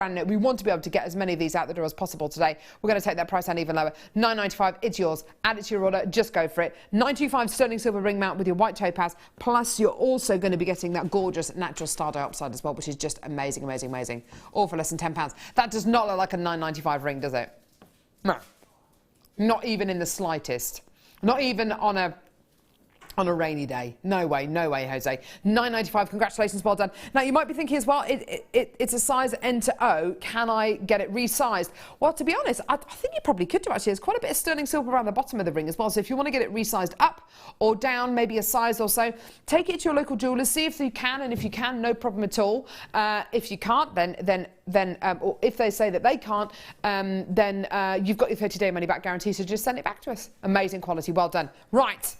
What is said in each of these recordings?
brand new. We want to be able to get as many of these out the door as possible today. We're going to take that price down even lower. $9.95, it's yours. Add it to your order, just go for it. $9.25 sterling silver ring mount with your white topaz, plus you're also going to be getting that gorgeous natural star dioxide as well, which is just amazing, amazing, amazing. All for less than £10. That does not look like a $9.95 ring, does it? No. Not even in the slightest. Not even on a rainy day. No way, Jose. $9.95, congratulations, well done. Now, you might be thinking as well, it's a size N to O. Can I get it resized? Well, to be honest, I think you probably could do, actually. There's quite a bit of sterling silver around the bottom of the ring as well. So if you want to get it resized up or down, maybe a size or so, take it to your local jeweller, see if you can, and if you can, no problem at all. If you can't, or if they say that they can't, then you've got your 30-day money-back guarantee, so just send it back to us. Amazing quality, well done. Right.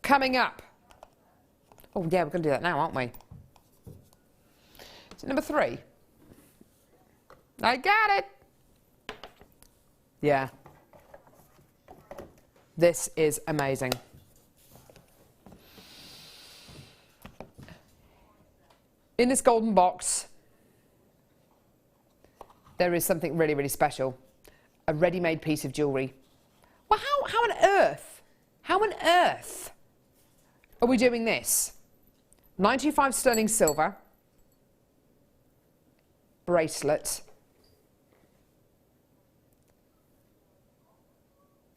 Coming up. Oh, yeah, we're going to do that now, aren't we? Is it number 3? I got it. Yeah. This is amazing. In this golden box, there is something really, really special. A ready-made piece of jewellery. Well, how on earth? How on earth are we doing this? 95 sterling silver bracelet.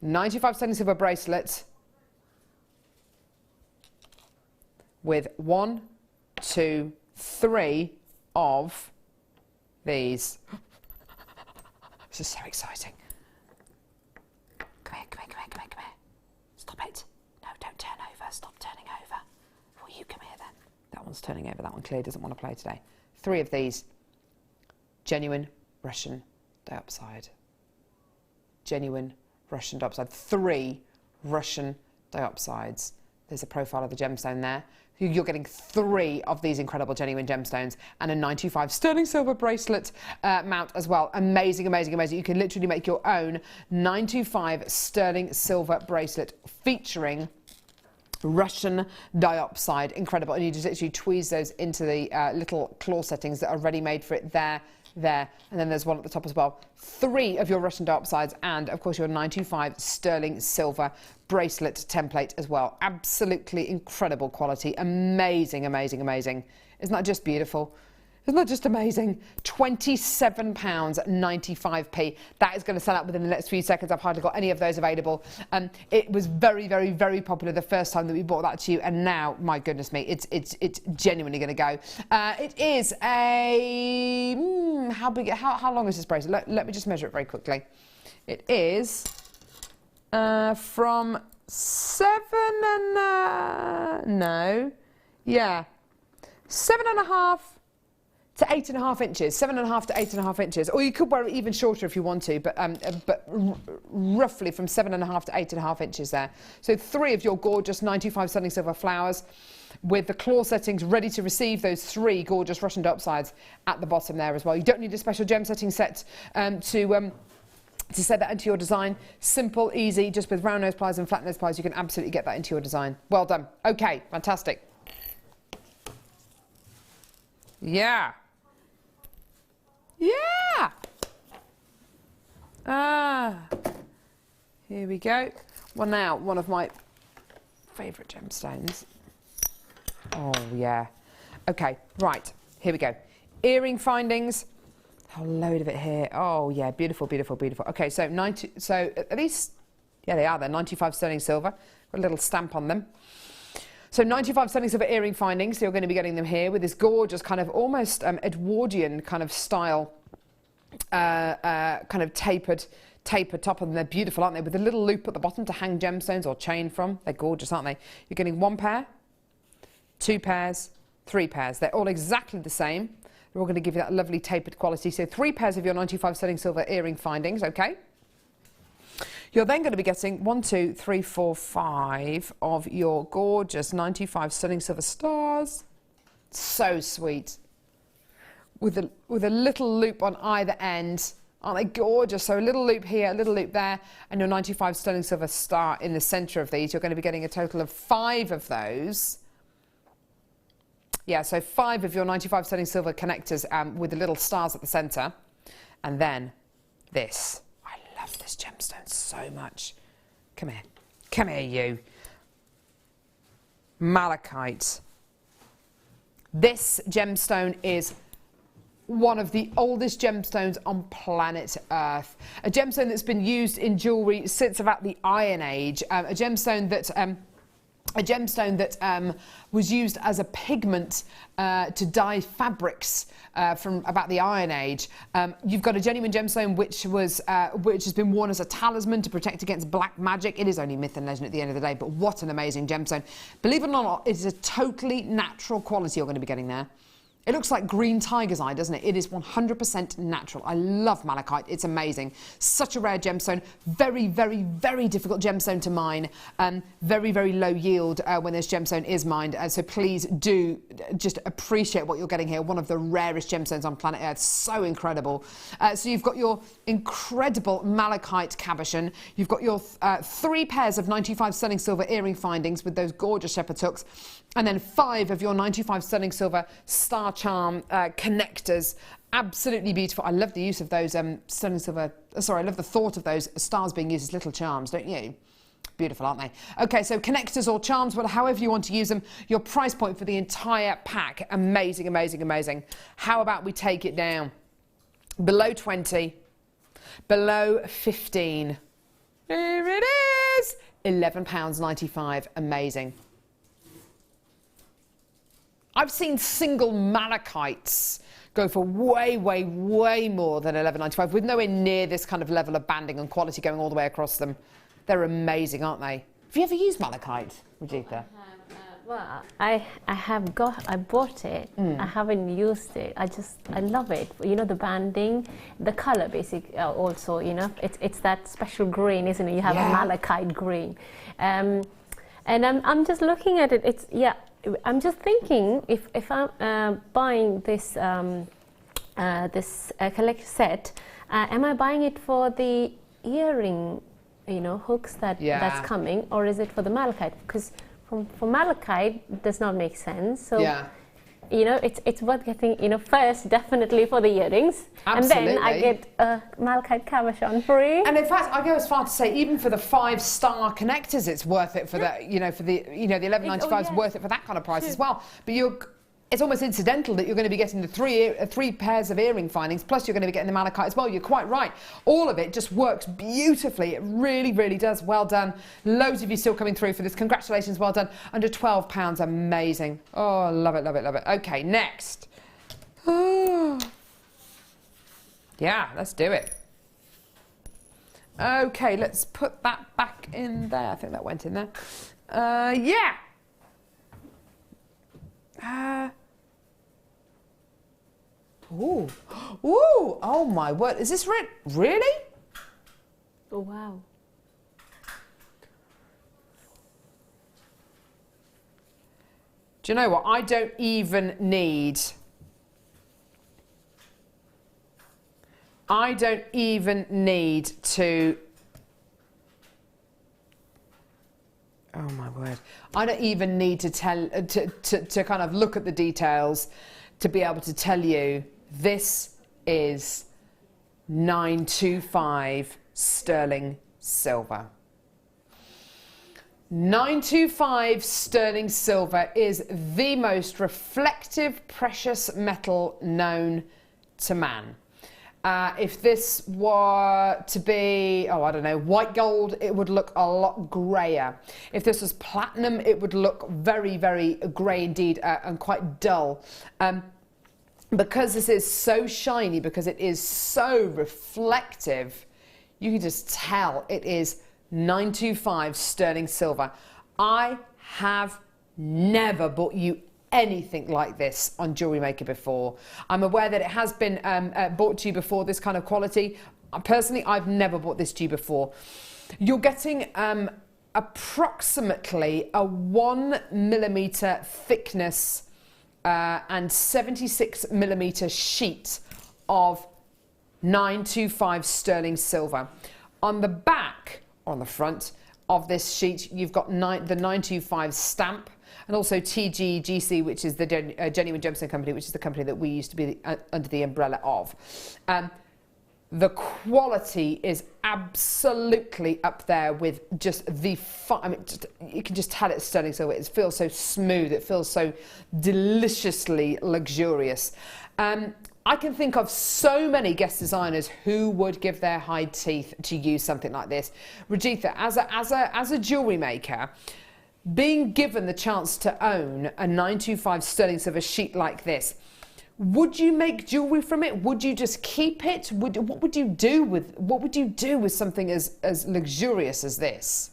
95 sterling silver bracelet with 1, 2, 3 of these. This is so exciting. Come here, come here, come here, come here, come here. Stop it. No, don't turn over. Stop turning over. Well, you come here then. That one's turning over. That one clearly doesn't want to play today. 3 of these. Genuine Russian diopside. Genuine Russian diopside. 3 Russian diopsides. There's a profile of the gemstone there. You're getting 3 of these incredible genuine gemstones and a 95 sterling silver bracelet mount as well. Amazing, amazing, amazing. You can literally make your own 925 sterling silver bracelet featuring Russian diopside. Incredible. And you just literally tweeze those into the little claw settings that are ready made for it there, and then there's one at the top as well. 3 of your Russian diopsides and, of course, your 925 sterling silver bracelet template as well. Absolutely incredible quality. Amazing, amazing, amazing. Isn't that just beautiful? Isn't that just amazing? £27.95. That is going to sell out within the next few seconds. I've hardly got any of those available. It was very, very, very popular the first time that we brought that to you, and now, my goodness me, it's genuinely going to go. It is a how big? How long is this bracelet? Let me just measure it very quickly. It is from 7.5 to 8.5 inches, 7.5 to 8.5 inches, or you could wear it even shorter if you want to, but roughly from 7.5 to 8.5 inches there. So 3 of your gorgeous 95 sterling silver flowers with the claw settings ready to receive those 3 gorgeous Russian diopsides at the bottom there as well. You don't need a special gem setting set to set that into your design. Simple, easy, just with round nose pliers and flat nose pliers, you can absolutely get that into your design. Well done. Okay, fantastic. Yeah. Yeah. Here we go. Well, now, one of my favourite gemstones. Oh, yeah. Okay, right. Here we go. Earring findings. A load of it here. Oh, yeah. Beautiful, beautiful, beautiful. Okay, so at least, yeah, they are. They're 95 sterling silver. Got a little stamp on them. So 95 sterling silver earring findings, so you're going to be getting them here with this gorgeous kind of almost Edwardian kind of style, kind of tapered top, and they're beautiful, aren't they? With a little loop at the bottom to hang gemstones or chain from. They're gorgeous, aren't they? You're getting 1 pair, 2 pairs, 3 pairs. They're all exactly the same. They're all going to give you that lovely tapered quality. So 3 pairs of your 95 sterling silver earring findings, okay? You're then going to be getting 1, 2, 3, 4, 5 of your gorgeous 95 sterling silver stars. So sweet. With a little loop on either end. Aren't they gorgeous? So a little loop here, a little loop there, and your 95 sterling silver star in the centre of these. You're going to be getting a total of 5 of those. Yeah, so 5 of your 95 sterling silver connectors with the little stars at the centre. And then this. I love this gemstone so much. Come here. Come here, you. Malachite. This gemstone is one of the oldest gemstones on planet Earth. A gemstone that's been used in jewellery since about the Iron Age. A gemstone that was used as a pigment to dye fabrics from about the Iron Age. You've got a genuine gemstone which has been worn as a talisman to protect against black magic. It is only myth and legend at the end of the day, but what an amazing gemstone. Believe it or not, it is a totally natural quality you're going to be getting there. It looks like green tiger's eye, doesn't it? It is 100% natural. I love malachite. It's amazing. Such a rare gemstone. Very, very, very difficult gemstone to mine. Very, very low yield when this gemstone is mined. So please do just appreciate what you're getting here. One of the rarest gemstones on planet Earth. So incredible. So you've got your incredible malachite cabochon. You've got your 3 pairs of 95 sterling silver earring findings with those gorgeous shepherd's hooks. And then 5 of your 95 sterling silver star charm connectors. Absolutely beautiful. I love the use of those sterling silver. Sorry, I love the thought of those stars being used as little charms, don't you? Beautiful, aren't they? Okay, so connectors or charms, well, however you want to use them. Your price point for the entire pack. Amazing, amazing, amazing. How about we take it down? Below 20, below 15. Here it is. £11.95. Amazing. I've seen single malachites go for way, way, way more than £11.95 with nowhere near this kind of level of banding and quality going all the way across them. They're amazing, aren't they? Have you ever used malachite, Rajitha? Well, I bought it. I haven't used it. I love it. You know, the banding, the color, also. You know, it's that special green, isn't it? You have a malachite green, and I'm just looking at it. I'm just thinking if I'm buying this collection set, am I buying it for the earring, hooks that's coming, or is it for the malachite? Because for malachite it does not make sense. So it's worth getting first definitely for the earrings. Absolutely. And then I get a malachite cabochon free. And in fact, I go as far to say even for the 5-star connectors, it's worth it for the the £11.95 is worth it for that kind of price as well. But it's almost incidental that you're going to be getting the 3 pairs of earring findings, plus you're going to be getting the malachite as well. You're quite right. All of it just works beautifully. It really, really does. Well done. Loads of you still coming through for this. Congratulations. Well done. Under £12. Amazing. Oh, love it, love it, love it. Okay, next. Yeah, let's do it. Okay, let's put that back in there. I think that went in there. Yeah. Ooh, oh my word, is this really? Oh, wow. Do you know what? I don't even need to... Oh my word. I don't even need to to kind of look at the details to be able to tell you this is 925 sterling silver. 925 sterling silver is the most reflective precious metal known to man. If this were to be, I don't know, white gold, it would look a lot greyer. If this was platinum, it would look very, very grey indeed and quite dull. Because this is so shiny, because it is so reflective, you can just tell it is 925 sterling silver. I have never bought you anything like this on Jewellery Maker before. I'm aware that it has been bought to you before, this kind of quality. Personally, I've never bought this to you before. You're getting approximately a 1mm thickness and 76mm sheet of 925 sterling silver. On the back, or on the front of this sheet, you've got the 925 stamp. And also TGGC, which is the Genuine Gemstone Company, which is the company that we used to be under the umbrella of. The quality is absolutely up there with just the I mean, you can just tell it's sterling silver. It feels so smooth. It feels so deliciously luxurious. I can think of so many guest designers who would give their hide teeth to use something like this. Rajitha, as a jewellery maker, being given the chance to own a 925 sterling silver sheet like this, would you make jewellery from it? Would you just keep it? What would you do with something as luxurious as this?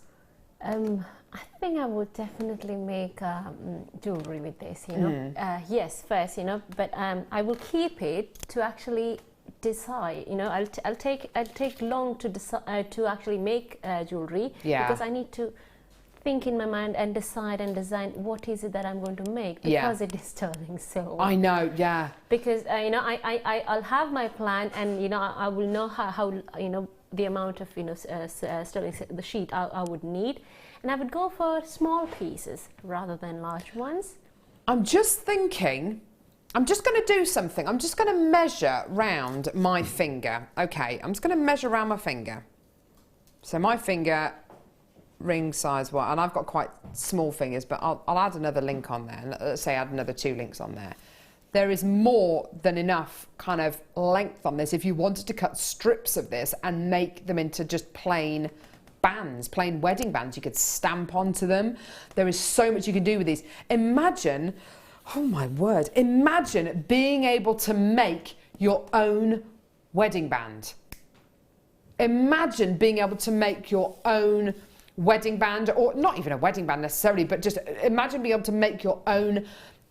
I think I would definitely make jewellery with this, you know. Yes, first, you know, but I will keep it to actually decide. You know, I'll take long to decide to actually make jewellery, because I need to think in my mind and decide and design what is it that I'm going to make, because it is sterling silver. I know, yeah. Because you know, I'll have my plan, and you know, I will know how you know, the amount of, you know, sterling the sheet I would need, and I would go for small pieces rather than large ones. I'm just thinking, I'm just going to do something. I'm just going to measure round my finger. Okay, I'm just going to measure around my finger. So my finger, ring size what, and I've got quite small fingers, but I'll add another link on there. Let's say add another 2 links on there. There is more than enough kind of length on this if you wanted to cut strips of this and make them into just plain bands, plain wedding bands. You could stamp onto them. There is so much you can do with these. Imagine, oh my word, imagine being able to make your own wedding band. Imagine being able to make your own wedding band, or not even a wedding band necessarily, but just imagine being able to make your own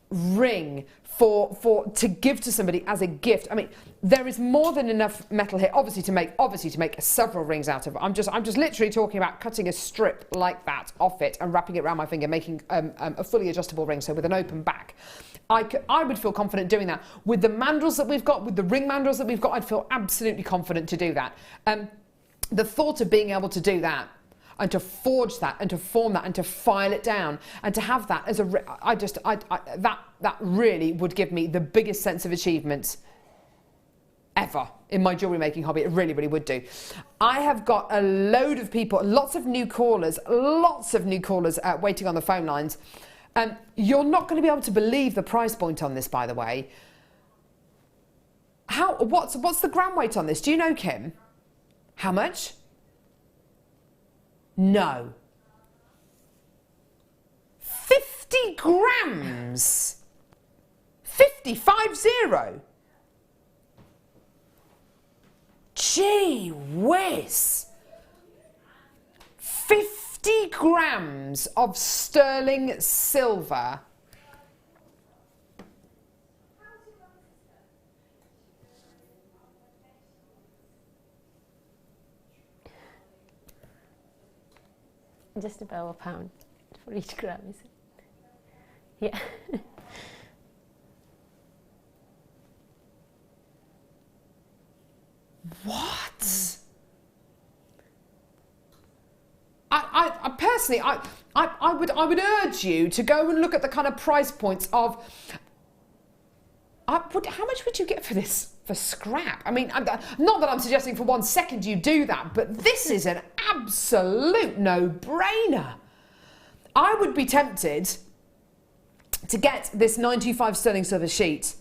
ring to give to somebody as a gift. I mean, there is more than enough metal here, obviously to make several rings out of it. I'm just literally talking about cutting a strip like that off it and wrapping it around my finger, making a fully adjustable ring, so with an open back. I would feel confident doing that. With the mandrels that we've got, with the ring mandrels that we've got, I'd feel absolutely confident to do that. The thought of being able to do that, and to forge that, and to form that, and to file it down, and to have that as that really would give me the biggest sense of achievement ever in my jewellery making hobby. It really, really would do. I have got a load of people, lots of new callers waiting on the phone lines. You're not going to be able to believe the price point on this, by the way. What's the gram weight on this? Do you know, Kim? How much? No. 50 grams. 50. Gee whiz. 50 grams of sterling silver. Just about £1 for each gram, is it? Yeah. What? I personally, I would urge you to go and look at the kind of price points of. How much would you get for this for scrap? I mean, not that I'm suggesting for 1 second you do that, but this is an absolute no-brainer. I would be tempted to get this 925 sterling silver sheet,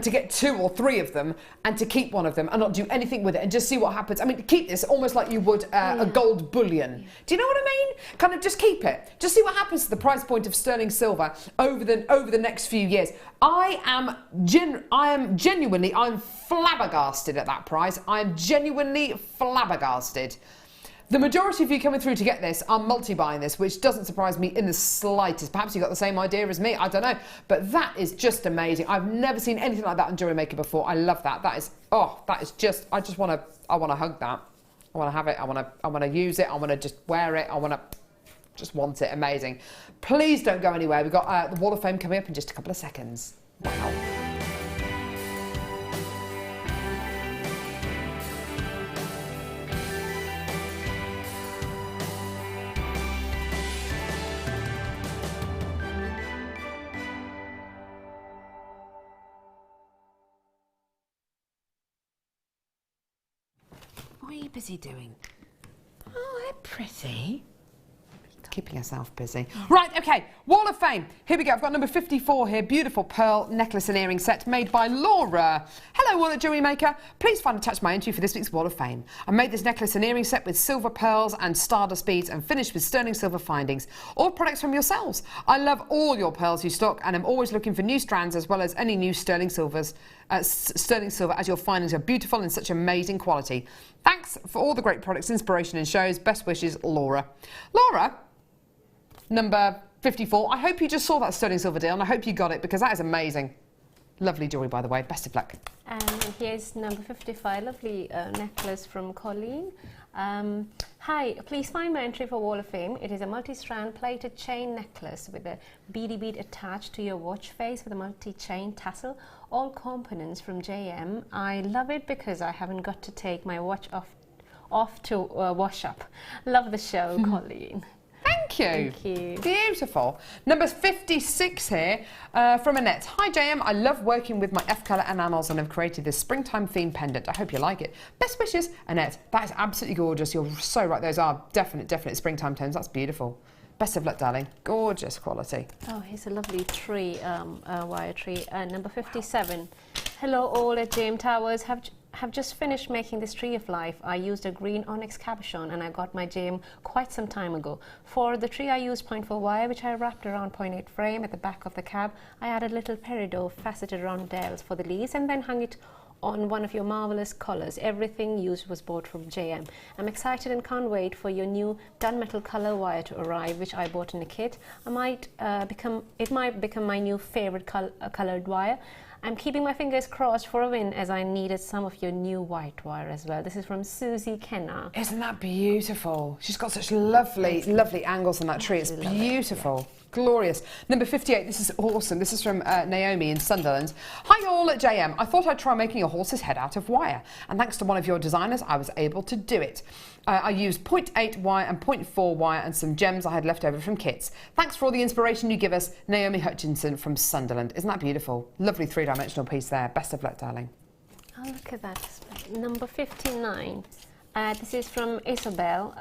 to get 2 or 3 of them, and to keep 1 of them and not do anything with it and just see what happens. I mean, keep this almost like you would a gold bullion. Do you know what I mean? Kind of just keep it. Just see what happens to the price point of sterling silver over the next few years. I'm flabbergasted at that price. I'm genuinely flabbergasted. The majority of you coming through to get this are multi-buying this, which doesn't surprise me in the slightest. Perhaps you got the same idea as me, I don't know. But that is just amazing. I've never seen anything like that on Jewellery Maker before. I love that. That is just, I want to hug that. I want to have it. I want to use it. I want to just wear it. I want it. Amazing. Please don't go anywhere. We've got the Wall of Fame coming up in just a couple of seconds. Wow. What are you busy doing? Oh, they're pretty. Keeping herself busy. Right, okay, Wall of Fame. Here we go. I've got number 54 here. Beautiful pearl necklace and earring set made by Laura. Hello, all at Jewellery Maker. Please find and attach my entry for this week's Wall of Fame. I made this necklace and earring set with silver pearls and stardust beads and finished with sterling silver findings. All products from yourselves. I love all your pearls you stock and I'm always looking for new strands as well as any new sterling silvers. Sterling silver, as your findings are beautiful and such amazing quality. Thanks for all the great products, inspiration and shows. Best wishes, Laura. Laura, number 54. I hope you just saw that sterling silver deal and I hope you got it because that is amazing. Lovely jewellery, by the way. Best of luck. And here's number 55, lovely necklace from Colleen. Hi, please find my entry for Wall of Fame. It is a multi-strand plated chain necklace with a beady bead attached to your watch face with a multi-chain tassel. All components from JM. I love it because I haven't got to take my watch off to wash up. Love the show, Colleen. Thank you. Thank you. Beautiful. Number 56 here from Annette. Hi JM, I love working with my F-colour enamels and have created this springtime themed pendant. I hope you like it. Best wishes, Annette. That is absolutely gorgeous. You're so right. Those are definite springtime tones. That's beautiful. Best of luck, darling. Gorgeous quality. Oh, here's a lovely tree, wire tree. Number 57. Hello all at JM Towers. Have just finished making this tree of life. I used a green onyx cabochon and I got my JM quite some time ago. For the tree I used 0.4 wire which I wrapped around 0.8 frame at the back of the cab. I added little peridot faceted around dowels for the leaves and then hung it on one of your marvelous collars. Everything used was bought from JM. I'm excited and can't wait for your new gunmetal color wire to arrive which I bought in a kit. It might become my new favorite colored wire. I'm keeping my fingers crossed for a win as I needed some of your new white wire as well. This is from Susie Kenna. Isn't that beautiful? She's got such lovely angles on that tree. It's beautiful. Glorious. Number 58, this is awesome. This is from Naomi in Sunderland. Hi all at JM. I thought I'd try making a horse's head out of wire. And thanks to one of your designers, I was able to do it. I used 0.8 wire and 0.4 wire and some gems I had left over from kits. Thanks for all the inspiration you give us, Naomi Hutchinson from Sunderland. Isn't that beautiful? Lovely three-dimensional piece there. Best of luck, darling. Oh, look at that. Number 59. This is from Isabel.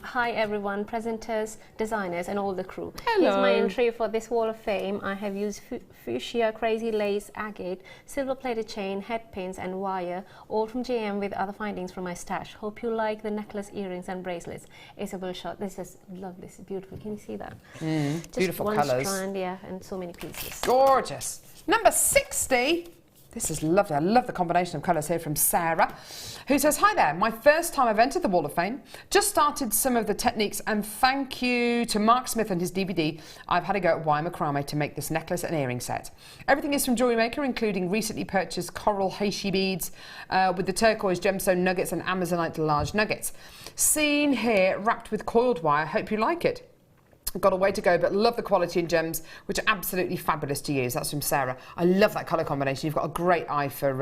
Hi everyone, presenters, designers and all the crew. Hello. Here's my entry for this Wall of Fame. I have used fuchsia, crazy lace, agate, silver plated chain, head pins and wire, all from JM with other findings from my stash. Hope you like the necklace, earrings and bracelets. Isabel shot. This is lovely, this is beautiful. Can you see that? Just beautiful one colours. strand, yeah, and so many pieces. Gorgeous. Number 60. This is lovely. I love the combination of colours here from Sarah, who says, hi there, my first time I've entered the Wall of Fame. Just started some of the techniques and thank you to Mark Smith and his DVD. I've had a go at wire macrame to make this necklace and earring set. Everything is from Jewellery Maker, including recently purchased coral heishi beads with the turquoise gemstone nuggets and amazonite large nuggets. Seen here wrapped with coiled wire. Hope you like it. Got a way to go, but love the quality and gems, which are absolutely fabulous to use. That's from Sarah. I love that colour combination. You've got a great eye for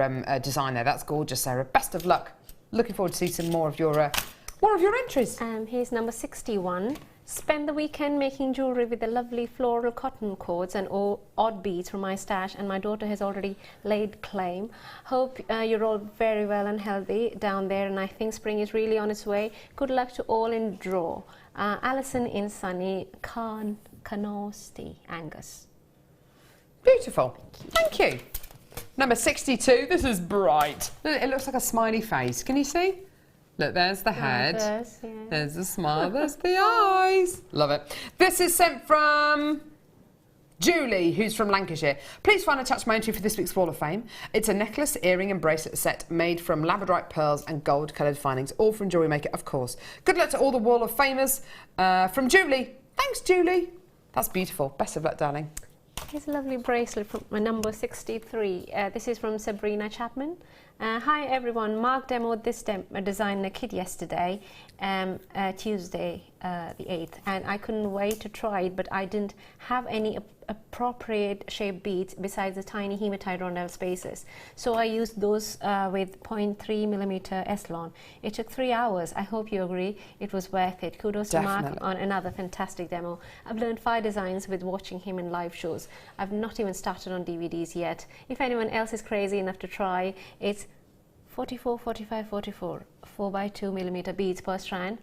design there. That's gorgeous, Sarah. Best of luck. Looking forward to see some more of your entries. Here's number 61. Spend the weekend making jewellery with the lovely floral cotton cords and odd beads from my stash, and my daughter has already laid claim. Hope you're all very well and healthy down there, and I think spring is really on its way. Good luck to all in draw. Alison in sunny Canosty, Angus. Beautiful. Thank you. Number 62. This is bright. It looks like a smiley face. Can you see? Look, there's the head. Yeah. There's the smile. There's the eyes. Love it. This is sent from Julie, who's from Lancashire. Please find and attach my entry for this week's Wall of Fame. It's a necklace, earring and bracelet set made from labradorite pearls and gold-coloured findings, all from Jewellery Maker, of course. Good luck to all the Wall of Famers. From Julie. Thanks, Julie. That's beautiful. Best of luck, darling. Here's a lovely bracelet from my number 63. This is from Sabrina Chapman. Hi everyone, Mark demoed this design in a kit yesterday, Tuesday the 8th, and I couldn't wait to try it, but I didn't have any appropriate shaped beads besides the tiny hematite rondelle spaces. So I used those with 0.3mm Eslon. It took 3 hours. I hope you agree. It was worth it. Kudos to Mark on another fantastic demo. I've learned 5 designs with watching him in live shows. I've not even started on DVDs yet. If anyone else is crazy enough to try, it's 44, 45, 44, 4x2mm beads per strand,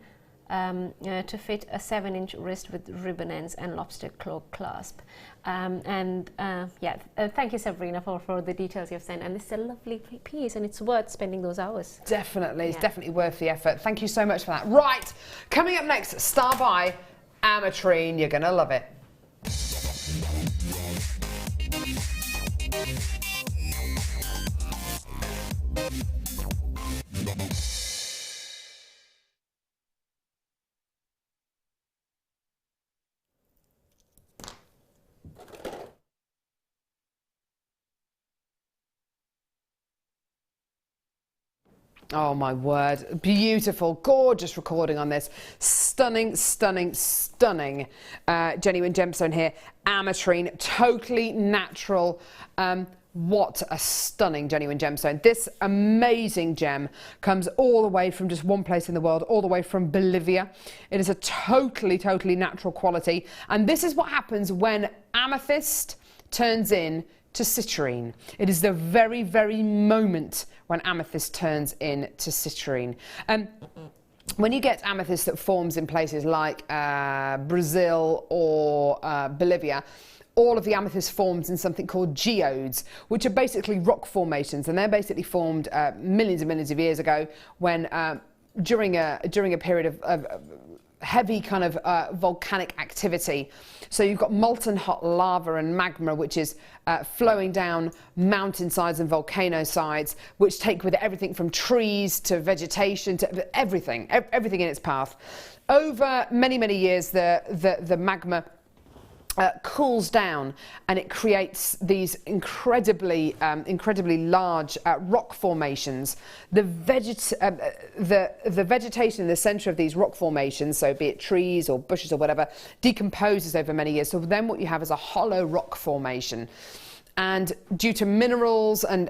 to fit a 7-inch wrist with ribbon ends and lobster claw clasp. Thank you, Sabrina, for the details you've sent. And it's a lovely piece, and it's worth spending those hours. Definitely, it's definitely worth the effort. Thank you so much for that. Right, coming up next, Star by Ametrine. You're going to love it. Oh my word, beautiful, gorgeous recording on this. Stunning, stunning, stunning genuine gemstone here. Ametrine, totally natural. What a stunning genuine gemstone. This amazing gem comes all the way from just one place in the world, all the way from Bolivia. It is a totally, totally natural quality. And this is what happens when amethyst turns in to citrine. It is the very, very moment when amethyst turns into citrine. When you get amethyst that forms in places like Brazil or Bolivia, all of the amethyst forms in something called geodes, which are basically rock formations, and they're basically formed millions and millions of years ago when during a period of heavy kind of volcanic activity. So you've got molten hot lava and magma, which is flowing down mountainsides and volcano sides, which take with it everything from trees to vegetation to everything in its path. Over many, many years, the magma cools down, and it creates these incredibly large rock formations. The vegetation in the center of these rock formations, so be it trees or bushes or whatever, decomposes over many years. So then what you have is a hollow rock formation. And due to minerals and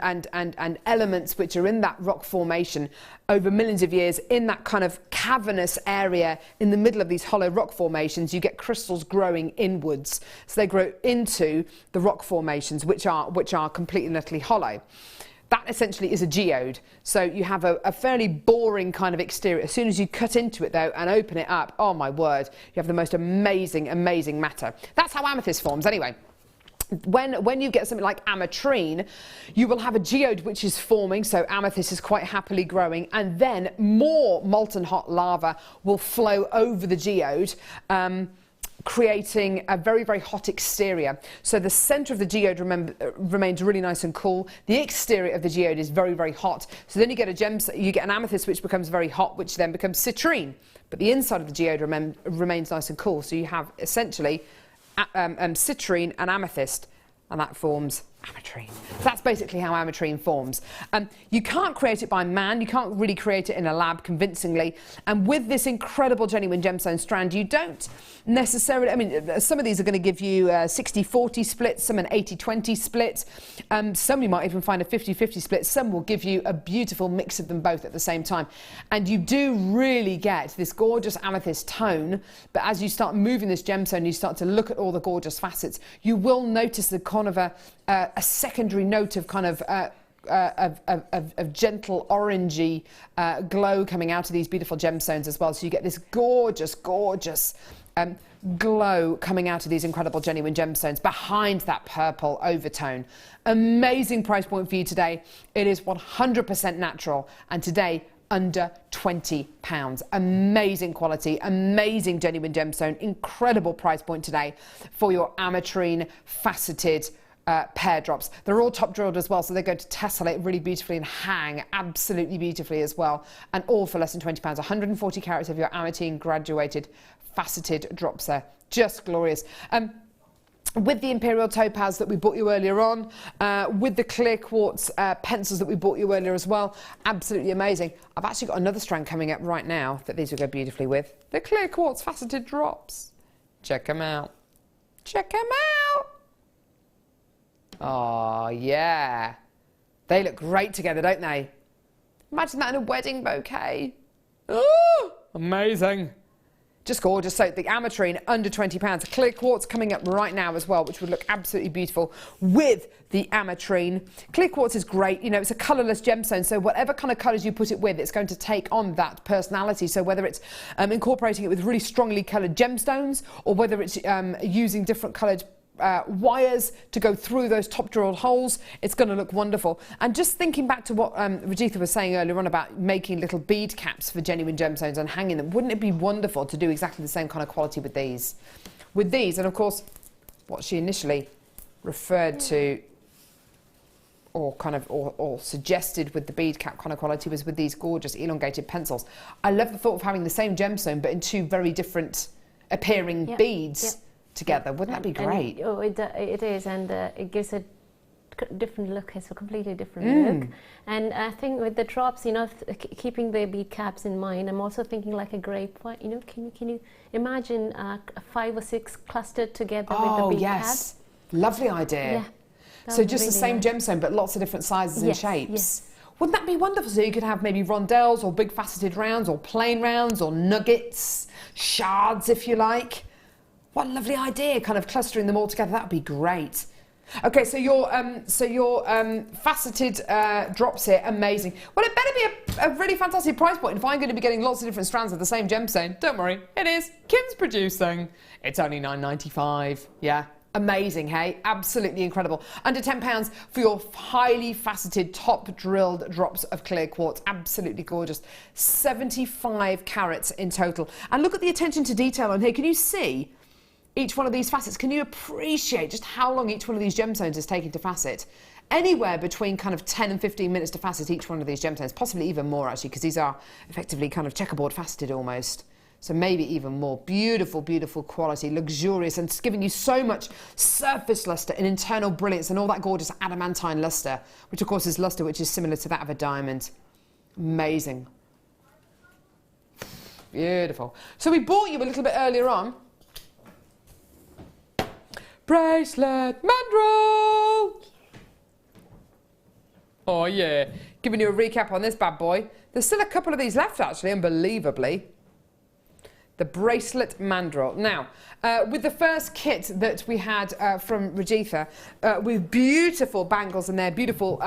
elements which are in that rock formation over millions of years, in that kind of cavernous area in the middle of these hollow rock formations, you get crystals growing inwards. So they grow into the rock formations, which are completely and utterly hollow. That essentially is a geode. So you have a fairly boring kind of exterior. As soon as you cut into it, though, and open it up, oh my word, you have the most amazing, amazing matter. That's how amethyst forms anyway. When you get something like ametrine, you will have a geode which is forming, so amethyst is quite happily growing, and then more molten hot lava will flow over the geode, creating a very, very hot exterior. So the center of the geode remains really nice and cool. The exterior of the geode is very, very hot. So then you get an amethyst which becomes very hot, which then becomes citrine. But the inside of the geode remains nice and cool. So you have essentially citrine and amethyst, and that forms ametrine. So that's basically how ametrine forms. You can't create it by man, you can't really create it in a lab convincingly, and with this incredible genuine gemstone strand, you don't necessarily, I mean, some of these are going to give you 60-40 splits, some an 80-20 split, some you might even find a 50-50 split, some will give you a beautiful mix of them both at the same time, and you do really get this gorgeous amethyst tone. But as you start moving this gemstone, you start to look at all the gorgeous facets, you will notice the kind of a secondary note of kind of gentle orangey glow coming out of these beautiful gemstones as well. So you get this gorgeous, gorgeous glow coming out of these incredible genuine gemstones behind that purple overtone. Amazing price point for you today. It is 100% natural, and today under £20. Amazing quality, amazing genuine gemstone, incredible price point today for your ametrine faceted pear drops. They're all top drilled as well, so they're going to tessellate really beautifully and hang absolutely beautifully as well, and all for less than £20. 140 carats of your ametrine graduated faceted drops there. Just glorious. With the Imperial Topaz that we bought you earlier on, with the clear quartz pencils that we bought you earlier as well, absolutely amazing. I've actually got another strand coming up right now that these will go beautifully with. The clear quartz faceted drops. Check them out. Check them out. Oh, yeah. They look great together, don't they? Imagine that in a wedding bouquet. Oh, amazing. Just gorgeous. So the ametrine under £20. Clear quartz coming up right now as well, which would look absolutely beautiful with the ametrine. Clear quartz is great. You know, it's a colourless gemstone, so whatever kind of colours you put it with, it's going to take on that personality. So whether it's incorporating it with really strongly coloured gemstones, or whether it's using different coloured wires to go through those top drilled holes, it's going to look wonderful. And just thinking back to what Rajitha was saying earlier on about making little bead caps for genuine gemstones and hanging them, wouldn't it be wonderful to do exactly the same kind of quality with these? And of course, what she initially referred to or suggested with the bead cap kind of quality was with these gorgeous elongated pencils. I love the thought of having the same gemstone but in two very different appearing beads together. Wouldn't that be great? It is, and it gives a different look. It's a completely different look. And I think with the drops, you know, keeping the bead caps in mind, I'm also thinking like a grape. You know, can you imagine 5 or 6 clustered together with the bead caps? Lovely idea. Yeah, so just the same gemstone, but lots of different sizes and shapes. Yes. Wouldn't that be wonderful? So you could have maybe rondelles or big faceted rounds or plain rounds or nuggets, shards if you like. What a lovely idea, kind of clustering them all together. That would be great. Okay, so your faceted drops here, amazing. Well, it better be a really fantastic price point if I'm going to be getting lots of different strands of the same gemstone. Don't worry, it is. Kim's producing. It's only £9.95. Yeah, amazing, hey? Absolutely incredible. Under £10 for your highly faceted top drilled drops of clear quartz. Absolutely gorgeous. 75 carats in total. And look at the attention to detail on here. Can you see each one of these facets? Can you appreciate just how long each one of these gemstones is taking to facet? Anywhere between kind of 10 and 15 minutes to facet each one of these gemstones, possibly even more actually, because these are effectively kind of checkerboard faceted almost. So maybe even more. Beautiful, beautiful quality, luxurious, and it's giving you so much surface luster and internal brilliance and all that gorgeous adamantine luster, which of course is luster which is similar to that of a diamond. Amazing. Beautiful. So we bought you a little bit earlier on bracelet mandrel. Oh yeah, giving you a recap on this bad boy. There's still a couple of these left actually, unbelievably. The bracelet mandrel. Now, with the first kit that we had from Rajitha, with beautiful bangles in there, beautiful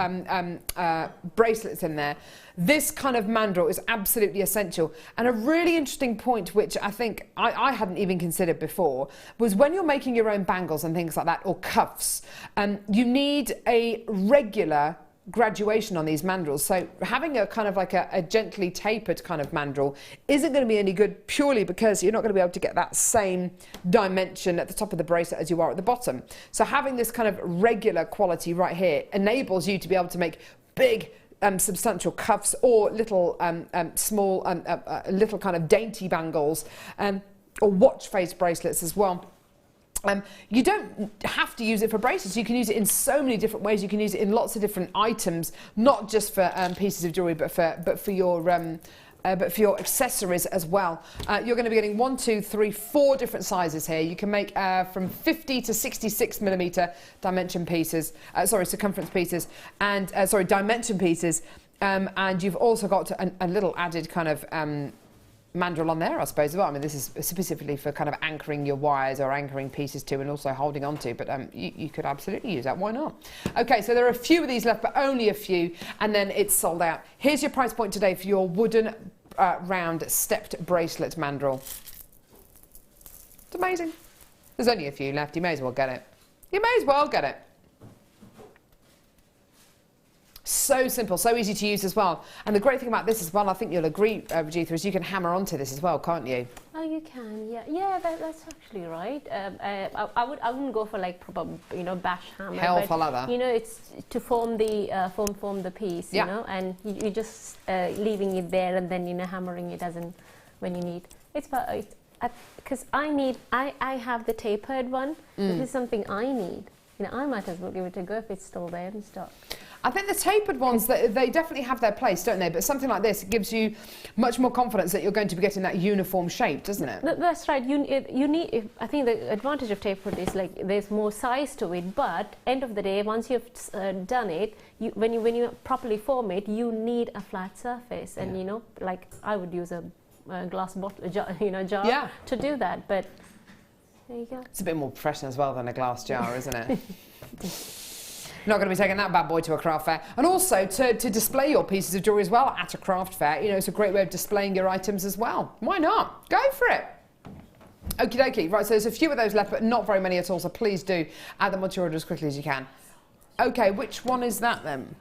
bracelets in there, this kind of mandrel is absolutely essential. And a really interesting point, which I think I hadn't even considered before, was when you're making your own bangles and things like that, or cuffs, you need a regular graduation on these mandrels. So having a kind of like a gently tapered kind of mandrel isn't going to be any good, purely because you're not going to be able to get that same dimension at the top of the bracelet as you are at the bottom. So having this kind of regular quality right here enables you to be able to make big substantial cuffs or little small little kind of dainty bangles or watch face bracelets as well. You don't have to use it for bracelets. You can use it in so many different ways. You can use it in lots of different items, not just for pieces of jewellery, but for your accessories as well. You're going to be getting 1, 2, 3, 4 different sizes here. You can make from 50 to 66mm dimension pieces, circumference pieces, and dimension pieces. And you've also got a little added kind of mandrel on there, I suppose, as well. I mean, this is specifically for kind of anchoring your wires or anchoring pieces to and also holding on to, but you could absolutely use that. Why not? Okay, so there are a few of these left, but only a few, and then it's sold out. Here's your price point today for your wooden round stepped bracelet mandrel. It's amazing. There's only a few left. You may as well get it. You may as well get it. So simple, so easy to use as well. And the great thing about this as well, I think you'll agree, Rajitha, is you can hammer onto this as well, can't you? Oh, you can, yeah. Yeah, that's actually right. I wouldn't go for like proper, bash hammer. Hell for leather. You know, it's to form the form the piece, you know, and you just leaving it there and then hammering it as in when you need. It's because I have the tapered one. This is something I need. I might as well give it a go if it's still there in stock. I think the tapered ones, they definitely have their place, don't they? But something like this gives you much more confidence that you're going to be getting that uniform shape, doesn't it? That's right. I think the advantage of tapered is like there's more size to it, but end of the day, once you've done it, when you properly form it, you need a flat surface. And like I would use a glass bottle, jar, jar Yeah. to do that. But there you go. It's a bit more professional as well than a glass jar, isn't it? Not going to be taking that bad boy to a craft fair. And also to display your pieces of jewellery as well at a craft fair. It's a great way of displaying your items as well. Why not? Go for it. Okie dokie. Right, so there's a few of those left, but not very many at all. So please do add them onto your order as quickly as you can. Okay, which one is that then?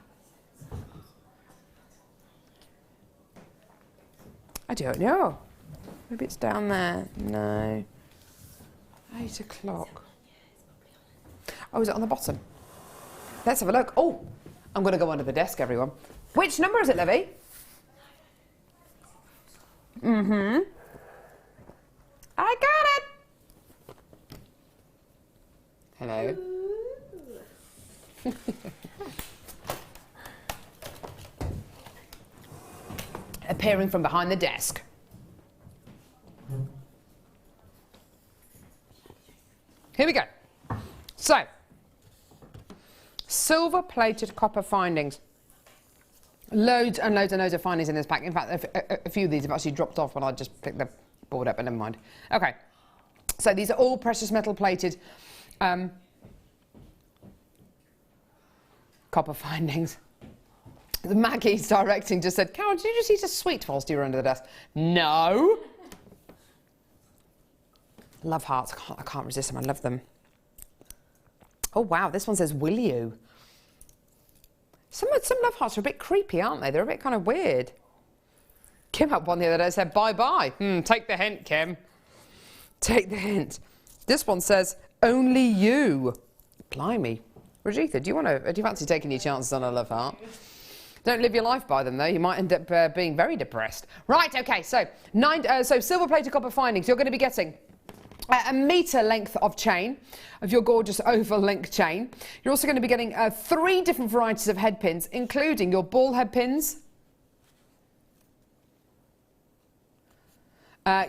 I don't know. Maybe it's down there. No. 8 o'clock. Oh, is it on the bottom? Let's have a look. Oh, I'm going to go under the desk, everyone. Which number is it, Livy? Mm-hmm. I got it. Hello. Appearing from behind the desk. Here we go. So, silver-plated copper findings. Loads and loads and loads of findings in this pack. In fact, a few of these have actually dropped off when I just picked the board up, but never mind. Okay, so these are all precious metal plated copper findings. Maggie's directing just said, Carol, did you just eat a sweet whilst you were under the desk? No. Love hearts. I can't resist them. I love them. Oh, wow. This one says, will you? Some love hearts are a bit creepy, aren't they? They're a bit kind of weird. Kim had one the other day and said, bye-bye. Take the hint, Kim. Take the hint. This one says, only you. Blimey. Rajitha, do you fancy taking your chances on a love heart? Don't live your life by them, though. You might end up being very depressed. Right, OK, so silver-plated copper findings. You're going to be getting a metre length of chain, of your gorgeous oval link chain. You're also going to be getting 3 different varieties of head pins, including your ball head pins.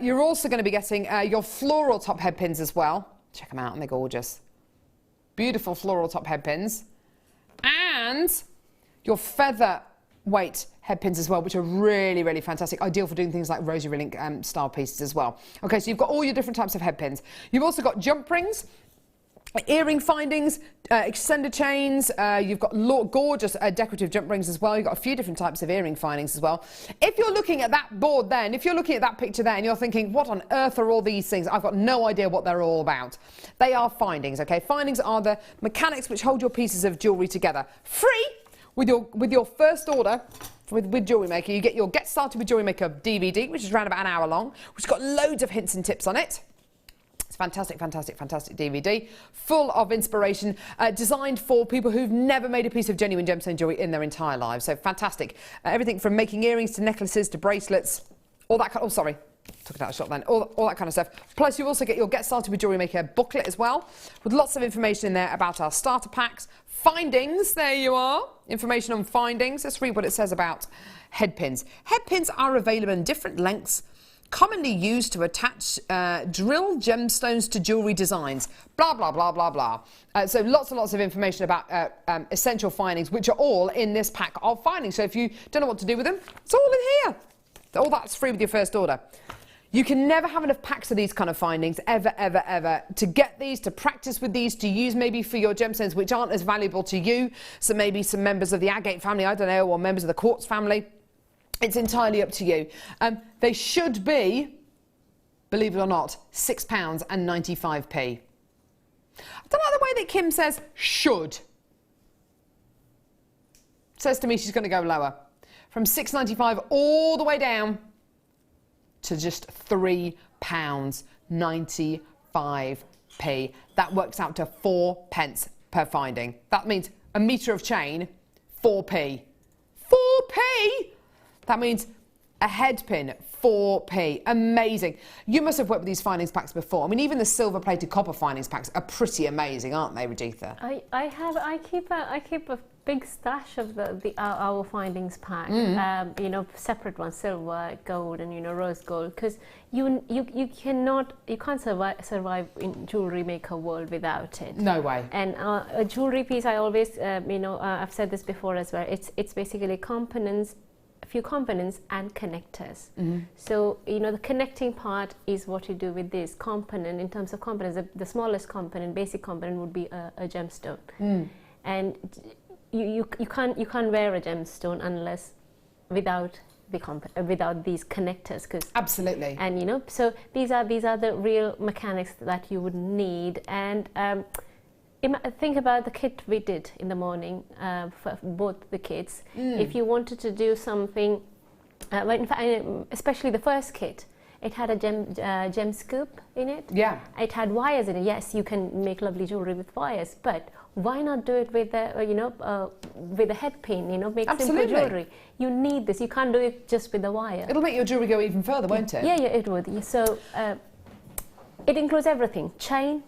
You're also going to be getting your floral top head pins as well. Check them out, and they're gorgeous. Beautiful floral top head pins. And your feather weight head pins as well, which are really, really fantastic. Ideal for doing things like rosary link style pieces as well. Okay, so you've got all your different types of head pins. You've also got jump rings, earring findings, extender chains. You've got gorgeous decorative jump rings as well. You've got a few different types of earring findings as well. If you're looking at that board there, and if you're looking at that picture there, and you're thinking, what on earth are all these things? I've got no idea what they're all about. They are findings, okay? Findings are the mechanics which hold your pieces of jewellery together. Free with your first order. With Jewellery Maker, you get your Get Started with Jewellery Maker DVD, which is around about an hour long, which has got loads of hints and tips on it. It's fantastic, fantastic, fantastic DVD, full of inspiration, designed for people who've never made a piece of genuine gemstone jewellery in their entire lives. So fantastic. Everything from making earrings to necklaces to bracelets, all that kind of, oh, sorry. Took it out of shot then. All that kind of stuff. Plus, you also get your Get Started with Jewellery Maker booklet as well, with lots of information in there about our starter packs, findings. There you are. Information on findings. Let's read what it says about head pins. Head pins are available in different lengths, commonly used to attach drill gemstones to jewellery designs. Blah, blah, blah, blah, blah. So lots and lots of information about essential findings, which are all in this pack of findings. So if you don't know what to do with them, it's all in here. All that's free with your first order. You can never have enough packs of these kind of findings, ever, ever, ever. To get these, to practice with these, to use maybe for your gemstones which aren't as valuable to you. So maybe some members of the agate family, I don't know, or members of the quartz family. It's entirely up to you. They should be, believe it or not, £6.95. I don't like the way that Kim says should. Says to me she's going to go lower. From £6.95 all the way down to just £3.95. That works out to 4p per finding. That means a metre of chain, 4p. 4p! That means a head pin, 4p. Amazing. You must have worked with these findings packs before. I mean, even the silver-plated copper findings packs are pretty amazing, aren't they, Rajitha? I keep a big stash of our findings pack. Separate ones, silver, gold, and rose gold, because you can't survive in Jewellery Maker world without it. No way. And a jewellery piece, I always I've said this before as well. It's basically components, few components and connectors. So, you know, the connecting part is what you do with this component. In terms of components, the smallest component, basic component would be a gemstone. And you can't wear a gemstone unless without these connectors, cause absolutely. And you know, so these are the real mechanics that you would need. And think about the kit we did in the morning for both the kids. If you wanted to do something, in fact, especially the first kit, it had a gem scoop in it. Yeah. It had wires in it. Yes, you can make lovely jewelry with wires, but why not do it with a with a head pin? You know, make simple jewelry. You need this. You can't do it just with a wire. It'll make your jewelry go even further, won't it? Yeah, it would. So it includes everything: chain,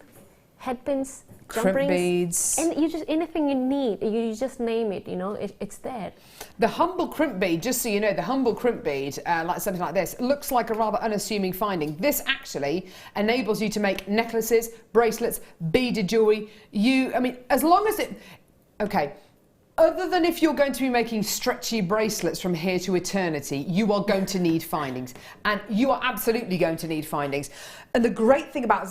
head pins, crimp beads, and you just anything you need. You just name it. You know, it's there. The humble crimp bead, just so you know, the humble crimp bead, like something like this, looks like a rather unassuming finding. This actually enables you to make necklaces, bracelets, beaded jewelry. I mean, as long as it, okay, other than if you're going to be making stretchy bracelets from here to eternity, you are going to need findings, and you are absolutely going to need findings. And the great thing about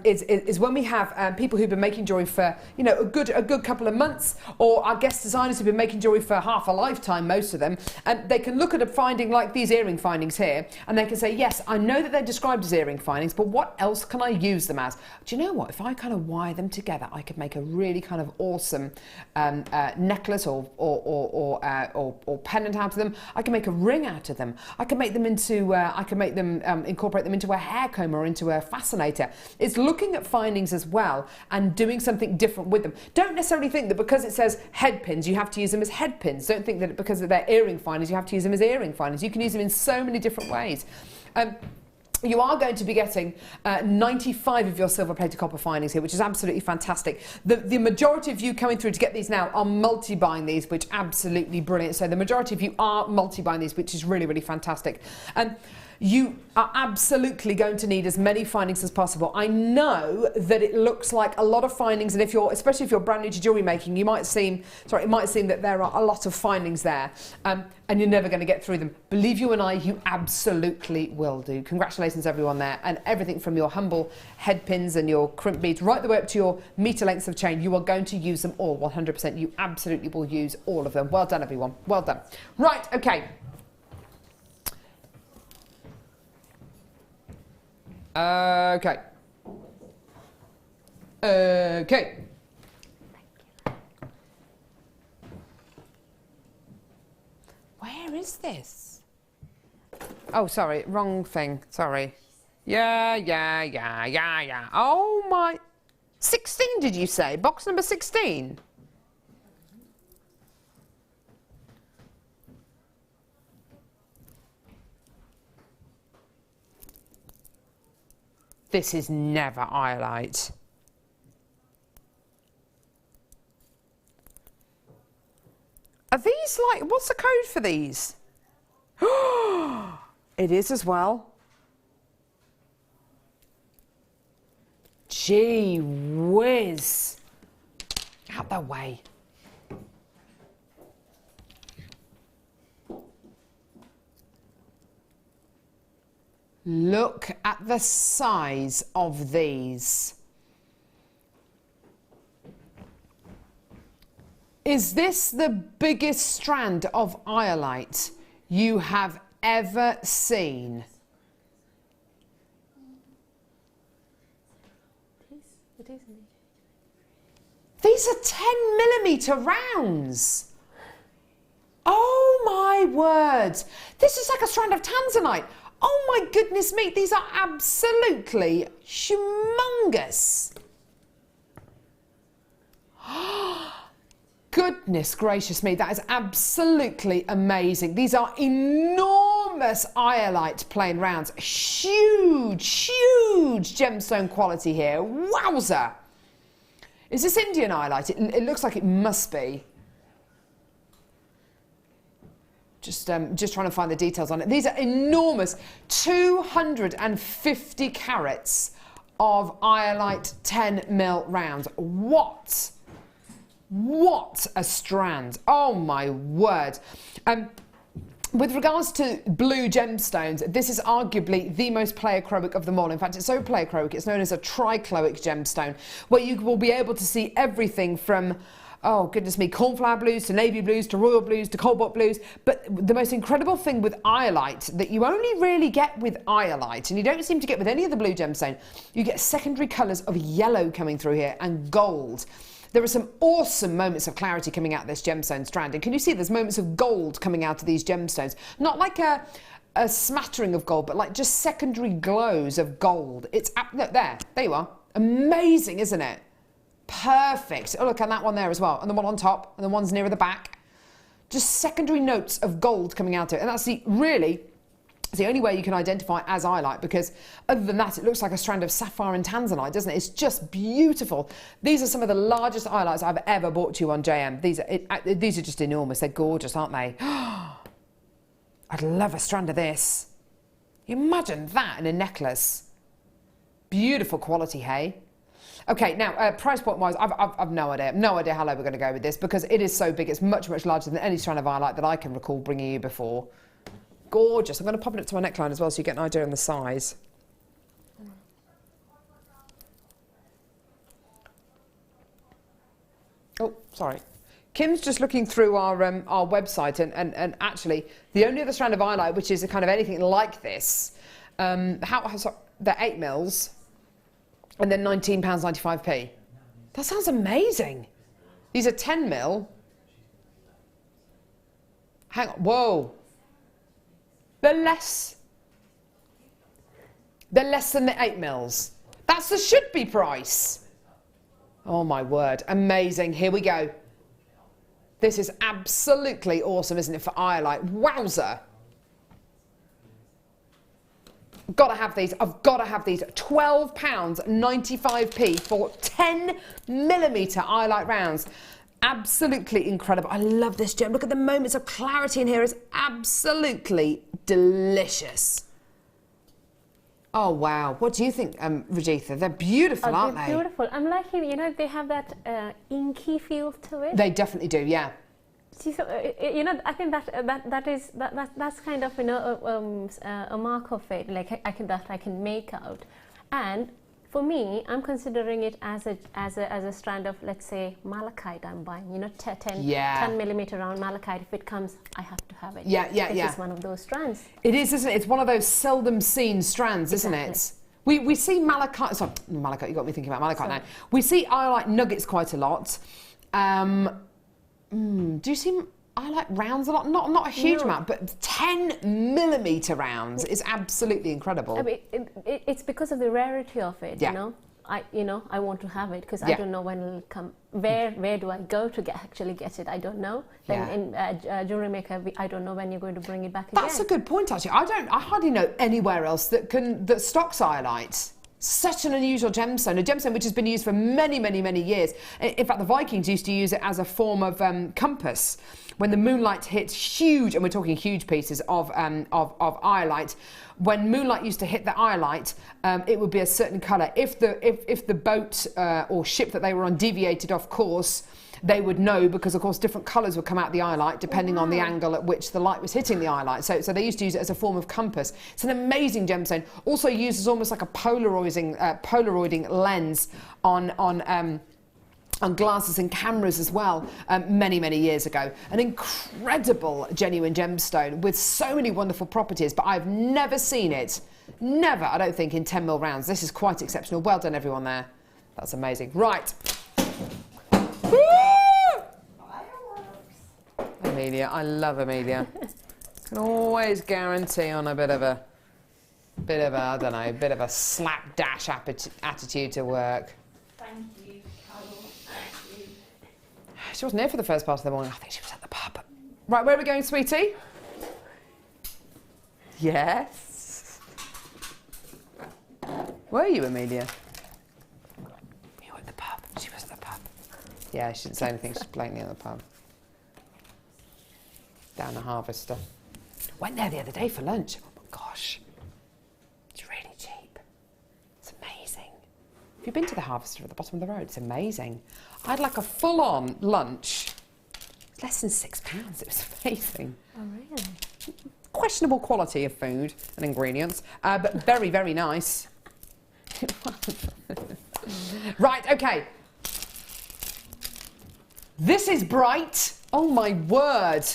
is when we have people who've been making jewelry for a good couple of months, or our guest designers who've been making jewelry for half a lifetime, most of them, and they can look at a finding like these earring findings here, and they can say, yes, I know that they're described as earring findings, but what else can I use them as? Do you know what? If I kind of wire them together, I could make a really kind of awesome necklace or pendant out of them. I can make a ring out of them. I can make them into incorporate them into a hair comb or into a fascinator. It's looking at findings as well and doing something different with them. Don't necessarily think that because it says head pins you have to use them as head pins. Don't think that because they're earring findings you have to use them as earring findings. You can use them in so many different ways. You are going to be getting 95 of your silver-plated copper findings here, which is absolutely fantastic. The majority of you coming through to get these now are multi-buying these, which is absolutely brilliant. So the majority of you are multi-buying these, which is really, really fantastic. You are absolutely going to need as many findings as possible. I know that it looks like a lot of findings, and especially if you're brand new to jewellery making, it might seem that there are a lot of findings there, and you're never going to get through them. Believe you and I, you absolutely will do. Congratulations everyone there, and everything from your humble head pins and your crimp beads right the way up to your metre lengths of chain, you are going to use them all 100%. You absolutely will use all of them. Well done everyone, well done. Right, okay. Okay. Where is this? Oh, sorry, wrong thing. Sorry. Yeah. Oh my. 16, did you say? Box number 16? This is never iolite. Are these like, what's the code for these? It is as well. Gee whiz. Out the way. Look at the size of these. Is this the biggest strand of iolite you have ever seen? These are 10mm rounds. Oh my word. This is like a strand of tanzanite. Oh my goodness me, these are absolutely humongous. Goodness gracious me, that is absolutely amazing. These are enormous iolite plain rounds. Huge gemstone quality here. Wowzer. Is this Indian iolite? It looks like it must be. Just trying to find the details on it. These are enormous, 250 carats of iolite 10mm rounds. What a strand. Oh my word. With regards to blue gemstones, this is arguably the most pleochroic of them all. In fact, it's so pleochroic, it's known as a trichroic gemstone, where you will be able to see everything from, oh goodness me, cornflower blues to navy blues to royal blues to cobalt blues. But the most incredible thing with iolite that you only really get with iolite, and you don't seem to get with any of the blue gemstone, you get secondary colours of yellow coming through here and gold. There are some awesome moments of clarity coming out of this gemstone strand. And can you see there's moments of gold coming out of these gemstones? Not like a smattering of gold, but like just secondary glows of gold. It's, look, there you are. Amazing, isn't it? Perfect. Oh, look, and that one there as well. And the one on top, and the ones nearer the back. Just secondary notes of gold coming out of it. And that's the only way you can identify as iolite, because other than that, it looks like a strand of sapphire and tanzanite, doesn't it? It's just beautiful. These are some of the largest iolites I've ever bought you on JM. These are just enormous. They're gorgeous, aren't they? I'd love a strand of this. Imagine that in a necklace. Beautiful quality, hey? Okay, now, price point wise, I've no idea how low we're going to go with this, because it is so big. It's much, much larger than any strand of iolite that I can recall bringing you before. Gorgeous. I'm going to pop it up to my neckline as well so you get an idea on the size. Oh, sorry. Kim's just looking through our website, and actually the only other strand of iolite which is a kind of anything like this, they're 8 mils and then £19.95p. That sounds amazing. These are 10 mil. Hang on, whoa. They're less than the 8 mils. That's the should-be price. Oh my word, amazing. Here we go. This is absolutely awesome, isn't it, for iolite? Wowzer. Got to have these. I've got to have these. £12.95p for 10mm iolite rounds. Absolutely incredible. I love this gem. Look at the moments of clarity in here. It's absolutely delicious. Oh, wow. What do you think, Rajitha? They're beautiful, aren't they? Beautiful. I'm liking, you know, they have that inky feel to it. They definitely do, yeah. See, so, you know, I think that's kind of, you know, a mark of it, like I can make out. And for me, I'm considering it as a strand of, let's say, malachite I'm buying. You know, 10mm round malachite. If it comes, I have to have it. Yeah. It's one of those strands. It is, isn't it? It's one of those seldom seen strands, Exactly. isn't it? We see malachite. Sorry, malachite. You got me thinking about malachite now. We see iolite nuggets quite a lot. Do you see iolite rounds a lot? Not a huge amount, but 10mm rounds is absolutely incredible. I mean, it's because of the rarity of it. Yeah. You know, I want to have it because I don't know when it'll come. Where do I go to actually get it? I don't know. Then in Jewellery Maker, I don't know when you're going to bring it back again. That's a good point, actually. I hardly know anywhere else that stocks iolite. Such an unusual gemstone, a gemstone which has been used for many, many, many years. In fact, the Vikings used to use it as a form of compass. When the moonlight hits huge, and we're talking huge pieces of iolite, when moonlight used to hit the iolite, it would be a certain colour. If the boat or ship that they were on deviated off course, they would know, because of course different colours would come out the iolite depending on the angle at which the light was hitting the iolite. So they used to use it as a form of compass. It's an amazing gemstone. Also used as almost like a polaroiding lens on glasses and cameras as well, many, many years ago. An incredible genuine gemstone with so many wonderful properties, but I've never seen it, never, I don't think, in 10mm rounds. This is quite exceptional. Well done, everyone there. That's amazing. Right. Woo! Amelia, I love Amelia. Can always guarantee on a bit of a I don't know, bit of a slapdash attitude to work. Thank you, Carol. Thank you. She wasn't here for the first part of the morning. I think she was at the pub. Right, where are we going, sweetie? Yes. Were you, Amelia? You were at the pub. She was at the pub. Yeah, she didn't say anything. She's blatantly at the pub. Down the Harvester. Went there the other day for lunch. Oh my gosh. It's really cheap. It's amazing. Have you been to the Harvester at the bottom of the road? It's amazing. I had like a full-on lunch. Less than £6. It was amazing. Oh, really? questionable quality of food and ingredients, but very, very nice. Right, okay. This is bright. Oh my word.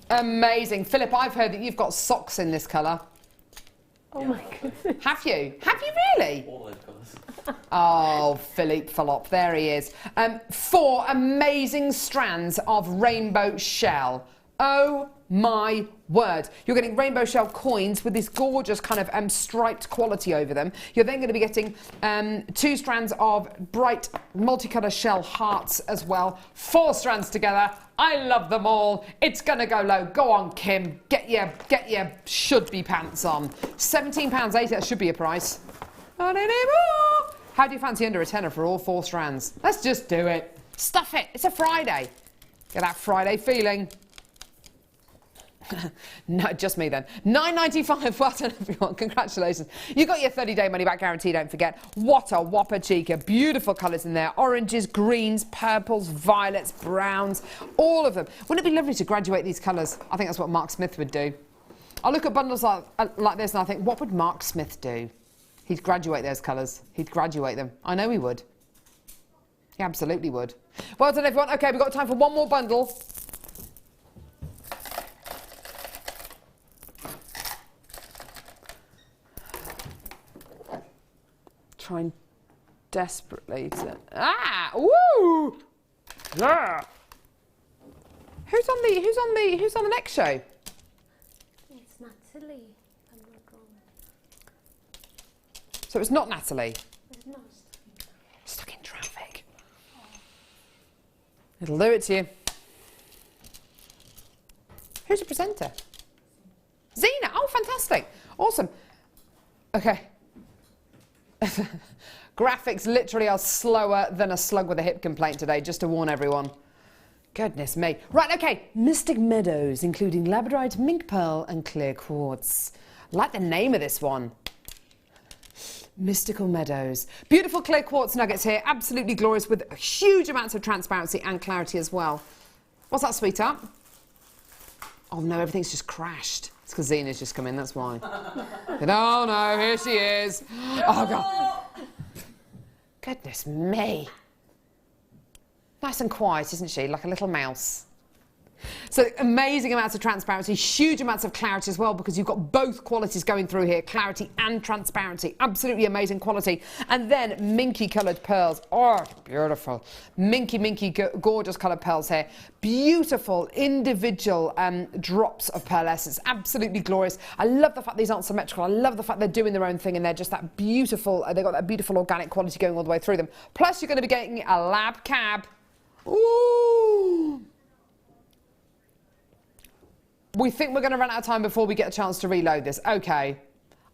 Amazing. Philip, I've heard that you've got socks in this colour. Oh my goodness. Have you? Have you really? All those colours. Oh, Philippe Philop, there he is. 4 amazing strands of rainbow shell. Oh my word. You're getting rainbow shell coins with this gorgeous kind of striped quality over them. You're then going to be getting 2 strands of bright multicolour shell hearts as well. 4 strands together. I love them all. It's going to go low. Go on, Kim. Get your should-be pants on. £17.80, that should be a price. Not anymore. How do you fancy under a tenner for all 4 strands? Let's just do it. Stuff it. It's a Friday. Get that Friday feeling. No, just me then. £9.95. Well done, everyone. Congratulations. You got your 30-day money-back guarantee, don't forget. What a whopper chica. Beautiful colours in there. Oranges, greens, purples, violets, browns. All of them. Wouldn't it be lovely to graduate these colours? I think that's what Mark Smith would do. I look at bundles like this and I think, what would Mark Smith do? He'd graduate those colours. He'd graduate them. I know he would. He absolutely would. Well done, everyone. OK, we've got time for one more bundle. Trying desperately to... Ah! Woo! Yeah! Who's on the next show? It's Nathalie, if I'm not wrong. So it's not Nathalie. It's not. Stuck in traffic. It'll do it to you. Who's the presenter? Zena. Oh, fantastic. Awesome. Okay. Graphics literally are slower than a slug with a hip complaint today, just to warn everyone. Goodness me. Right, okay. Mystic Meadows, including labradorite, mink pearl and clear quartz. I like the name of this one. Mystical Meadows. Beautiful clear quartz nuggets here. Absolutely glorious with huge amounts of transparency and clarity as well. What's that, sweetheart? Oh no, everything's just crashed. It's because Zena's just come in, that's why. Oh no, here she is. Oh God. Goodness me. Nice and quiet, isn't she? Like a little mouse. So amazing amounts of transparency, huge amounts of clarity as well, because you've got both qualities going through here, clarity and transparency. Absolutely amazing quality. And then minky coloured pearls. Oh, beautiful. Minky, gorgeous coloured pearls here. Beautiful individual drops of pearlescence. Absolutely glorious. I love the fact these aren't symmetrical. I love the fact they're doing their own thing and they're just that beautiful, they've got that beautiful organic quality going all the way through them. Plus you're going to be getting a lab cab. Ooh. We think we're going to run out of time before we get a chance to reload this. OK.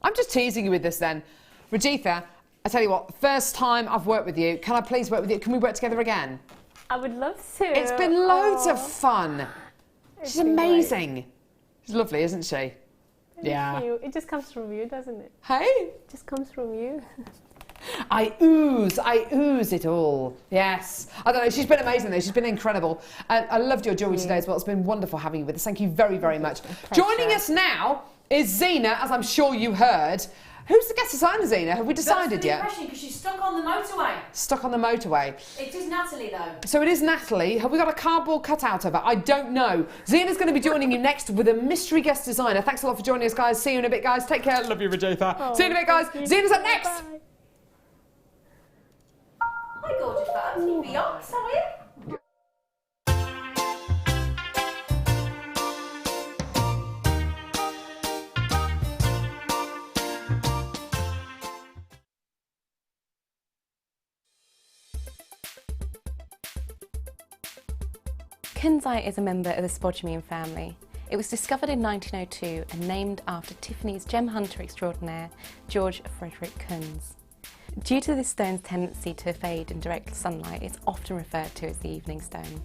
I'm just teasing you with this then. Rajitha, I tell you what, first time I've worked with you. Can I please work with you? Can we work together again? I would love to. It's been loads of fun. She's amazing. Great. She's lovely, isn't she? Thank you. It just comes from you, doesn't it? Hey? It just comes from you. I ooze it all. Yes. I don't know, she's been amazing though. She's been incredible. I loved your jewellery today as well. It's been wonderful having you with us. Thank you very, very much. Joining us now is Zena, as I'm sure you heard. Who's the guest designer, Zena? Have we decided yet? That's the because she's stuck on the motorway. Stuck on the motorway. It is Nathalie though. So it is Nathalie. Have we got a cardboard cutout of her? I don't know. Zena's going to be joining you next with a mystery guest designer. Thanks a lot for joining us, guys. See you in a bit, guys. Take care. Love you, Rajitha. Oh, see you in a bit, guys. Zena's up next. Bye. Hi, gorgeous fans. Beyonce, how are you? Kunzite is a member of the spodumene family. It was discovered in 1902 and named after Tiffany's gem hunter extraordinaire, George Frederick Kunz. Due to this stone's tendency to fade in direct sunlight, it's often referred to as the evening stone.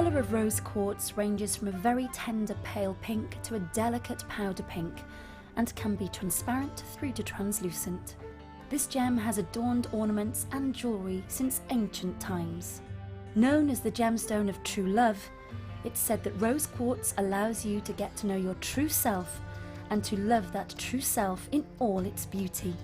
colour of rose quartz ranges from a very tender pale pink to a delicate powder pink and can be transparent through to translucent. This gem has adorned ornaments and jewellery since ancient times. Known as the gemstone of true love, it's said that rose quartz allows you to get to know your true self and to love that true self in all its beauty.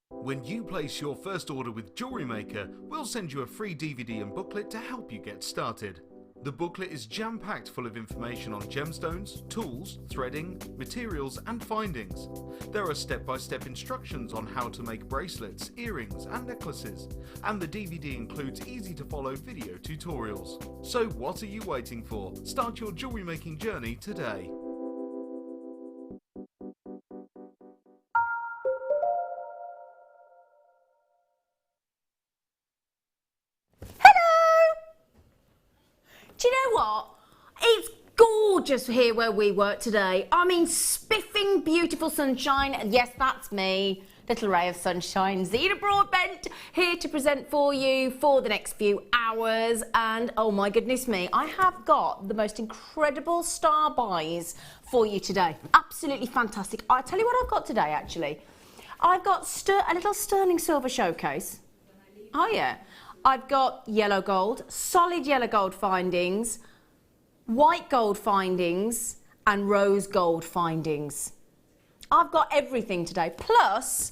When you place your first order with Jewellery Maker, we'll send you a free DVD and booklet to help you get started. The booklet is jam-packed full of information on gemstones, tools, threading, materials and findings. There are step-by-step instructions on how to make bracelets, earrings and necklaces, and the DVD includes easy-to-follow video tutorials. So what are you waiting for? Start your jewellery making journey today. Do you know what? It's gorgeous here where we work today. I mean, spiffing, beautiful sunshine. And yes, that's me, little ray of sunshine. Zena Broadbent here to present for you for the next few hours. And oh my goodness me, I have got the most incredible star buys for you today. Absolutely fantastic. I'll tell you what I've got today, actually. I've got a little sterling silver showcase. Oh yeah. I've got yellow gold, solid yellow gold findings, white gold findings and rose gold findings. I've got everything today. Plus,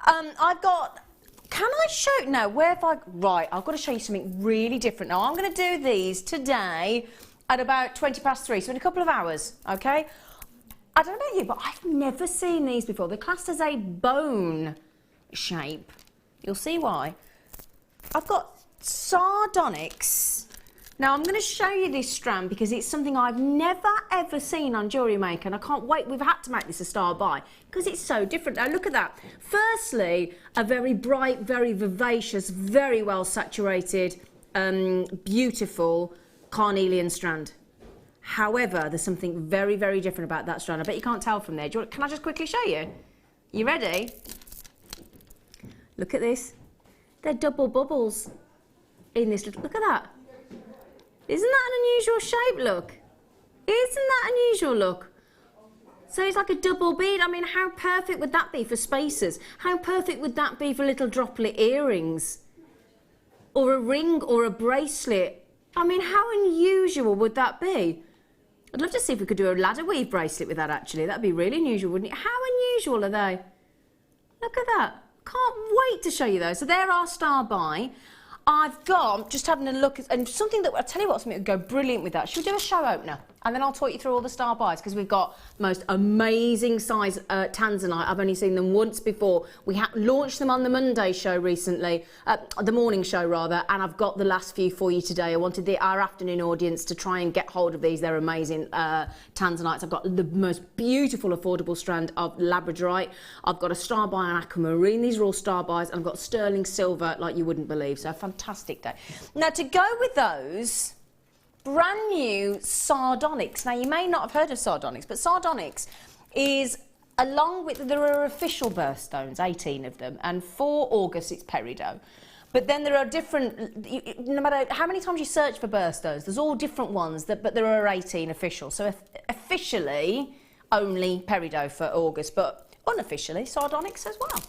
I've got, can I show, no, where have I, right, I've got to show you something really different. Now, I'm going to do these today at about 3:20, so in a couple of hours, okay? I don't know about you, but I've never seen these before. They're classed as a bone shape. You'll see why. I've got sardonyx. Now I'm going to show you this strand because it's something I've never ever seen on Jewellery Maker and I can't wait. We've had to make this a star buy because it's so different. Now look at that. Firstly, a very bright, very vivacious, very well saturated, beautiful carnelian strand. However, there's something very, very different about that strand. I bet you can't tell from there. Can I just quickly show you? You ready? Look at this. They're double bubbles in this little, look at that. Isn't that an unusual shape, look? Isn't that unusual, look? So it's like a double bead. I mean, how perfect would that be for spacers? How perfect would that be for little droplet earrings? Or a ring or a bracelet? I mean, how unusual would that be? I'd love to see if we could do a ladder weave bracelet with that, actually. That'd be really unusual, wouldn't it? How unusual are they? Look at that. Can't wait to show you those. So there are star buy. I've got, just having a look, and something that, I'll tell you what, something would go brilliant with that. Should we do a show opener? And then I'll talk you through all the star buys, because we've got the most amazing size tanzanite. I've only seen them once before. We launched them on the Monday show recently, the morning show rather, and I've got the last few for you today. I wanted our afternoon audience to try and get hold of these. They're amazing tanzanites. I've got the most beautiful affordable strand of labradorite. I've got a star buy on aquamarine. These are all star buys. And I've got sterling silver like you wouldn't believe. So a fantastic day. Now to go with those, brand new sardonyx. Now, you may not have heard of sardonyx, but sardonyx is, along with, there are official birthstones, 18 of them, and for August it's peridot. But then there are different, no matter how many times you search for birthstones, there's all different ones, but there are 18 official. So officially, only peridot for August, but unofficially, sardonyx as well.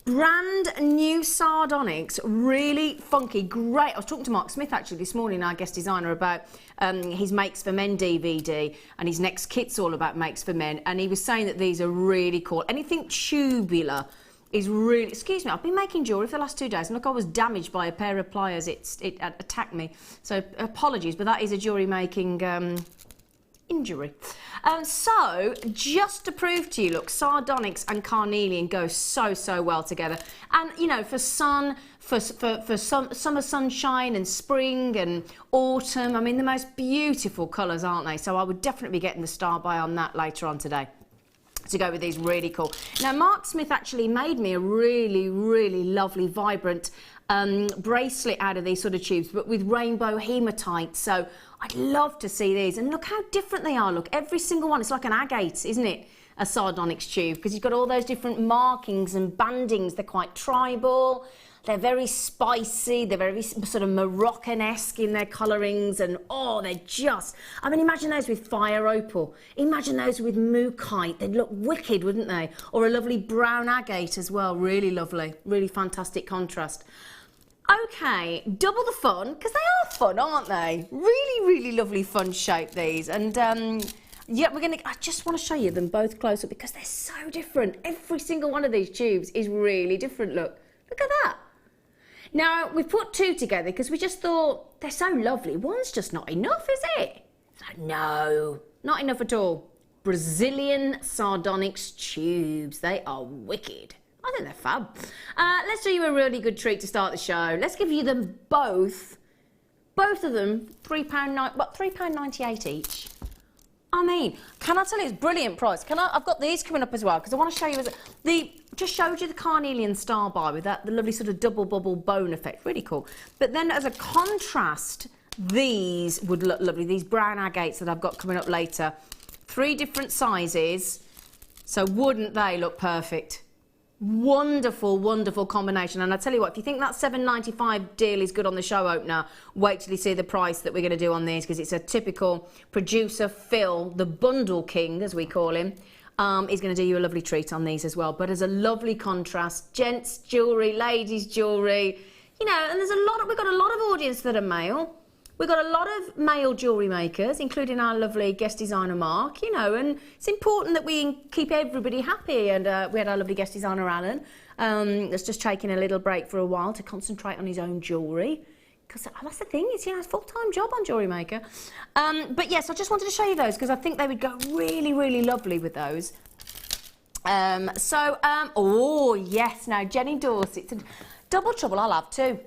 Brand new sardonyx, really funky, great. I was talking to Mark Smith actually this morning, our guest designer, about his Makes for Men DVD, and his next kit's all about Makes for Men, and he was saying that these are really cool. Anything tubular is really, excuse me, I've been making jewellery for the last 2 days, and look, I was damaged by a pair of pliers. It attacked me, so apologies, but that is a jewellery making injury. So, just to prove to you, look, sardonyx and carnelian go so, so well together. And, you know, for summer sunshine and spring and autumn, I mean, the most beautiful colours, aren't they? So I would definitely be getting the star buy on that later on today, to go with these. Really cool. Now, Mark Smith actually made me a really, really lovely, vibrant bracelet out of these sort of tubes, but with rainbow hematite. So I'd love to see these. And look how different they are. Look, every single one, it's like an agate, isn't it? A sardonyx tube, because you've got all those different markings and bandings. They're quite tribal. They're very spicy. They're very sort of Moroccan-esque in their colourings. And, oh, they're just... I mean, imagine those with fire opal. Imagine those with mookaite. They'd look wicked, wouldn't they? Or a lovely brown agate as well. Really lovely. Really fantastic contrast. Okay, double the fun, because they are fun, aren't they? Really, really lovely fun shape, these. And, yeah, I just want to show you them both close up, because they're so different. Every single one of these tubes is really different. Look at that. Now, we've put two together because we just thought they're so lovely. One's just not enough, is it? No, not enough at all. Brazilian sardonyx tubes. They are wicked. I think they're fab. Let's do you a really good treat to start the show. Let's give you them both of them, £3.98 each. I mean, can I tell you, it's a brilliant price. I've got these coming up as well, because I want to show you, just showed you the carnelian star bar with the lovely sort of double bubble bone effect, really cool. But then as a contrast, these would look lovely, these brown agates that I've got coming up later. 3 different sizes, so wouldn't they look perfect? Wonderful, wonderful combination. And I tell you what, if you think that $7.95 deal is good on the show opener, wait till you see the price that we're going to do on these, because it's a typical producer Phil, the bundle king, as we call him. He's going to do you a lovely treat on these as well. But as a lovely contrast, gents jewellery, ladies jewellery, you know, and we've got a lot of audience that are male. We've got a lot of male jewellery makers, including our lovely guest designer Mark, you know, and it's important that we keep everybody happy. And we had our lovely guest designer Alan, that's just taking a little break for a while to concentrate on his own jewellery. Because that's the thing, it's, you know, it's a full-time job on Jewellery Maker. But yes, I just wanted to show you those because I think they would go really, really lovely with those. Oh yes, now Jenny Dorset's double trouble, I'll have 2.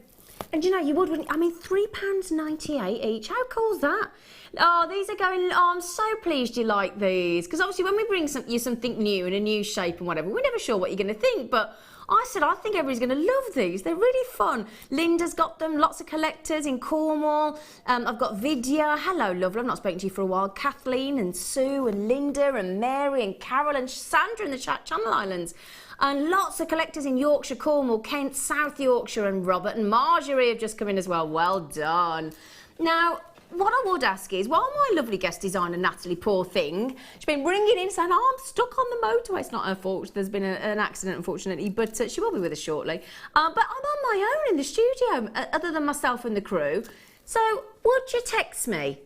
And you know, you wouldn't, I mean, £3.98 each, how cool's that? Oh, these are going, oh, I'm so pleased you like these. Because obviously when we bring you something new in a new shape and whatever, we're never sure what you're going to think, but I said, I think everybody's going to love these. They're really fun. Linda's got them, lots of collectors in Cornwall. I've got Vidya. Hello, lovely. I've not spoken to you for a while. Kathleen and Sue and Linda and Mary and Carol and Sandra in the Channel Islands. And lots of collectors in Yorkshire, Cornwall, Kent, South Yorkshire, and Robert and Marjorie have just come in as well. Well done. Now, what I would ask is, while my lovely guest designer, Nathalie, poor thing, she's been ringing in saying, oh, I'm stuck on the motorway. It's not her fault. There's been an accident, unfortunately, but she will be with us shortly. But I'm on my own in the studio, other than myself and the crew. So would you text me?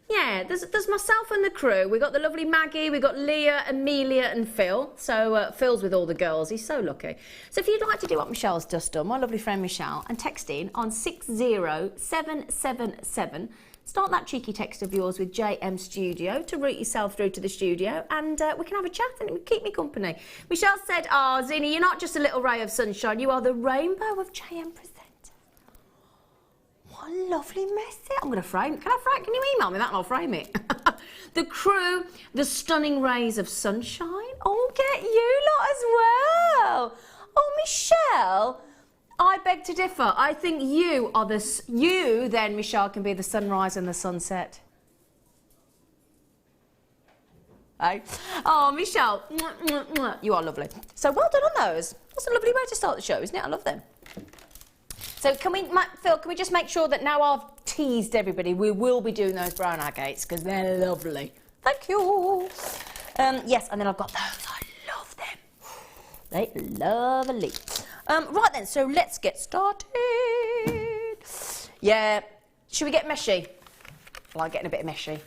Yeah, there's myself and the crew. We've got the lovely Maggie, we've got Leah, Amelia and Phil. So Phil's with all the girls, he's so lucky. So if you'd like to do what Michelle's just done, my lovely friend Michelle, and text in on 60777, start that cheeky text of yours with JM Studio to route yourself through to the studio, and we can have a chat and keep me company. Michelle said, oh, Zena, you're not just a little ray of sunshine, you are the rainbow of JM Presenters. What a lovely message. I'm going to frame it. Can you email me that and I'll frame it? The crew, the stunning rays of sunshine. Oh, get you lot as well. Oh, Michelle, I beg to differ. I think you are you then, Michelle, can be the sunrise and the sunset. Hey? Oh, Michelle, you are lovely. So well done on those. That's a lovely way to start the show, isn't it? I love them. So can we, Phil, can we just make sure that now I've teased everybody, we will be doing those brown agates because they're lovely. Thank you. Yes, and then I've got those. I love them. They lovely. Right then, so let's get started. Yeah, should we get meshy? I like getting a bit meshy.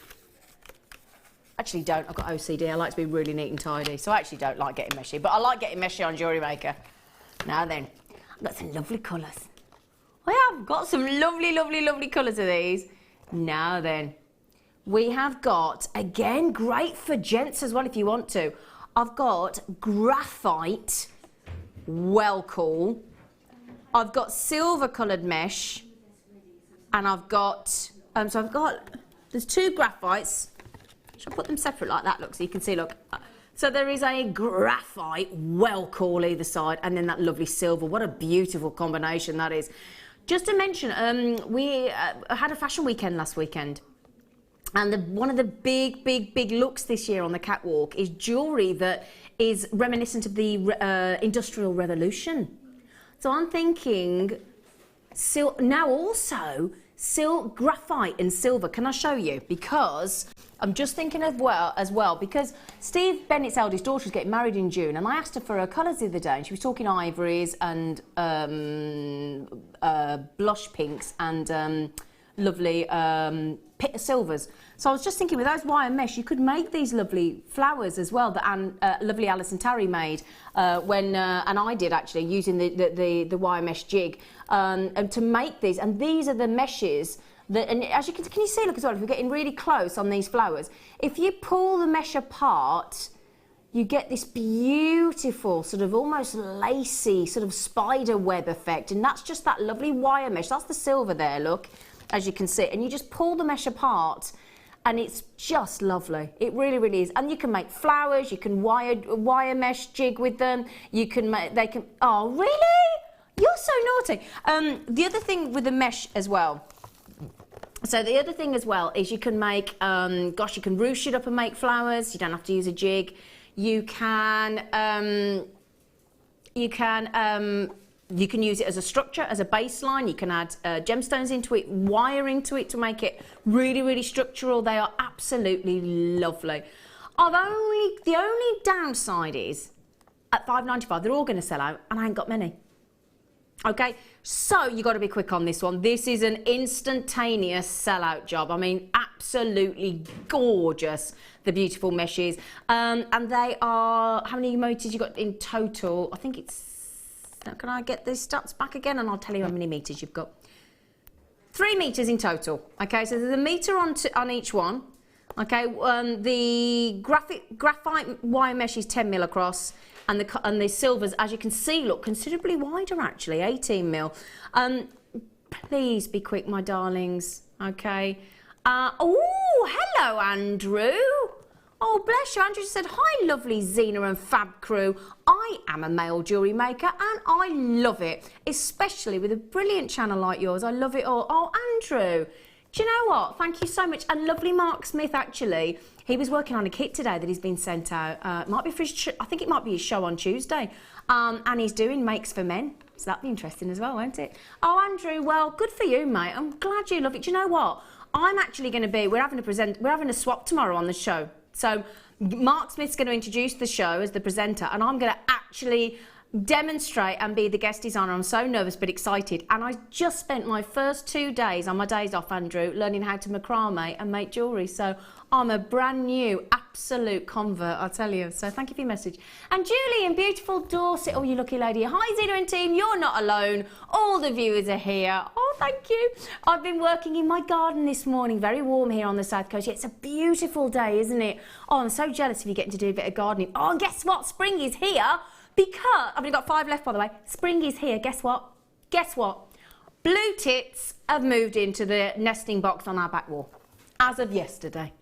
Actually don't, I've got OCD, I like to be really neat and tidy, so I actually don't like getting meshy, but I like getting meshy on Jewellery Maker. Now then, I've got some lovely colours. I have got some lovely, lovely, lovely colours of these. Now then, we have got, again, great for gents as well if you want to. I've got graphite, well cool. I've got silver coloured mesh, and I've got, there's two graphites. Should I put them separate like that, look, so you can see, look. So there is a graphite, well cool either side, and then that lovely silver. What a beautiful combination that is. Just to mention, we had a fashion weekend last weekend. And one of the big, big, big looks this year on the catwalk is jewellery that is reminiscent of the Industrial Revolution. So I'm thinking, now also, silk, graphite and silver. Can I show you? Because I'm just thinking as well, because Steve Bennett's eldest daughter is getting married in June, and I asked her for her colours the other day, and she was talking ivories and blush pinks and lovely silvers. So I was just thinking, with those wire mesh, you could make these lovely flowers as well that lovely Alison Tarry made and I did actually, using the wire mesh jig and to make these. And these are the meshes that, and as you can you see, look as well, if we're getting really close on these flowers, if you pull the mesh apart, you get this beautiful sort of almost lacy sort of spider web effect, and that's just that lovely wire mesh. That's the silver there, look, as you can see, and you just pull the mesh apart and it's just lovely. It really, really is. And you can make flowers, you can wire mesh jig with them, you can make, oh really? You're so naughty. The other thing with the mesh as well, so the other thing as well is you can make, gosh, you can ruche it up and make flowers. You don't have to use a jig. You can use it as a structure, as a baseline. You can add gemstones into it, wire into it to make it really, really structural. They are absolutely lovely. The only downside is at $5.95, they're all going to sell out, and I ain't got many. Okay, so you got to be quick on this one. This is an instantaneous sellout job. I mean, absolutely gorgeous, the beautiful meshes. And they are, how many meters you got in total? I think it's, can I get these stats back again and I'll tell you how many meters you've got. 3 meters in total. Okay, so there's a meter on each one. Okay, the graphite wire mesh is 10 mil across, and the silvers, as you can see, look considerably wider actually, 18 mil. Please be quick, my darlings. Okay. Oh, hello, Andrew. Oh, bless you. Andrew said, hi, lovely Zena and Fab crew. I am a male jewellery maker and I love it, especially with a brilliant channel like yours. I love it all. Oh, Andrew, do you know what? Thank you so much. And lovely Mark Smith, actually, he was working on a kit today that he's been sent out. Might be for his I think it might be his show on Tuesday. And he's doing Makes for Men. So that'd be interesting as well, won't it? Oh, Andrew, well, good for you, mate. I'm glad you love it. Do you know what? I'm actually going to be, we're having a swap tomorrow on the show. So Mark Smith's going to introduce the show as the presenter, and I'm going to actually demonstrate and be the guest designer. I'm so nervous but excited, and I just spent my first 2 days on my days off, Andrew, learning how to macrame and make jewellery. So I'm a brand new absolute convert, I'll tell you. So thank you for your message. And Julie in beautiful Dorset, oh, you lucky lady. Hi Zena and team, you're not alone. All the viewers are here. Oh, thank you. I've been working in my garden this morning, very warm here on the south coast. Yeah, it's a beautiful day, isn't it? Oh, I'm so jealous of you getting to do a bit of gardening. Oh, and guess what? Spring is here. Because, I've only got 5 left by the way, spring is here, guess what? Guess what? Blue tits have moved into the nesting box on our back wall, as of yesterday.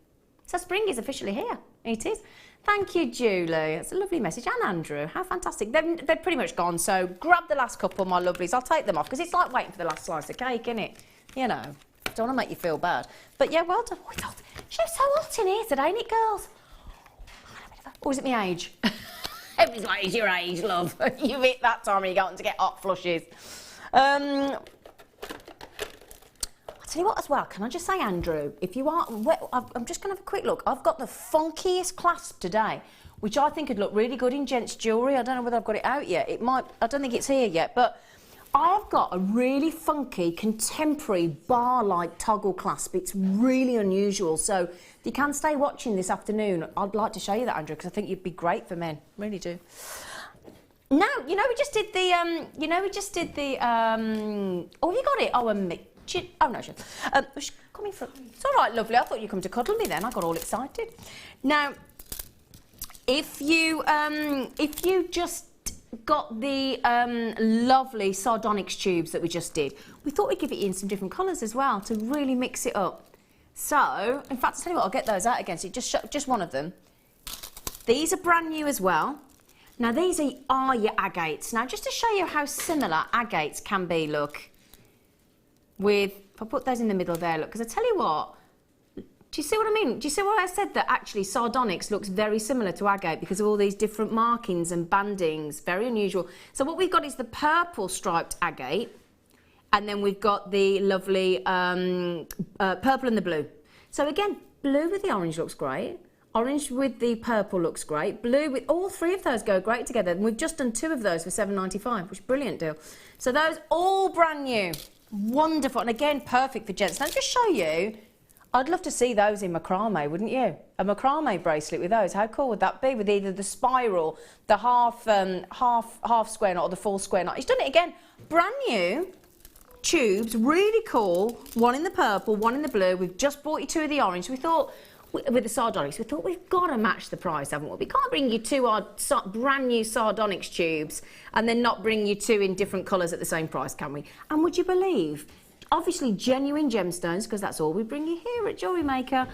So spring is officially here It is. Thank you, Julie. That's a lovely message. And Andrew, how fantastic. They're pretty much gone, so grab the last couple, my lovelies. I'll take them off, because it's like waiting for the last slice of cake, isn't it? You know, don't want to make you feel bad. But yeah, well done. Oh, it's hot. It's so hot in here today, ain't it, girls? Or is it my age? Everybody's like, it's your age, love. You've hit that time when you go on to get hot flushes. I'll tell you what as well, can I just say, Andrew, if you are, I'm just going to have a quick look. I've got the funkiest clasp today, which I think would look really good in gents' jewellery. I don't know whether I've got it out yet. It might, I don't think it's here yet, but I've got a really funky, contemporary, bar-like toggle clasp. It's really unusual. So if you can stay watching this afternoon, I'd like to show you that, Andrew, because I think you'd be great for men. Really do. Now, you know, we just did the, oh, have you got it? Oh, oh, no, she's coming from, it's all right, lovely. I thought you'd come to cuddle me then. I got all excited. Now, if you just got the lovely sardonyx tubes that we just did, we thought we'd give it in some different colours as well to really mix it up. So, in fact, I'll tell you what, I'll get those out again. So just one of them. These are brand new as well. Now, these are your agates. Now, just to show you how similar agates can be, look. If I put those in the middle there, look, because I tell you what, do you see what I mean? Do you see what I said, that actually sardonyx looks very similar to agate because of all these different markings and bandings, very unusual. So what we've got is the purple striped agate, and then we've got the lovely purple and the blue. So again, blue with the orange looks great. Orange with the purple looks great. Blue with all three of those go great together. And we've just done 2 of those for £7.95, which is a brilliant deal. So those all brand new. Wonderful, and again, perfect for gents. Now, just show you, I'd love to see those in macrame, wouldn't you? A macrame bracelet with those, how cool would that be? With either the spiral, the half square knot, or the full square knot. He's done it again, brand new tubes, really cool. One in the purple, one in the blue. We've just bought you 2 of the orange. We thought, with the sardonyx, we thought we've got to match the price, haven't we? We can't bring you 2 brand new sardonyx tubes and then not bring you 2 in different colours at the same price, can we? And would you believe, obviously genuine gemstones, because that's all we bring you here at Jewellery Maker,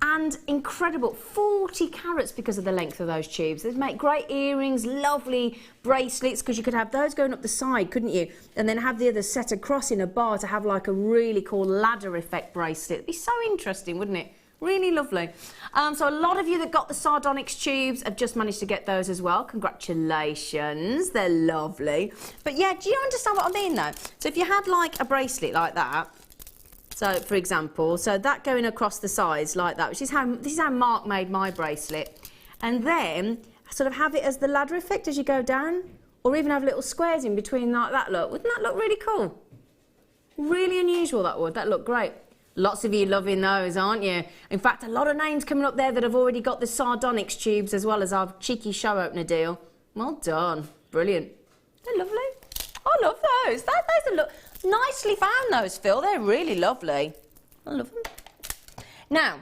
and incredible 40 carats because of the length of those tubes. They make great earrings, lovely bracelets, because you could have those going up the side, couldn't you? And then have the others set across in a bar to have like a really cool ladder effect bracelet. It'd be so interesting, wouldn't it? Really lovely. So a lot of you that got the sardonyx tubes have just managed to get those as well. Congratulations. They're lovely. But yeah, do you understand what I mean though? So if you had like a bracelet like that, so for example, so that going across the sides like that, which is this is how Mark made my bracelet. And then sort of have it as the ladder effect as you go down, or even have little squares in between like that, look. Wouldn't that look really cool? Really unusual, that would. That look great. Lots of you loving those, aren't you? In fact, a lot of names coming up there that have already got the sardonyx tubes as well as our cheeky show opener deal. Well done. Brilliant. They're lovely. I love those. Those are nicely found, those, Phil. They're really lovely. I love them. Now,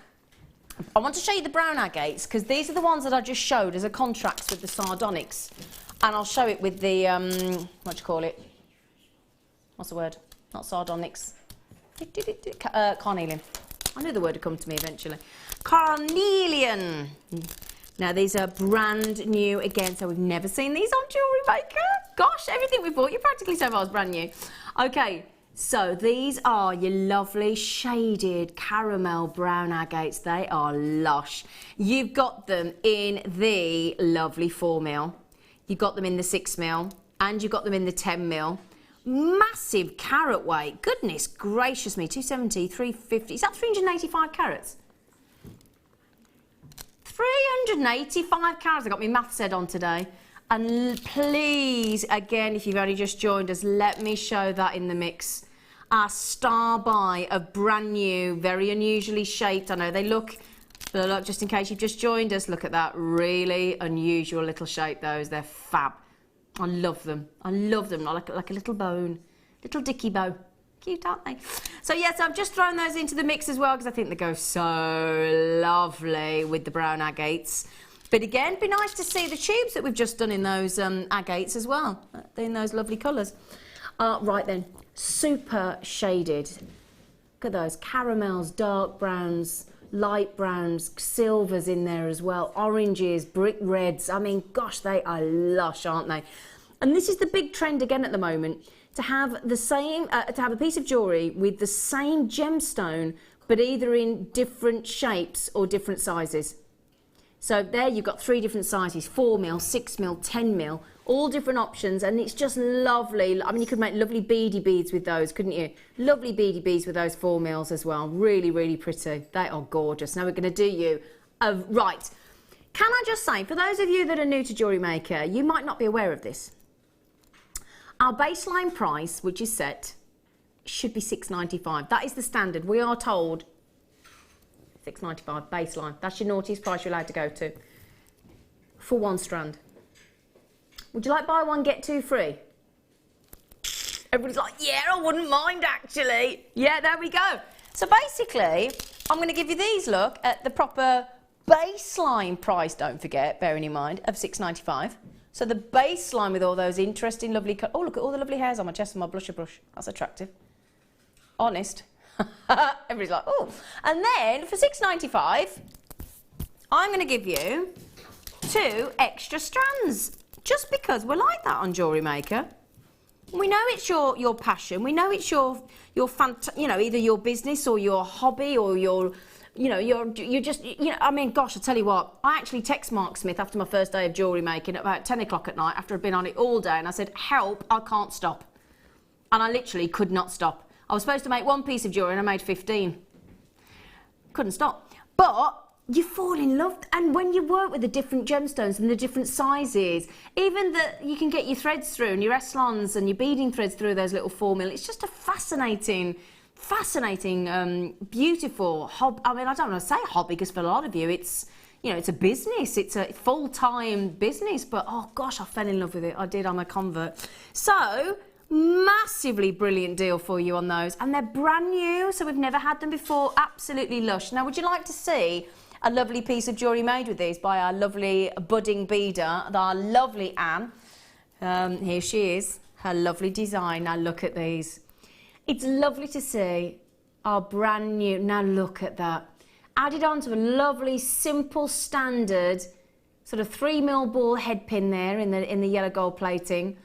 I want to show you the brown agates because these are the ones that I just showed as a contrast with the sardonyx. And I'll show it with the, what do you call it? What's the word? Not sardonyx. Carnelian. I knew the word would come to me eventually. Carnelian. Now these are brand new again, so we've never seen these on Jewellery Maker. Gosh, everything we bought you practically so far is brand new. Okay, so these are your lovely shaded caramel brown agates. They are lush. You've got them in the lovely 4mm. You've got them in the 6mm, and you've got them in the 10mm. Massive carat weight. Goodness gracious me. 270, 350. Is that 385 carats? 385 carats. I got my maths head on today. And please, again, if you've only just joined us, let me show that in the mix. Our star buy of brand new, very unusually shaped. I know they look, but look, just in case you've just joined us, look at that. Really unusual little shape, those. They're fab. I love them. I love them. Like a little bone. Little dicky bow. Cute, aren't they? So, yes, I've just thrown those into the mix as well because I think they go so lovely with the brown agates. But again, it'd be nice to see the tubes that we've just done in those agates as well. In those lovely colours. Right then. Super shaded. Look at those. Caramels, dark browns, light browns, silvers in there as well, oranges, brick reds. I mean, gosh, they are lush, aren't they? And this is the big trend again at the moment, to have the same, to have a piece of jewellery with the same gemstone, but either in different shapes or different sizes. So there you've got 3 different sizes, 4mm, 6mm, 10mm, all different options, and it's just lovely. I mean, you could make lovely beady beads with those, couldn't you? Lovely beady beads with those 4mm as well. Really, really pretty. They are gorgeous. Now we're going to do you right. Can I just say, for those of you that are new to Jewellery Maker, you might not be aware of this. Our baseline price, which is set, should be $6.95. That is the standard. We are told $6.95 baseline. That's your naughtiest price you're allowed to go to for 1 strand. Would you like buy 1 get 2 free? Everybody's like, yeah, I wouldn't mind actually. Yeah, there we go. So basically, I'm going to give you these, look, at the proper baseline price, don't forget, bearing in mind, of $6.95. So the baseline with all those interesting, lovely... Oh, look at all the lovely hairs on my chest and my blusher brush. That's attractive. Honest. Everybody's like, oh. And then for $6.95, I'm going to give you 2 extra strands. Just because we're like that on Jewellery Maker. We know it's your passion. We know it's your either your business or your hobby or your... you're just, I mean, gosh, I tell you what, I actually text Mark Smith after my first day of jewellery making at about 10 o'clock at night after I'd been on it all day, and I said, help, I can't stop. And I literally could not stop. I was supposed to make 1 piece of jewellery and I made 15. Couldn't stop. But you fall in love, and when you work with the different gemstones and the different sizes, even that you can get your threads through and your Eslons and your beading threads through those little 4mm, it's just a fascinating, beautiful hobby. I mean, I don't want to say hobby because for a lot of you it's, it's a business, it's a full-time business, but oh gosh, I fell in love with it. I did, I'm a convert. So, massively brilliant deal for you on those, and they're brand new, so we've never had them before. Absolutely lush. Now, would you like to see a lovely piece of jewellery made with these by our lovely budding beader, our lovely Anne? Here she is, her lovely design. Now look at these. It's lovely to see our brand new, now look at that. Added onto a lovely, simple, standard, sort of 3mm ball head pin there in the yellow gold plating.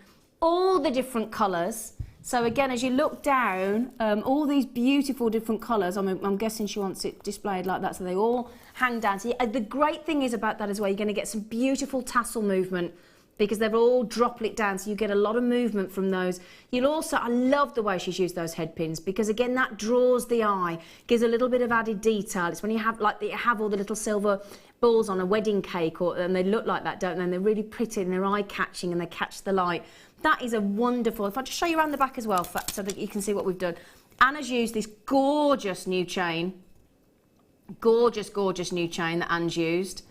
All the different colours. So again, as you look down, all these beautiful different colours, I'm guessing she wants it displayed like that, so they all hang down. So the great thing is about that as well, you're going to get some beautiful tassel movement because they're all droplet down, so you get a lot of movement from those. You'll also, I love the way she's used those head pins because again, that draws the eye, gives a little bit of added detail. It's when you have, like, you have all the little silver balls on a wedding cake, and they look like that, don't they? And they're really pretty and they're eye-catching and they catch the light. That is a wonderful, if I just show you around the back as well, so that you can see what we've done. Anna's used this gorgeous new chain. Gorgeous, gorgeous new chain that Anne's used.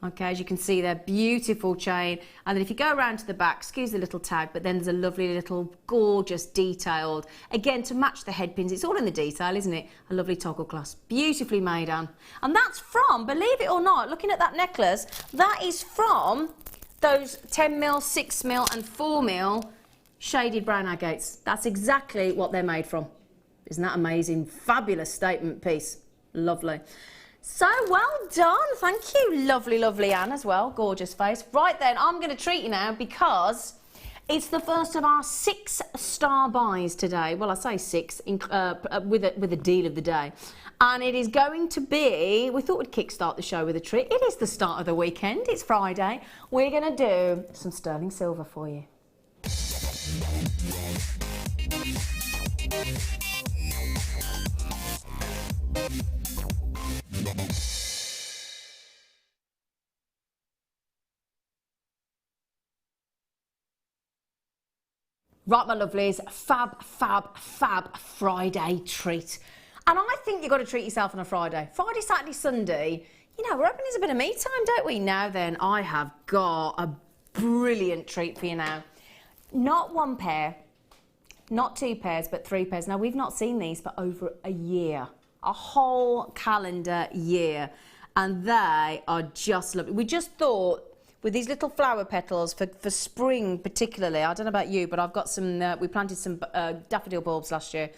Okay, as you can see there, beautiful chain. And then if you go around to the back, excuse the little tag, but then there's a lovely little gorgeous detailed, again, to match the head pins. It's all in the detail, isn't it? A lovely toggle clasp. Beautifully made, Anne. And that's from, believe it or not, looking at that necklace, that is from those 10mm, 6mm and 4mm shaded brown agates. That's exactly what they're made from. Isn't that amazing? Fabulous statement piece. Lovely. So well done. Thank you, lovely, lovely Anne as well. Gorgeous face. Right then, I'm going to treat you now because it's the first of our 6-star buys today. Well, I say 6 with a deal of the day. And it is going to be, we thought we'd kickstart the show with a treat. It is the start of the weekend. It's Friday. We're going to do some sterling silver for you. Right, my lovelies, fab Friday treat. And I think you've got to treat yourself on a Friday. Friday, Saturday, Sunday, we're hoping there's a bit of me time, don't we? Now then, I have got a brilliant treat for you now. Not 1 pair, not 2 pairs, but 3 pairs. Now, we've not seen these for over a year, a whole calendar year. And they are just lovely. We just thought, with these little flower petals for spring particularly, I don't know about you, but I've got some, we planted some daffodil bulbs last year,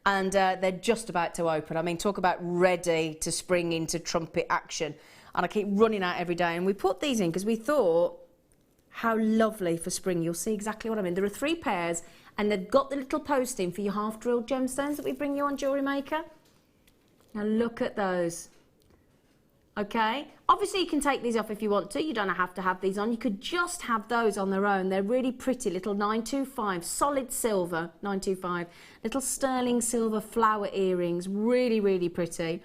and they're just about to open. I mean, talk about ready to spring into trumpet action. And I keep running out every day. And we put these in because we thought, how lovely for spring. You'll see exactly what I mean. There are 3 pairs, and they've got the little post in for your half-drilled gemstones that we bring you on Jewellery Maker. Now look at those. Okay, obviously you can take these off if you want to. You don't have to have these on. You could just have those on their own. They're really pretty little 925 solid silver 925 little sterling silver flower earrings. Really, really pretty.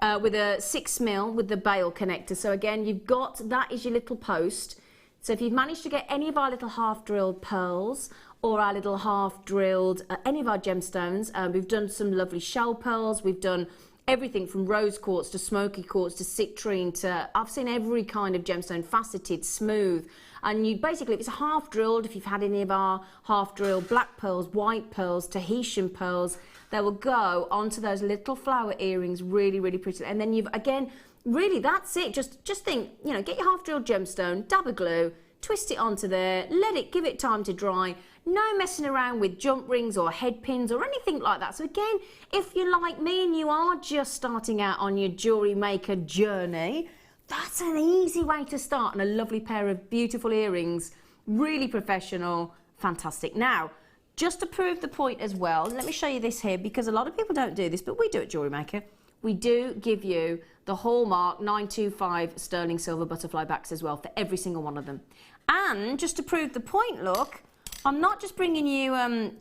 With a 6mm with the bail connector. So again, you've got, that is your little post. So if you've managed to get any of our little half-drilled pearls or our little half-drilled, any of our gemstones, we've done some lovely shell pearls. We've done everything from rose quartz to smoky quartz to citrine to, I've seen every kind of gemstone, faceted, smooth. And you basically, if it's a half drilled, if you've had any of our half drilled black pearls, white pearls, Tahitian pearls, they will go onto those little flower earrings, really, really pretty. And then you've, again, really that's it. Just think, you know, get your half drilled gemstone, dab a glue, twist it onto there, give it time to dry. No messing around with jump rings or head pins or anything like that. So again, if you're like me and you are just starting out on your Jewellery Maker journey, that's an easy way to start, and a lovely pair of beautiful earrings, really professional, fantastic. Now, just to prove the point as well, let me show you this here, because a lot of people don't do this, but we do at Jewellery Maker. We do give you the hallmark 925 sterling silver butterfly backs as well for every single one of them. And just to prove the point, look, I'm not just bringing you one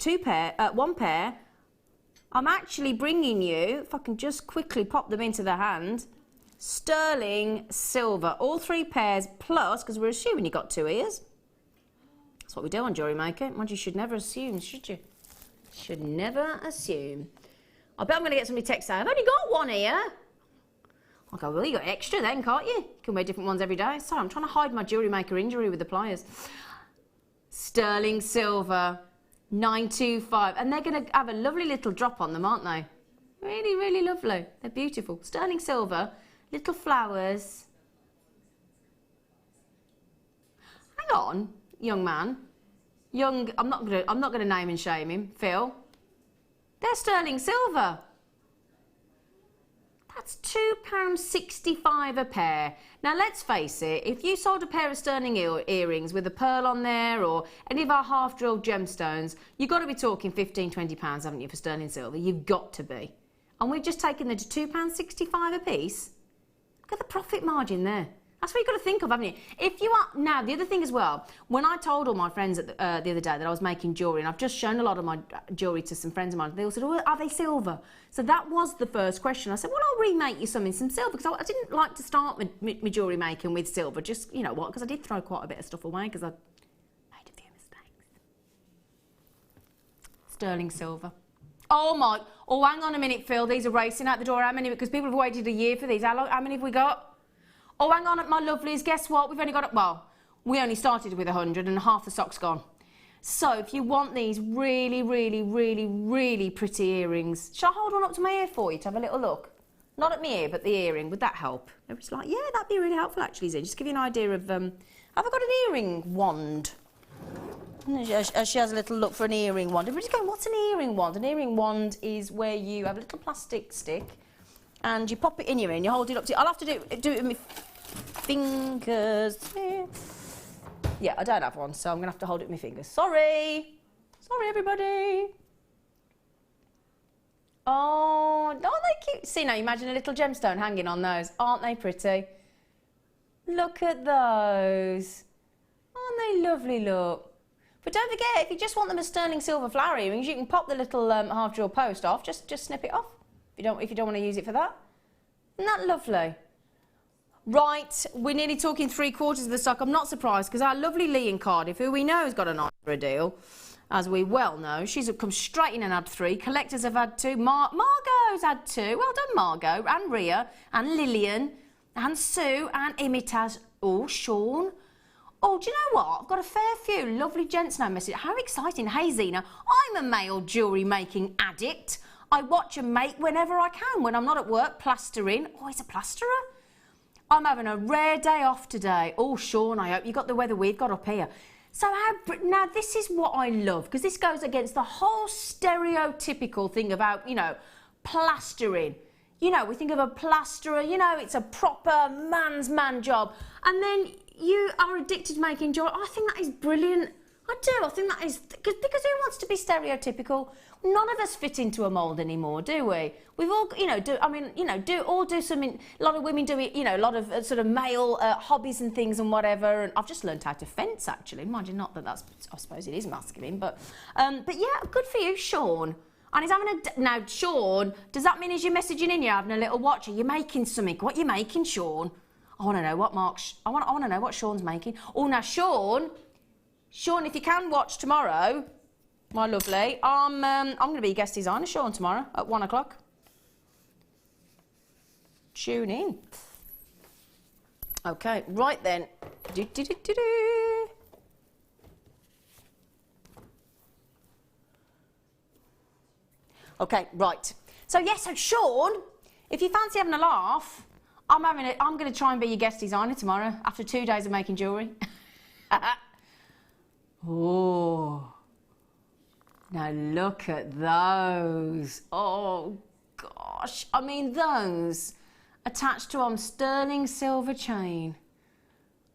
pair. I'm actually bringing you, if I can just quickly pop them into the hand, sterling silver, all 3 pairs plus, because we're assuming you got 2 ears. That's what we do on Jewellery Maker. Mind you, should never assume, should you? Should never assume. I bet I'm going to get somebody text saying, I've only got 1 ear. I'll go, well, you got extra then, can't you? You can wear different ones every day. Sorry, I'm trying to hide my Jewellery Maker injury with the pliers. Sterling silver, 925. And they're going to have a lovely little drop on them, aren't they? Really, really lovely. They're beautiful. Sterling silver, little flowers. Hang on, young man. I'm not gonna name and shame him, Phil. They're sterling silver. That's £2.65 a pair. Now let's face it, if you sold a pair of sterling earrings with a pearl on there or any of our half-drilled gemstones, you've got to be talking £15, £20, haven't you, for sterling silver? You've got to be. And we've just taken them to £2.65 a piece. Look at the profit margin there. That's what you've got to think of, haven't you? If you are, now the other thing as well, when I told all my friends the other day that I was making jewellery, and I've just shown a lot of my jewellery to some friends of mine, they all said, oh, are they silver? So that was the first question. I said, well, I'll remake you some in some silver, because I didn't like to start my jewellery making with silver, just, you know what, because I did throw quite a bit of stuff away, because I made a few mistakes. Sterling silver. Oh hang on a minute, Phil, these are racing out the door. How many? Because people have waited a year for these. How many have we got? Oh, hang on, my lovelies, guess what? We've only got, well, we only started with 100 and half the stock's gone. So if you want these really, really, really, really pretty earrings, shall I hold one up to my ear for you to have a little look? Not at my ear, but the earring. Would that help? Everybody's like, yeah, that'd be really helpful, actually, Zena. Just give you an idea of, have I got an earring wand? She has a little look for an earring wand. Everybody's going, what's an earring wand? An earring wand is where you have a little plastic stick and you pop it in your ear and you hold it up to... I'll have to do it with my fingers. Yeah, I don't have one, so I'm going to have to hold it with my fingers. Sorry. Sorry, everybody. Oh, aren't they cute? See, now imagine a little gemstone hanging on those. Aren't they pretty? Look at those. Aren't they lovely, look? But don't forget, if you just want them as sterling silver flower earrings, you can pop the little half-drill post off. Just snip it off if you don't want to use it for that. Isn't that lovely? Right, we're nearly talking 3/4 of the stock. I'm not surprised because our lovely Lee in Cardiff, who we know has got an eye for a deal, as we well know, she's come straight in and had 3. Collectors have had 2. Margot's had 2. Well done, Margot, and Ria, and Lillian, and Sue, and Imitas. Oh, Sean. Oh, do you know what? I've got a fair few lovely gents now message. How exciting. Hey, Zena, I'm a male jewellery making addict. I watch and make whenever I can. When I'm not at work, plastering. Oh, he's a plasterer. I'm having a rare day off today. Oh, Sean, I hope you got the weather we've got up here. So now this is what I love, because this goes against the whole stereotypical thing about, you know, plastering. You know, we think of a plasterer, you know, it's a proper man's man job. And then you are addicted to making jewellery. I think that is brilliant. I do. I think that is, because who wants to be stereotypical? None of us fit into a mould anymore, do we? We've all, you know, do something. A lot of women do it, you know, a lot of sort of male hobbies and things and whatever. And I've just learned how to fence, actually. Mind you, not that that's, I suppose it is masculine, but yeah, good for you, Sean. And he's having now, Sean, does that mean as you're messaging in, you're having a little watch? Are you making something? What are you making, Sean? I want to know what I want to know what Sean's making. Oh, now, Sean, if you can watch tomorrow, my lovely, I'm going to be guest designer, Sean, tomorrow at 1 o'clock. Tune in. Okay, right then. Okay, right. So yes, so Sean, if you fancy having a laugh, I'm going to try and be your guest designer tomorrow after 2 days of making jewellery. Oh, now look at those. Oh gosh, I mean those attached to a sterling silver chain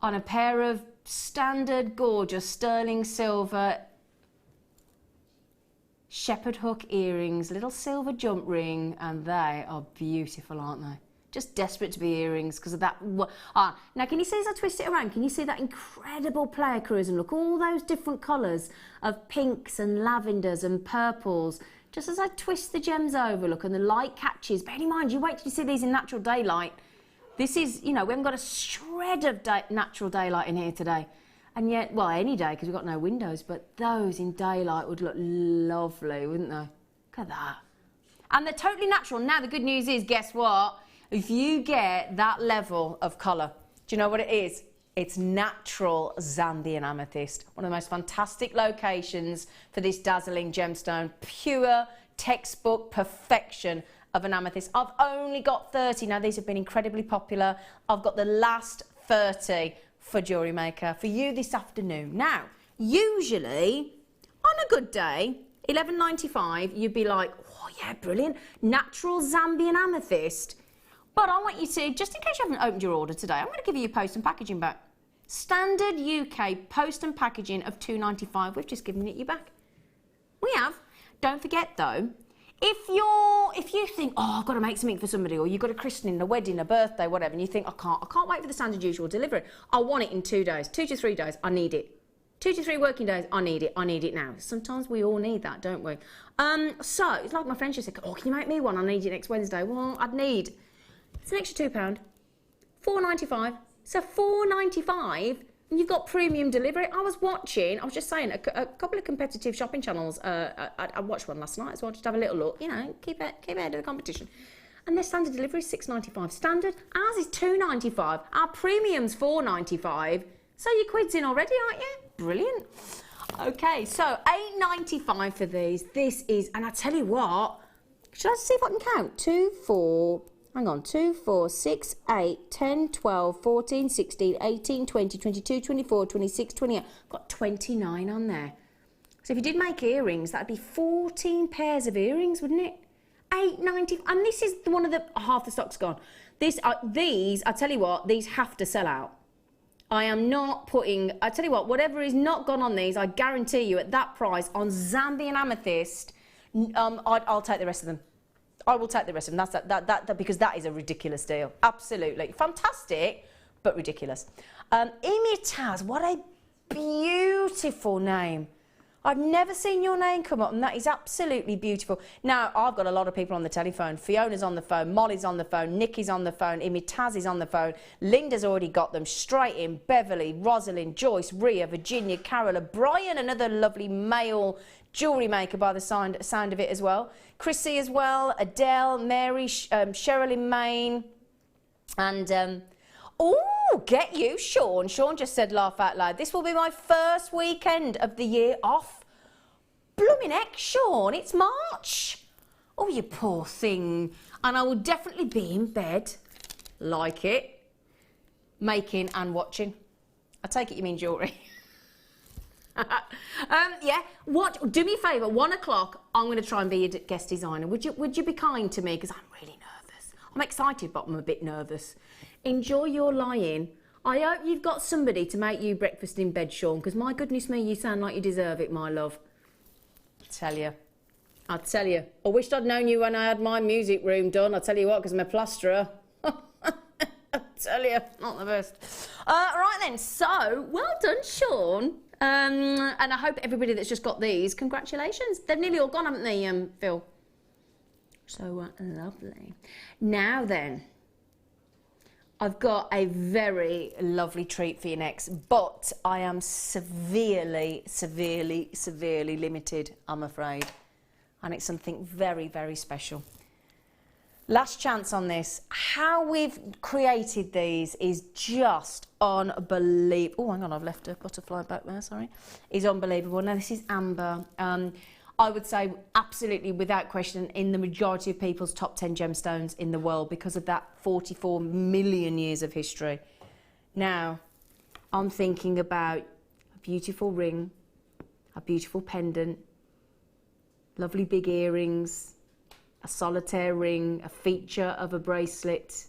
on a pair of standard gorgeous sterling silver shepherd hook earrings, little silver jump ring, and they are beautiful, aren't they? Just desperate to be earrings because of that. Now can you see as I twist it around, can you see that incredible player cruise, and look, all those different colours of pinks and lavenders and purples. Just as I twist the gems over, look, and the light catches. Bear in mind, you wait till you see these in natural daylight. This is, you know, we haven't got a shred of natural daylight in here today. And yet, well, any day because we've got no windows, but those in daylight would look lovely, wouldn't they? Look at that. And they're totally natural. Now, the good news is, guess what? If you get that level of colour, do you know what it is? It's natural Zambian amethyst. One of the most fantastic locations for this dazzling gemstone. Pure textbook perfection of an amethyst. I've only got 30. Now, these have been incredibly popular. I've got the last 30 for Jewellery Maker for you this afternoon. Now, usually, on a good day, $11.95, you'd be like, oh yeah, brilliant. Natural Zambian amethyst. But I want you to, just in case you haven't opened your order today, I'm going to give you your post and packaging back. Standard UK post and packaging of $2.95. We've just given it you back. We have. Don't forget though, if you think, oh, I've got to make something for somebody, or you've got a christening, a wedding, a birthday, whatever, and you think, I can't wait for the standard usual delivery. I want it in 2 days, 2 to 3 days. I need it. 2 to 3 working days. I need it now. Sometimes we all need that, don't we? So it's like my friend just said, oh, can you make me one? I need it next Wednesday. Well, I'd need. It's an extra £2, $4.95. So $4.95, and you've got premium delivery. I was just saying, a couple of competitive shopping channels. I watched one last night as well, just to have a little look. You know, keep ahead of the competition. And their standard delivery is $6.95. Standard, ours is $2.95. Our premium's $4.95. So your quid's in already, aren't you? Brilliant. Okay, so $8.95 for these. This is, and I tell you what, should I see if I can count? 2, 4. Hang on, 2, 4, 6, 8, 10, 12, 14, 16, 18, 20, 22, 24, 26, 28. Got 29 on there. So if you did make earrings, that'd be 14 pairs of earrings, wouldn't it? $8.90. And this is one of the, half the stock's gone. These, I tell you what, these have to sell out. I am not putting, I tell you what, whatever is not gone on these, I guarantee you at that price on Zambian amethyst, I'll take the rest of them. I will take the rest of them. That's because that is a ridiculous deal. Absolutely. Fantastic, but ridiculous. Imitaz, what a beautiful name. I've never seen your name come up, and that is absolutely beautiful. Now, I've got a lot of people on the telephone. Fiona's on the phone, Molly's on the phone, Nikki's on the phone, Imitaz is on the phone, Linda's already got them straight in, Beverly, Rosalind, Joyce, Ria, Virginia, Carola, Brian, another lovely male jewellery maker by the sound of it as well. Chrissy as well, Adele, Mary, Sherilyn Main, and oh, get you, Sean. Sean just said laugh out loud. This will be my first weekend of the year off. Blooming heck, Sean, it's March. Oh, you poor thing. And I will definitely be in bed, like it, making and watching. I take it you mean jewellery. Yeah, what? Do me a favour. 1 o'clock. I'm going to try and be your guest designer. Would you be kind to me? Because I'm really nervous. I'm excited, but I'm a bit nervous. Enjoy your lie-in. I hope you've got somebody to make you breakfast in bed, Sean. Because my goodness me, you sound like you deserve it, my love. I tell you. I wished I'd known you when I had my music room done. I tell you what, because I'm a plasterer. I tell you, not the best. Right then. So well done, Sean. And I hope everybody that's just got these, congratulations. They've nearly all gone, haven't they, Phil? So lovely. Now then, I've got a very lovely treat for you next, but I am severely limited, I'm afraid. And it's something very, very special. Last chance on this. How we've created these is just unbelievable. Oh, hang on, I've left a butterfly back there, sorry. Is unbelievable. Now, this is amber. I would say absolutely, without question, in the majority of people's top 10 gemstones in the world because of that 44 million years of history. Now, I'm thinking about a beautiful ring, a beautiful pendant, lovely big earrings, a solitaire ring, a feature of a bracelet.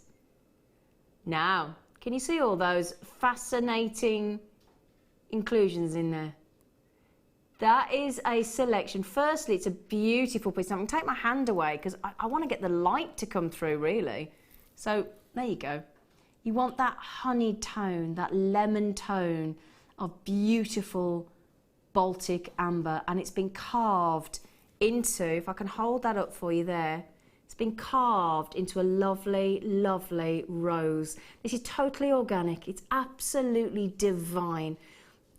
Now, can you see all those fascinating inclusions in there? That is a selection. Firstly, it's a beautiful piece. I'm going to take my hand away because I want to get the light to come through, really. So, there you go. You want that honey tone, that lemon tone of beautiful Baltic amber, and it's been carved into, if I can hold that up for you there, it's been carved into a lovely, lovely rose. This is totally organic. It's absolutely divine.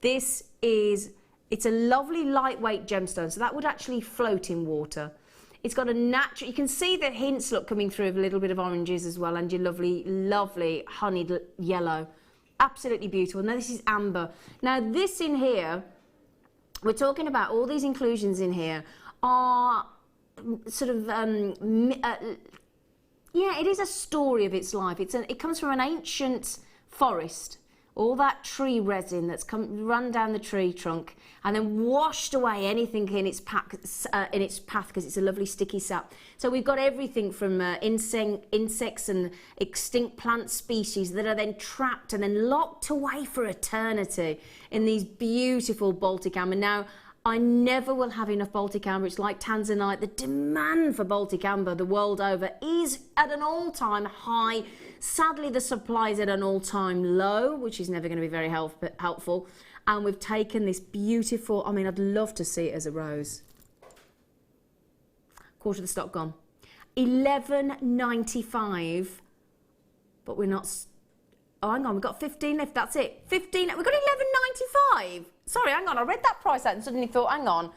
It's a lovely lightweight gemstone, so that would actually float in water. It's got a natural, you can see the hints, look, coming through of a little bit of oranges as well, and your lovely, lovely honeyed yellow. Absolutely beautiful. Now this is amber. Now this in here, we're talking about all these inclusions in here are sort of, yeah, it is a story of its life. It comes from an ancient forest. All that tree resin that's run down the tree trunk and then washed away anything in its path because it's a lovely sticky sap. So we've got everything from insects and extinct plant species that are then trapped and then locked away for eternity in these beautiful Baltic amber. Now, I never will have enough Baltic amber. It's like Tanzanite. The demand for Baltic amber the world over is at an all-time high. Sadly, the supply is at an all-time low, which is never going to be very helpful. And we've taken this beautiful, I mean, I'd love to see it as a rose. Quarter of the stock gone. $11.95, but we're not... Oh, hang on, we've got 15 left, that's it. 15, we've got $11.95. Sorry, hang on, I read that price out and suddenly thought, hang on.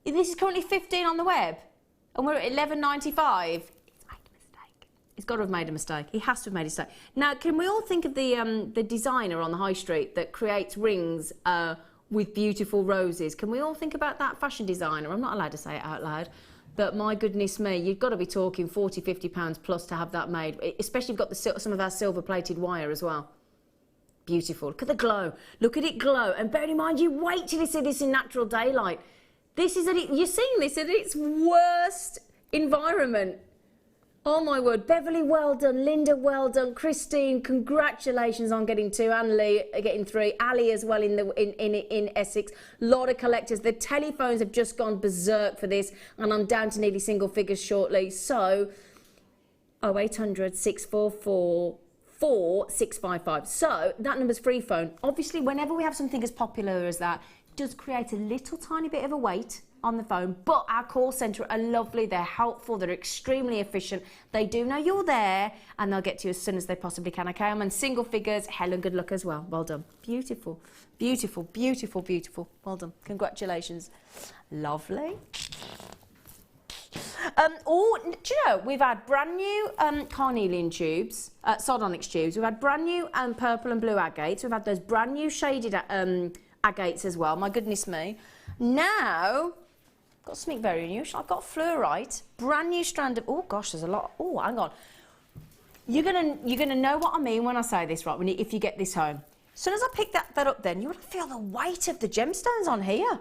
This is currently 15 on the web, and we're at $11.95. He's got to have made a mistake. He has to have made a mistake. Now, can we all think of the designer on the high street that creates rings with beautiful roses? Can we all think about that fashion designer? I'm not allowed to say it out loud. But my goodness me, you've got to be talking £40, £50 plus to have that made. Especially if you've got some of our silver-plated wire as well. Beautiful. Look at the glow. Look at it glow. And bear in mind, you wait till you see this in natural daylight. You're seeing this at its worst environment. Oh my word, Beverly, well done. Linda, well done. Christine, congratulations on getting 2, and Lee getting 3. Ali as well in Essex. Lot of collectors. The telephones have just gone berserk for this, and I'm down to nearly single figures shortly. So 0800 644 4655. So that number's free phone. Obviously, whenever we have something as popular as that, it does create a little tiny bit of a wait on the phone, but our call centre are lovely, they're helpful, they're extremely efficient, they do know you're there, and they'll get to you as soon as they possibly can. Okay, I'm in single figures. Helen, good luck as well. Well done. Beautiful, beautiful, beautiful, beautiful. Well done. Congratulations. Lovely. Do you know, we've had brand new carnelian tubes, sardonyx tubes, we've had brand new purple and blue agates, we've had those brand new shaded agates as well. My goodness me. Now, got something very unusual. I've got fluorite, brand new strand of, oh gosh, there's a lot. Oh, hang on. You're gonna know what I mean when I say this, right? If you get this home. As soon as I pick that up then, you would feel the weight of the gemstones on here.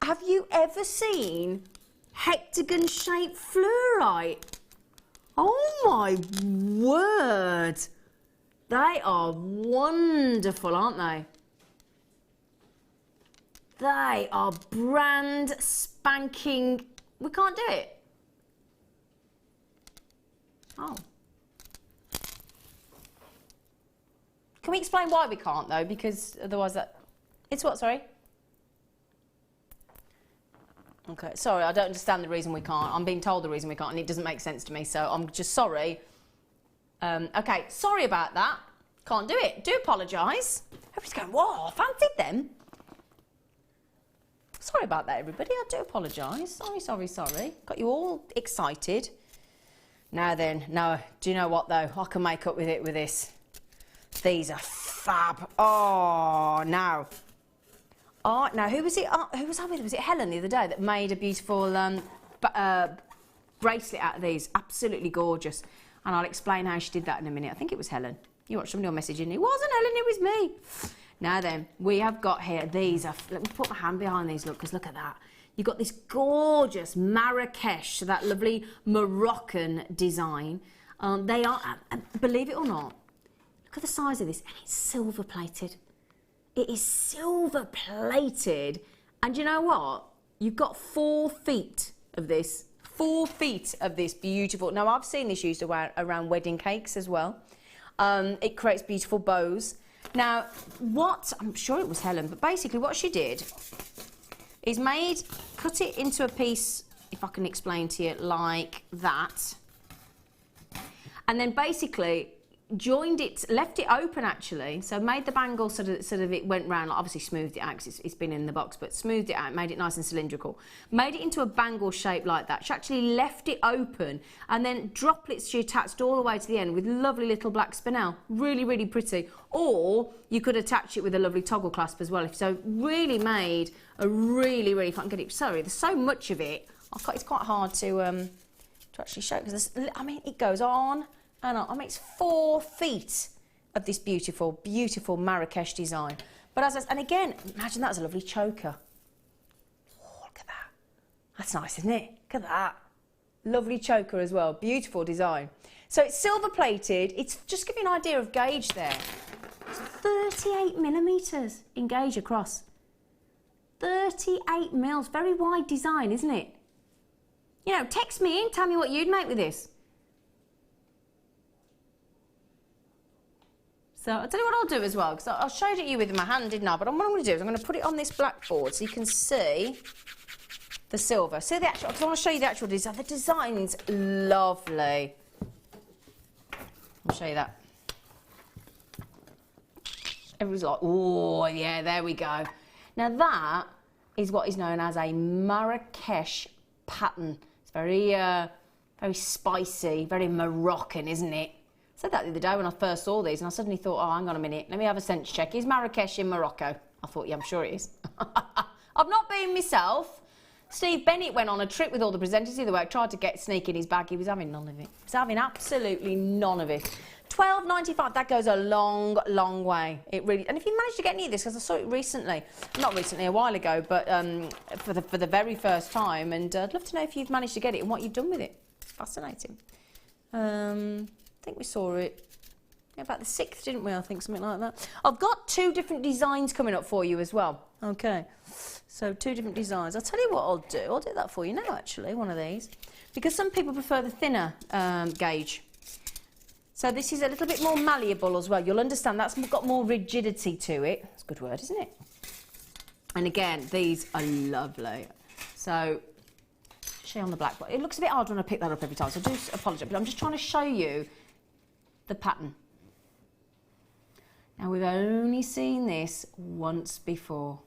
Have you ever seen hectagon-shaped fluorite? Oh my word. They are wonderful, aren't they? They are brand spanking. We can't do it. Oh. Can we explain why we can't though? Because otherwise that... It's what, sorry? Okay, sorry, I don't understand the reason we can't. I'm being told the reason we can't and it doesn't make sense to me, so I'm just sorry. Okay, sorry about that. Can't do it. Do apologise. Everybody's going, whoa, I fancied them. Sorry about that, everybody. I do apologise. Sorry, sorry, sorry. Got you all excited. Now then, no, do you know what though? I can make up with it with this. These are fab. Oh, now. Oh, now who was it? Who was I with? Was it Helen the other day that made a beautiful bracelet out of these? Absolutely gorgeous. And I'll explain how she did that in a minute. I think it was Helen. You watched somebody on messaging. It wasn't Helen, it was me. Now then, we have got here, these are, let me put my hand behind these, look, because look at that. You've got this gorgeous Marrakesh, so that lovely Moroccan design. They are, believe it or not, look at the size of this, and it's silver plated. It is silver plated. And you know what? You've got 4 feet of this. 4 feet of this beautiful. Now, I've seen this used around wedding cakes as well. It creates beautiful bows. Now, I'm sure it was Helen, but basically what she did is cut it into a piece, if I can explain to you, like that. And then basically joined it, left it open actually, so made the bangle sort of it went round, like obviously smoothed it out because it's been in the box, but smoothed it out, made it nice and cylindrical, made it into a bangle shape like that. She actually left it open and then droplets she attached all the way to the end with lovely little black spinel. Really, really pretty. Or you could attach it with a lovely toggle clasp as well. So really made a really, really fun. Get it? Sorry, there's so much of it. It's quite hard to actually show because I mean it goes on. And I mean, it's 4 feet of this beautiful, beautiful Marrakesh design. But and again, imagine that's a lovely choker. Oh, look at that. That's nice, isn't it? Look at that. Lovely choker as well. Beautiful design. So it's silver plated. It's just give you an idea of gauge there. It's 38 millimetres in gauge across. 38 mils. Very wide design, isn't it? You know, text me in. Tell me what you'd make with this. So I'll tell you what I'll do as well, because I showed it you with my hand, didn't I? But what I'm going to do is I'm going to put it on this blackboard so you can see the silver. See the actual, because I want to show you the actual design. The design's lovely. I'll show you that. Everyone's like, oh, yeah, there we go. Now that is what is known as a Marrakesh pattern. It's very, very spicy, very Moroccan, isn't it? I said that the other day when I first saw these and I suddenly thought, oh, hang on a minute, let me have a sense check. Is Marrakesh in Morocco? I thought, yeah, I'm sure it is. I've not been myself. Steve Bennett went on a trip with all the presenters the other way, tried to sneak in his bag. He was having none of it. He was having absolutely none of it. £12.95, that goes a long, long way. It really, and if you manage to get any of this, because I saw it recently, not recently, a while ago, but for the very first time, and I'd love to know if you've managed to get it and what you've done with it. It's fascinating. I think we saw it about the 6th, didn't we? I think something like that. I've got 2 different designs coming up for you as well. Okay, so 2 different designs. I'll tell you what I'll do. I'll do that for you now, actually, one of these, because some people prefer the thinner gauge. So this is a little bit more malleable as well. You'll understand that's got more rigidity to it. That's a good word, isn't it? And again, these are lovely. So, show you on the blackboard. It looks a bit hard when I pick that up every time, so I do apologise, but I'm just trying to show you the pattern. Now we've only seen this once before.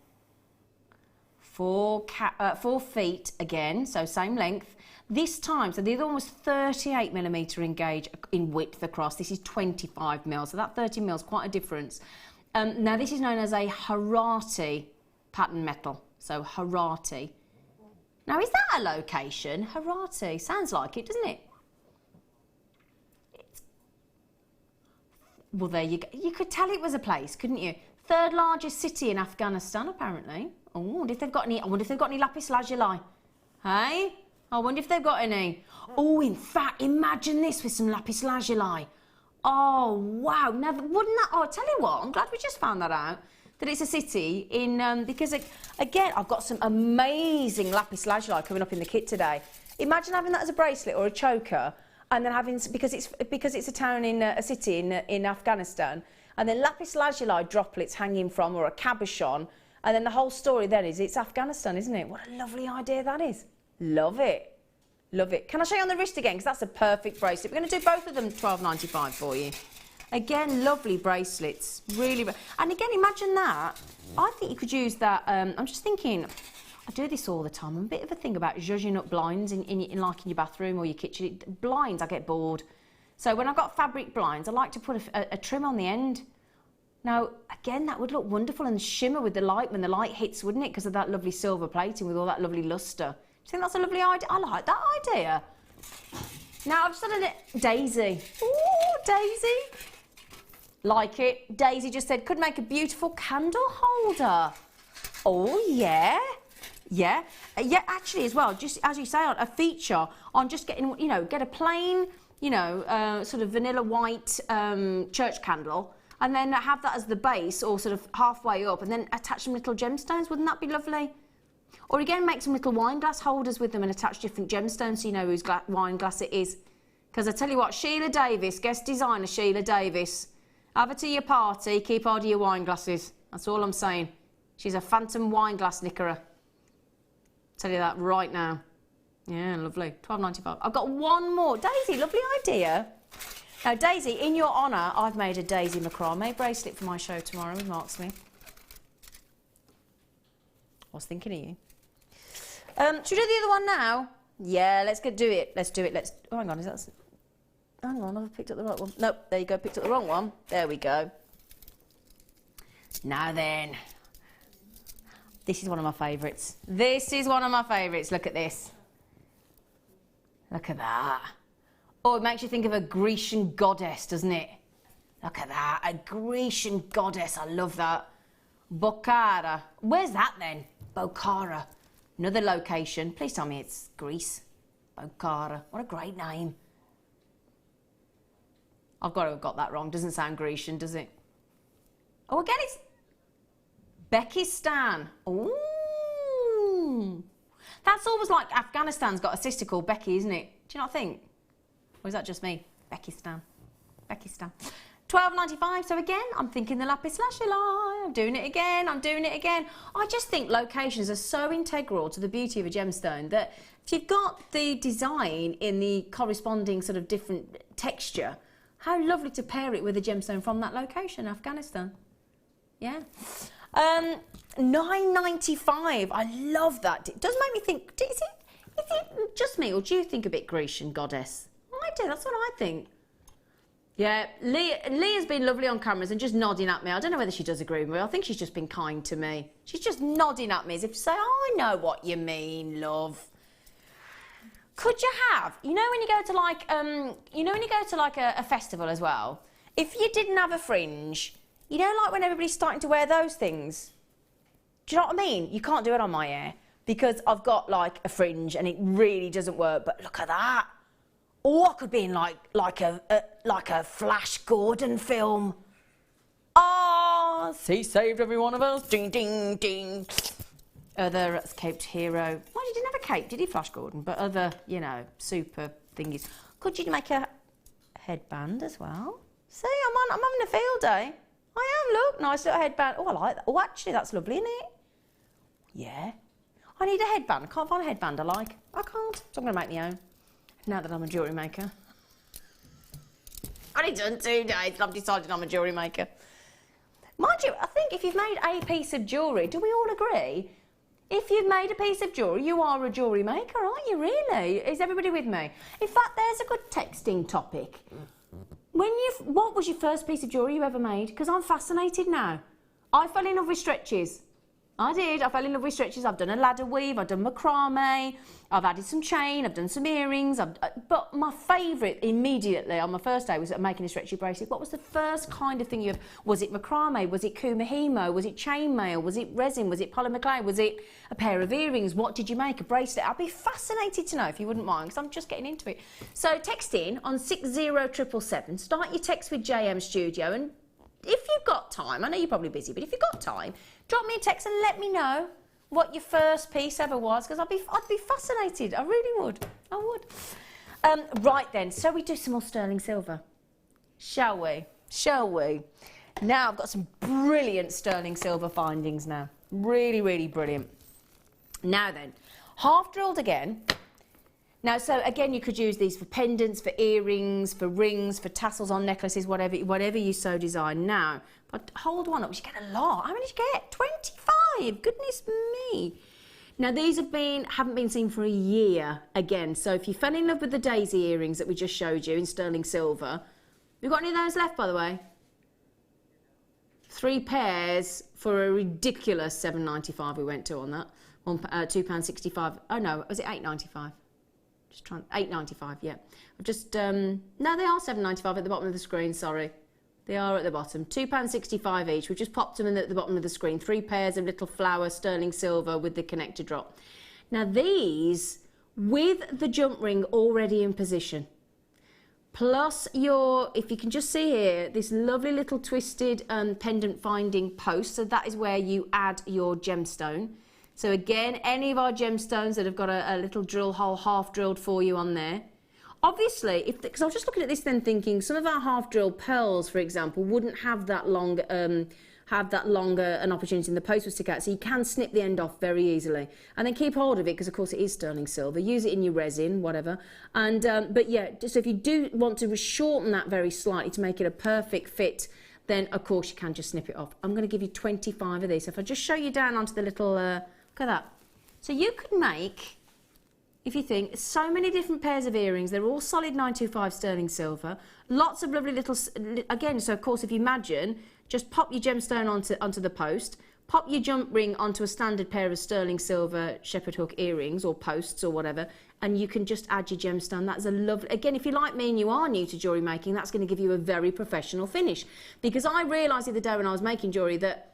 4 feet again, so same length. This time, so the other one was 38 millimetre in gauge in width across. This is 25 mil, so that 30 mil is quite a difference. Now this is known as a Harati pattern metal, so Harati. Now is that a location? Harati, sounds like it, doesn't it? Well, there you go. You could tell it was a place, couldn't you? Third largest city in Afghanistan, apparently. Oh, I wonder if they've got any lapis lazuli. Hey? I wonder if they've got any. Oh, in fact, imagine this with some lapis lazuli. Oh, wow. Now, wouldn't that... Oh, I'll tell you what, I'm glad we just found that out. That it's a city in... because, again, I've got some amazing lapis lazuli coming up in the kit today. Imagine having that as a bracelet or a choker, and then having... Because it's a town in... a city in Afghanistan, and then lapis lazuli droplets hanging from, or a cabochon, and then the whole story then is it's Afghanistan, isn't it? What a lovely idea that is. Love it. Love it. Can I show you on the wrist again? Because that's a perfect bracelet. We're going to do both of them $12.95 for you. Again, lovely bracelets. Really. And again, imagine that. I think you could use that. I'm just thinking, I do this all the time. I'm a bit of a thing about zhuzhing up blinds in your bathroom or your kitchen. Blinds, I get bored. So when I've got fabric blinds, I like to put a trim on the end. Now, again, that would look wonderful and shimmer with the light when the light hits, wouldn't it? Because of that lovely silver plating with all that lovely lustre. Do you think that's a lovely idea? I like that idea. Now, I've just done a Daisy. Ooh, Daisy. Like it. Daisy just said, could make a beautiful candle holder. Oh, yeah. Yeah. Yeah, actually, as well, just as you say, a feature on just getting, you know, get a plain, you know, sort of vanilla white church candle, and then have that as the base or sort of halfway up, and then attach some little gemstones. Wouldn't that be lovely? Or again, make some little wine glass holders with them and attach different gemstones so you know whose wine glass it is. Because I tell you what, Sheila Davis, guest designer Sheila Davis, have her to your party, keep hold of your wine glasses. That's all I'm saying. She's a phantom wine glass knickerer. Tell you that right now. Yeah, lovely. $12.95. I've got one more. Daisy, lovely idea. Now, Daisy, in your honour, I've made a Daisy macrame bracelet for my show tomorrow with Marksmith. I was thinking of you. Should we do the other one now? Yeah, let's do it. Let's do it. Oh, hang on, hang on, I've picked up the right one. Nope, there you go, picked up the wrong one. There we go. Now then. This is one of my favourites. This is one of my favourites. Look at this. Look at that. Oh, it makes you think of a Grecian goddess, doesn't it? Look at that, a Grecian goddess. I love that. Bokhara. Where's that then? Bokhara. Another location. Please tell me it's Greece. Bokhara. What a great name. I've got to have got that wrong. Doesn't sound Grecian, does it? Oh, again, it's Bekistan. Ooh. That's always like Afghanistan's got a sister called Becky, isn't it? Do you not think? Or is that just me? Bekistan. Bekistan. $12.95. So again, I'm thinking the lapis lazuli. I'm doing it again. I just think locations are so integral to the beauty of a gemstone that if you've got the design in the corresponding sort of different texture, how lovely to pair it with a gemstone from that location, Afghanistan. Yeah. $9.95. I love that. It does make me think, is it just me, or do you think a bit Grecian goddess? I do, that's what I think. Yeah, Leah's been lovely on cameras and just nodding at me. I don't know whether she does agree with me. I think she's just been kind to me. She's just nodding at me as if to say, oh, I know what you mean, love. Could you have, you know when you go to like, a festival as well, if you didn't have a fringe, you know, like when everybody's starting to wear those things, do you know what I mean? You can't do it on my hair because I've got like a fringe and it really doesn't work, but look at that. Oh, I could be in like a Flash Gordon film. Oh, he saved every one of us. Ding, ding, ding. Other caped hero. Well, he didn't have a cape, did he, Flash Gordon? But other, you know, super thingies. Could you make a headband as well? See, I'm having a field day. I am, look, nice little headband. Oh, I like that. Oh, actually, that's lovely, isn't it? Yeah. I need a headband. I can't find a headband I like. I can't. So I'm going to make my own. Now that I'm a jewellery maker. I've only done 2 days and I've decided I'm a jewellery maker. Mind you, I think if you've made a piece of jewellery, do we all agree? If you've made a piece of jewellery, you are a jewellery maker, aren't you, really? Is everybody with me? In fact, there's a good texting topic. What was your first piece of jewellery you ever made? Because I'm fascinated now. I fell in love with stretches. I did. I fell in love with stretches. I've done a ladder weave, I've done macrame, I've added some chain, I've done some earrings. But my favourite immediately on my first day was making a stretchy bracelet. What was the first kind of thing you had? Was it macrame? Was it kumahimo? Was it chainmail? Was it resin? Was it polymer clay? Was it a pair of earrings? What did you make? A bracelet? I'd be fascinated to know if you wouldn't mind, because I'm just getting into it. So text in on 60777. Start your text with JM Studio, and if you've got time, I know you're probably busy, but if you've got time, drop me a text and let me know what your first piece ever was, because I'd be fascinated. I really would. I would. Right then, so we do some more sterling silver, shall we? Shall we? Now I've got some brilliant sterling silver findings now. Really, really brilliant. Now then, half drilled again. Now, so again, you could use these for pendants, for earrings, for rings, for tassels on necklaces, whatever you so design. Now, but hold one up, you get a lot. How many did you get? 25, goodness me. Now, these haven't been seen for a year again. So if you fell in love with the daisy earrings that we just showed you in sterling silver, we've got any of those left, by the way? 3 pairs for a ridiculous £7.95 we went to on that. £2.65. Oh no, was it £8.95? Just trying, £8.95, yeah. I've just, no, they are £7.95 at the bottom of the screen, sorry. They are at the bottom. £2.65 each. We've just popped them in at the bottom of the screen. 3 pairs of little flower sterling silver with the connector drop. Now these, with the jump ring already in position, plus your, if you can just see here, this lovely little twisted pendant finding post. So that is where you add your gemstone. So again, any of our gemstones that have got a little drill hole half drilled for you on there. Obviously, because I was just looking at this then thinking, some of our half drilled pearls, for example, wouldn't have that longer an opportunity in the post to stick out. So you can snip the end off very easily, and then keep hold of it because of course it is sterling silver. Use it in your resin, whatever. And but yeah, so if you do want to shorten that very slightly to make it a perfect fit, then of course you can just snip it off. I'm going to give you 25 of these. So if I just show you down onto the little, look at that. So you could make, if you think, so many different pairs of earrings. They're all solid 925 sterling silver. Lots of lovely little, again, so of course if you imagine, just pop your gemstone onto the post, pop your jump ring onto a standard pair of sterling silver shepherd hook earrings or posts or whatever, and you can just add your gemstone. That's a lovely, again, if you're like me and you are new to jewellery making, that's going to give you a very professional finish. Because I realised the other day when I was making jewellery that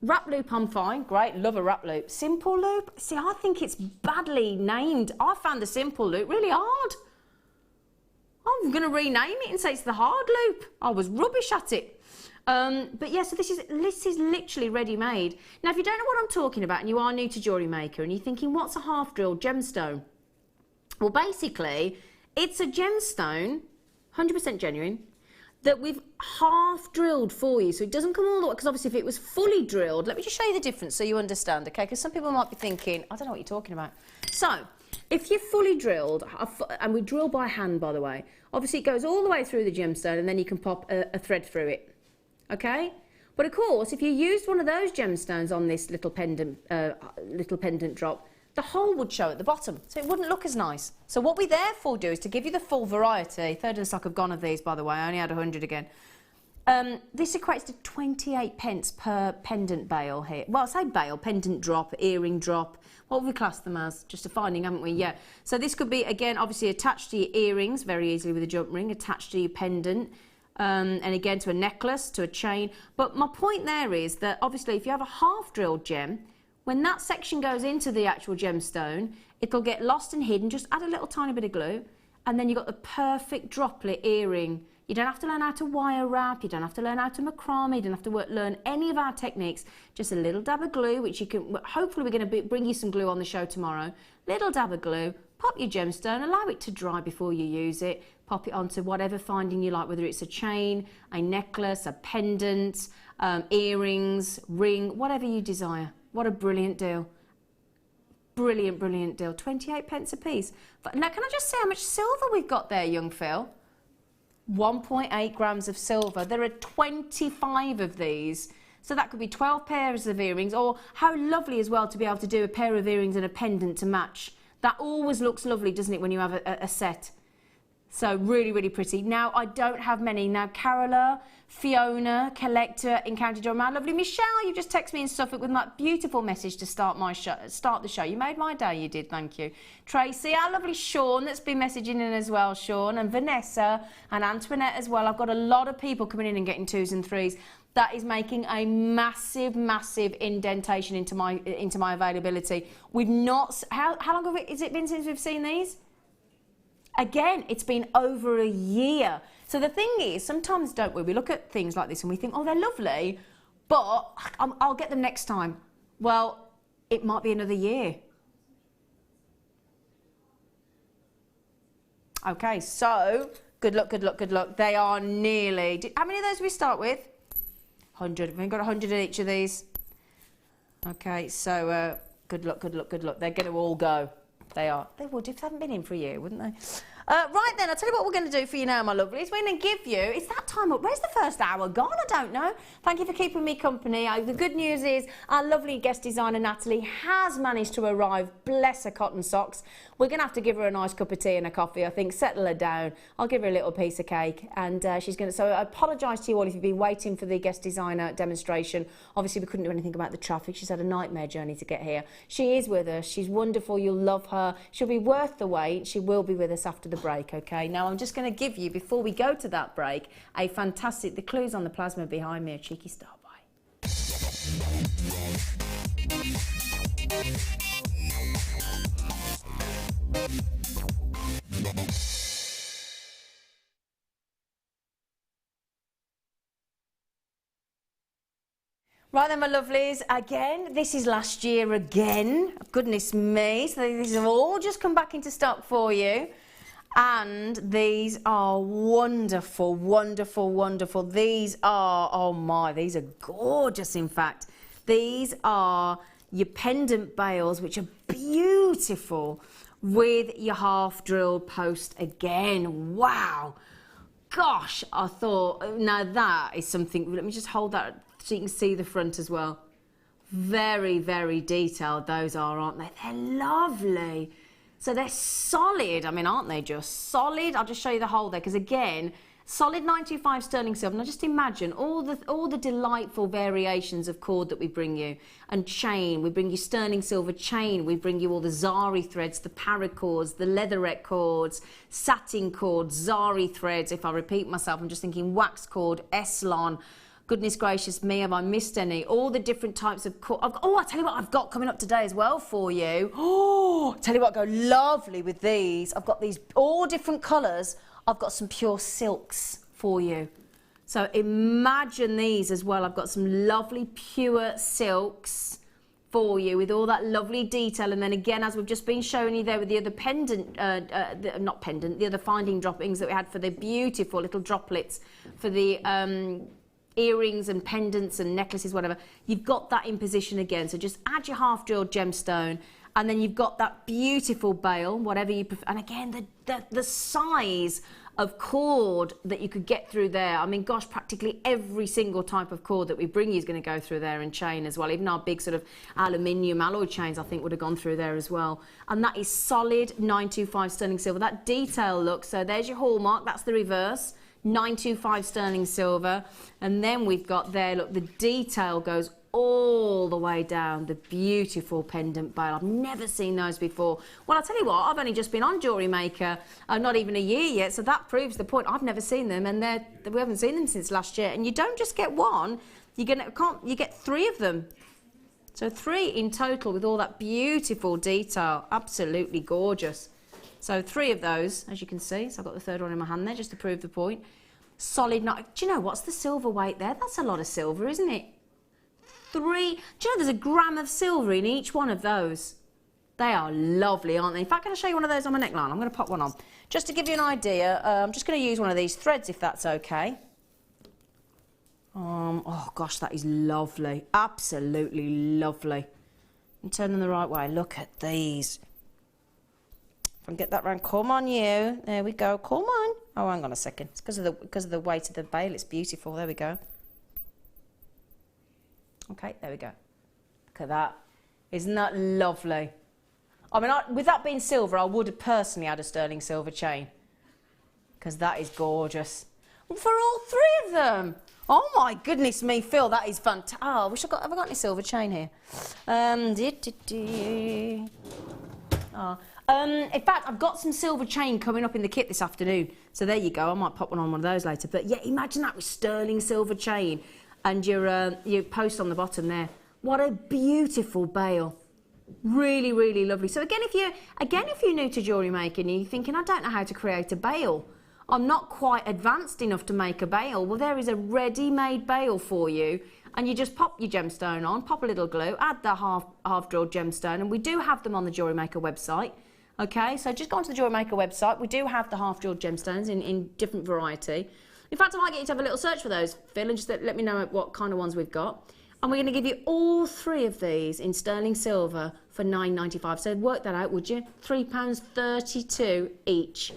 wrap loop, I'm fine, great, love a wrap loop. Simple loop, see, I think it's badly named. I found the simple loop really hard. I'm going to rename it and say it's the hard loop. I was rubbish at it. But yeah, so this is literally ready-made. Now, if you don't know what I'm talking about and you are new to Jewellery Maker and you're thinking, what's a half-drilled gemstone? Well, basically, it's a gemstone, 100% genuine, that we've half drilled for you. So it doesn't come all the way, because obviously if it was fully drilled, let me just show you the difference so you understand, okay? Because some people might be thinking, I don't know what you're talking about. So if you're fully drilled, and we drill by hand, by the way, obviously it goes all the way through the gemstone and then you can pop a thread through it, okay? But of course, if you used one of those gemstones on this little pendant drop, the hole would show at the bottom, so it wouldn't look as nice. So what we therefore do is to give you the full variety. Third of the stock have gone of these, by the way. I only had 100 again. This equates to 28 pence per pendant bail here. Well, I say bail, pendant drop, earring drop. What have we classed them as? Just a finding, haven't we? Yeah. So this could be, again, obviously attached to your earrings very easily with a jump ring, attached to your pendant, and again to a necklace, to a chain. But my point there is that obviously if you have a half-drilled gem, when that section goes into the actual gemstone, it'll get lost and hidden. Just add a little tiny bit of glue, and then you've got the perfect droplet earring. You don't have to learn how to wire wrap, you don't have to learn how to macrame, you don't have to learn any of our techniques. Just a little dab of glue, which you can, hopefully we're going to bring you some glue on the show tomorrow. Little dab of glue, pop your gemstone, allow it to dry before you use it, pop it onto whatever finding you like, whether it's a chain, a necklace, a pendant, earrings, ring, whatever you desire. What a brilliant deal. Brilliant, brilliant deal. 28 pence a piece. But now, can I just say how much silver we've got there, young Phil? 1.8 grams of silver. There are 25 of these. So that could be 12 pairs of earrings, or how lovely as well to be able to do a pair of earrings and a pendant to match. That always looks lovely, doesn't it, when you have a set? So really, really pretty. Now, I don't have many. Now, Carola, Fiona, Collector in County Durham. My lovely Michelle, you just text me in Suffolk with that beautiful message to start the show. You made my day, you did, thank you. Tracy, our lovely Sean that's been messaging in as well, Sean, and Vanessa and Antoinette as well. I've got a lot of people coming in and getting 2s and 3s. That is making a massive, massive indentation into my availability. We've not, how long has it been since we've seen these? Again, it's been over a year. So the thing is, sometimes, don't we look at things like this and we think, oh, they're lovely, but I'll get them next time. Well, it might be another year. Okay, so good luck, good luck, good luck. They are nearly, how many of those do we start with? 100. We've got 100 in each of these. Okay, so good luck, good luck, good luck. They're going to all go. They are. They would if they haven't been in for a year, wouldn't they? Right then, I'll tell you what we're going to do for you now, my lovelies. We're going to give you, it's that time up. Where's the first hour gone? I don't know. Thank you for keeping me company. The good news is our lovely guest designer, Nathalie, has managed to arrive. Bless her cotton socks. We're going to have to give her a nice cup of tea and a coffee, I think, settle her down. I'll give her a little piece of cake. And she's going to, so I apologise to you all if you've been waiting for the guest designer demonstration. Obviously, we couldn't do anything about the traffic. She's had a nightmare journey to get here. She is with us. She's wonderful. You'll love her. She'll be worth the wait. She will be with us after the break, okay? Now, I'm just going to give you, before we go to that break, a fantastic, the clues on the plasma behind me, a cheeky star by. Right then, my lovelies, again, this is last year again. Goodness me, so these have all just come back into stock for you. And these are wonderful, wonderful, wonderful. These are, oh my, these are gorgeous, in fact. These are your pendant bails, which are beautiful, with your half-drilled post again. Wow. Gosh, I thought, now that is something, let me just hold that so you can see the front as well. Very, very detailed those are, aren't they? They're lovely. So they're solid. I mean, aren't they just solid? I'll just show you the hole there, because again, solid 925 sterling silver. Now just imagine all the delightful variations of cord that we bring you, and chain. We bring you sterling silver chain. We bring you all the zari threads, the paracords, the leatherette cords, satin cords, zari threads. If I repeat myself, I'm just thinking wax cord, Eslon. Goodness gracious me, have I missed any? All the different types of cord. Oh, I'll tell you what I've got coming up today as well for you. Oh, I'll tell you what, go lovely with these. I've got these all different colours. I've got some pure silks for you. So imagine these as well. I've got some lovely pure silks for you with all that lovely detail. And then again, as we've just been showing you there with the other pendant, not pendant, the other finding droppings that we had for the beautiful little droplets for the earrings and pendants and necklaces, whatever. You've got that in position again. So just add your half-drilled gemstone, and then you've got that beautiful bail, whatever you prefer. And again, the size of cord that you could get through there. I mean, gosh, practically every single type of cord that we bring you is going to go through there, and chain as well. Even our big sort of aluminium alloy chains, I think, would have gone through there as well. And that is solid 925 sterling silver. That detail look, so there's your hallmark, that's the reverse. 925 sterling silver, and then we've got there, look, the detail goes all the way down, the beautiful pendant bail. I've never seen those before. Well, I'll tell you what, I've only just been on Jewellery Maker, not even a year yet, so that proves the point. I've never seen them, and we haven't seen them since last year. And you don't just get one, you get 3 of them. So 3 in total with all that beautiful detail. Absolutely gorgeous. So 3 of those, as you can see. So I've got the 3rd one in my hand there just to prove the point. Solid. Do you know what's the silver weight there? That's a lot of silver, isn't it? 3. Do you know there's a gram of silver in each one of those? They are lovely, aren't they? In fact, I'm going to show you one of those on my neckline. I'm going to pop one on. Just to give you an idea, I'm just going to use one of these threads, if that's okay. Oh gosh, that is lovely. Absolutely lovely. And turn them the right way. Look at these. If I can get that round, come on you. There we go, come on. Oh, hang on a second. It's because of the weight of the bail. It's beautiful. There we go. Okay, there we go. Look at that. Isn't that lovely? I mean, with that being silver, I would have personally had a sterling silver chain. because that is gorgeous. For all three of them. Oh my goodness me, Phil, that is fantastic. Oh, I wish have I got any silver chain here? In fact, I've got some silver chain coming up in the kit this afternoon. So there you go. I might pop one of those later. But yeah, imagine that with sterling silver chain and your post on the bottom there. What a beautiful bail. Really, really lovely. So again, if you're new to jewellery making and you're thinking, I don't know how to create a bail, I'm not quite advanced enough to make a bail. Well, there is a ready-made bail for you, and you just pop your gemstone on, pop a little glue, add the half drilled gemstone, and we do have them on the Jewellery Maker website. Okay, so just go onto the Jewellery Maker website. We do have the half drilled gemstones in different variety. In fact, I might get you to have a little search for those, Phil, and just let me know what kind of ones we've got. And we're going to give you all three of these in sterling silver for £9.95. So work that out, would you? £3.32 each.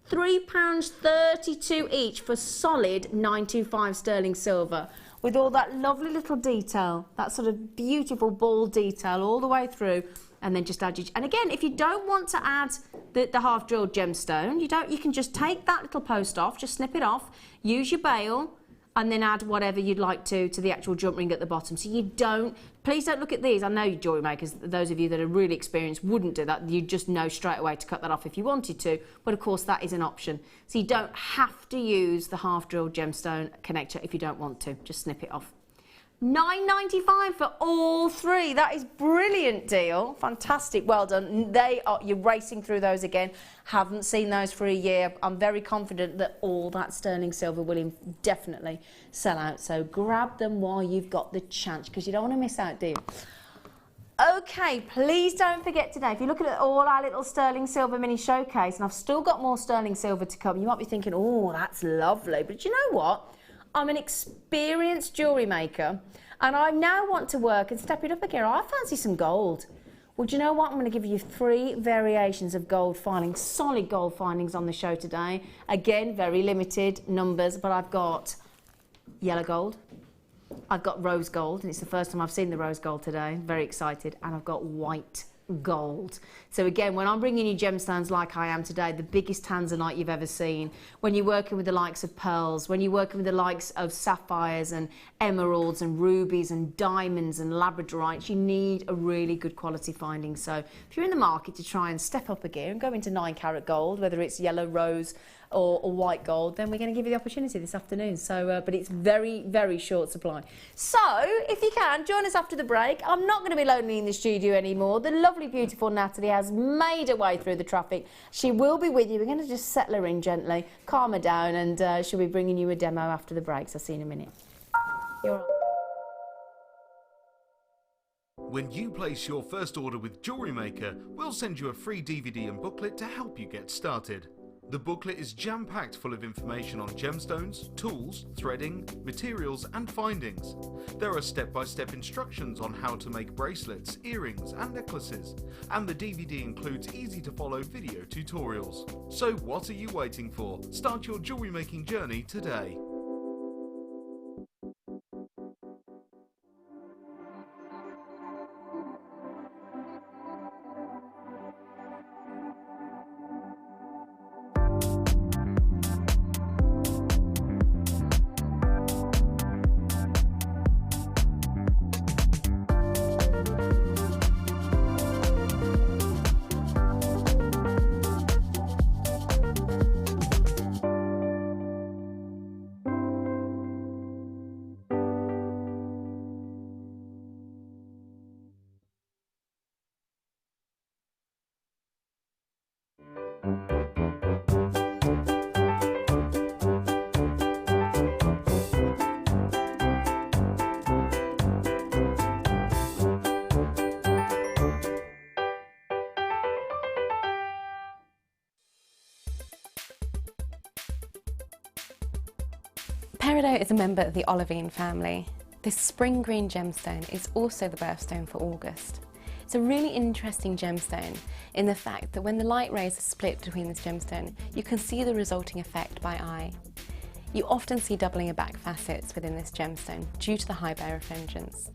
£3.32 each for solid 925 sterling silver, with all that lovely little detail, that sort of beautiful ball detail all the way through, and then just add your... And again, if you don't want to add the half drilled gemstone, you can just take that little post off, just snip it off, use your bail, and then add whatever you'd like to the actual jump ring at the bottom. So you don't, please don't look at these. I know jewellery makers, those of you that are really experienced wouldn't do that. You just know straight away to cut that off if you wanted to, but of course that is an option. So you don't have to use the half drilled gemstone connector if you don't want to, just snip it off. £9.95 for all three. That is brilliant deal. Fantastic. Well done. You're racing through those again. Haven't seen those for a year. I'm very confident that all that sterling silver will definitely sell out. So grab them while you've got the chance, because you don't want to miss out, do you? Okay, please don't forget today, if you look at all our little sterling silver mini showcase, and I've still got more sterling silver to come, you might be thinking, oh, that's lovely. But you know what? I'm an experienced jewellery maker, and I now want to work and step it up again. I fancy some gold. Well, do you know what? I'm going to give you 3 variations of gold filings, solid gold filings on the show today. Again, very limited numbers, but I've got yellow gold, I've got rose gold, and it's the first time I've seen the rose gold today. Very excited. And I've got white gold. So again, when I'm bringing you gemstones like I am today, the biggest tanzanite you've ever seen, when you're working with the likes of pearls, when you're working with the likes of sapphires and emeralds and rubies and diamonds and labradorites, you need a really good quality finding. So if you're in the market to try and step up a gear and go into 9-carat gold, whether it's yellow, rose or white gold, then we're going to give you the opportunity this afternoon. So, but it's very, very short supply. So, if you can, join us after the break. I'm not going to be lonely in the studio anymore. The lovely, beautiful Nathalie has made her way through the traffic. She will be with you. We're going to just settle her in gently, calm her down, and she'll be bringing you a demo after the break. So, I'll see you in a minute. You're on. When you place your first order with Jewellery Maker, we'll send you a free DVD and booklet to help you get started. The booklet is jam-packed full of information on gemstones, tools, threading, materials and findings. There are step-by-step instructions on how to make bracelets, earrings and necklaces, and the DVD includes easy-to-follow video tutorials. So what are you waiting for? Start your jewellery making journey today. Peridot is a member of the olivine family. This spring green gemstone is also the birthstone for August. It's a really interesting gemstone in the fact that when the light rays are split between this gemstone, you can see the resulting effect by eye. You often see doubling of back facets within this gemstone due to the high birefringence.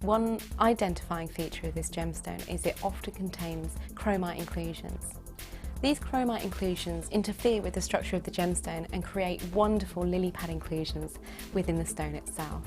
One identifying feature of this gemstone is it often contains chromite inclusions. These chromite inclusions interfere with the structure of the gemstone and create wonderful lily pad inclusions within the stone itself.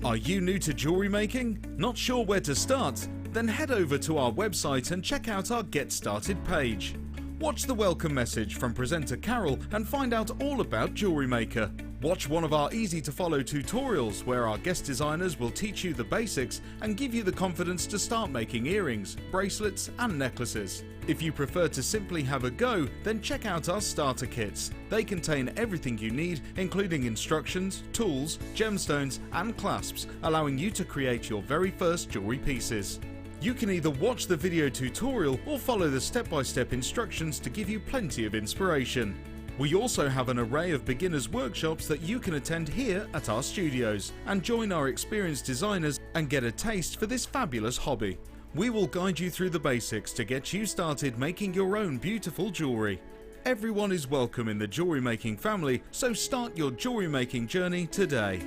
Are you new to jewellery making? Not sure where to start? Then head over to our website and check out our Get Started page. Watch the welcome message from presenter Carol and find out all about Jewellery Maker. Watch one of our easy to follow tutorials where our guest designers will teach you the basics and give you the confidence to start making earrings, bracelets and necklaces. If you prefer to simply have a go, then check out our starter kits. They contain everything you need, including instructions, tools, gemstones and clasps, allowing you to create your very first jewellery pieces. You can either watch the video tutorial or follow the step-by-step instructions to give you plenty of inspiration. We also have an array of beginners workshops that you can attend here at our studios and join our experienced designers and get a taste for this fabulous hobby. We will guide you through the basics to get you started making your own beautiful jewellery. Everyone is welcome in the jewellery making family, so start your jewellery making journey today.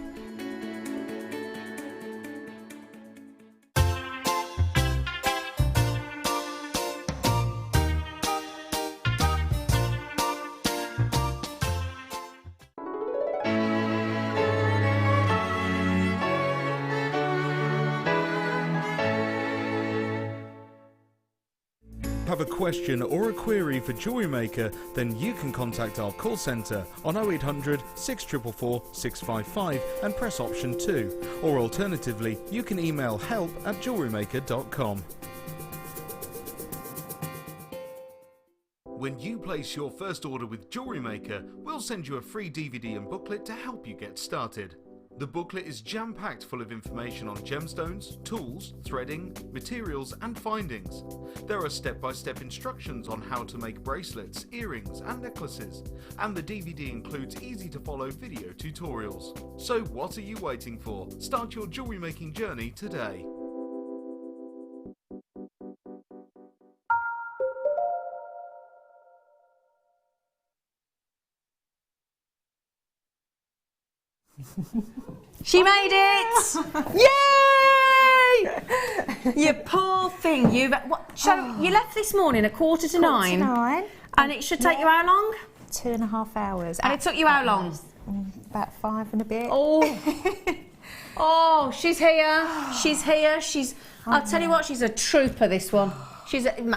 Have a question or a query for Jewellery Maker, then you can contact our call centre on 0800 644 655 and press option 2, or alternatively you can email help@jewellerymaker.com. When you place your first order with Jewellery Maker, we'll send you a free DVD and booklet to help you get started. The booklet is jam-packed full of information on gemstones, tools, threading, materials and findings. There are step-by-step instructions on how to make bracelets, earrings and necklaces, and the DVD includes easy-to-follow video tutorials. So what are you waiting for? Start your jewellery making journey today. She made it! Yay! You poor thing. You left this morning at 8:45. And it should take you how long? 2.5 hours. And it took you how long? About 5 and a bit. Oh, oh, she's here. She's here. I'll tell you what, she's a trooper, this one.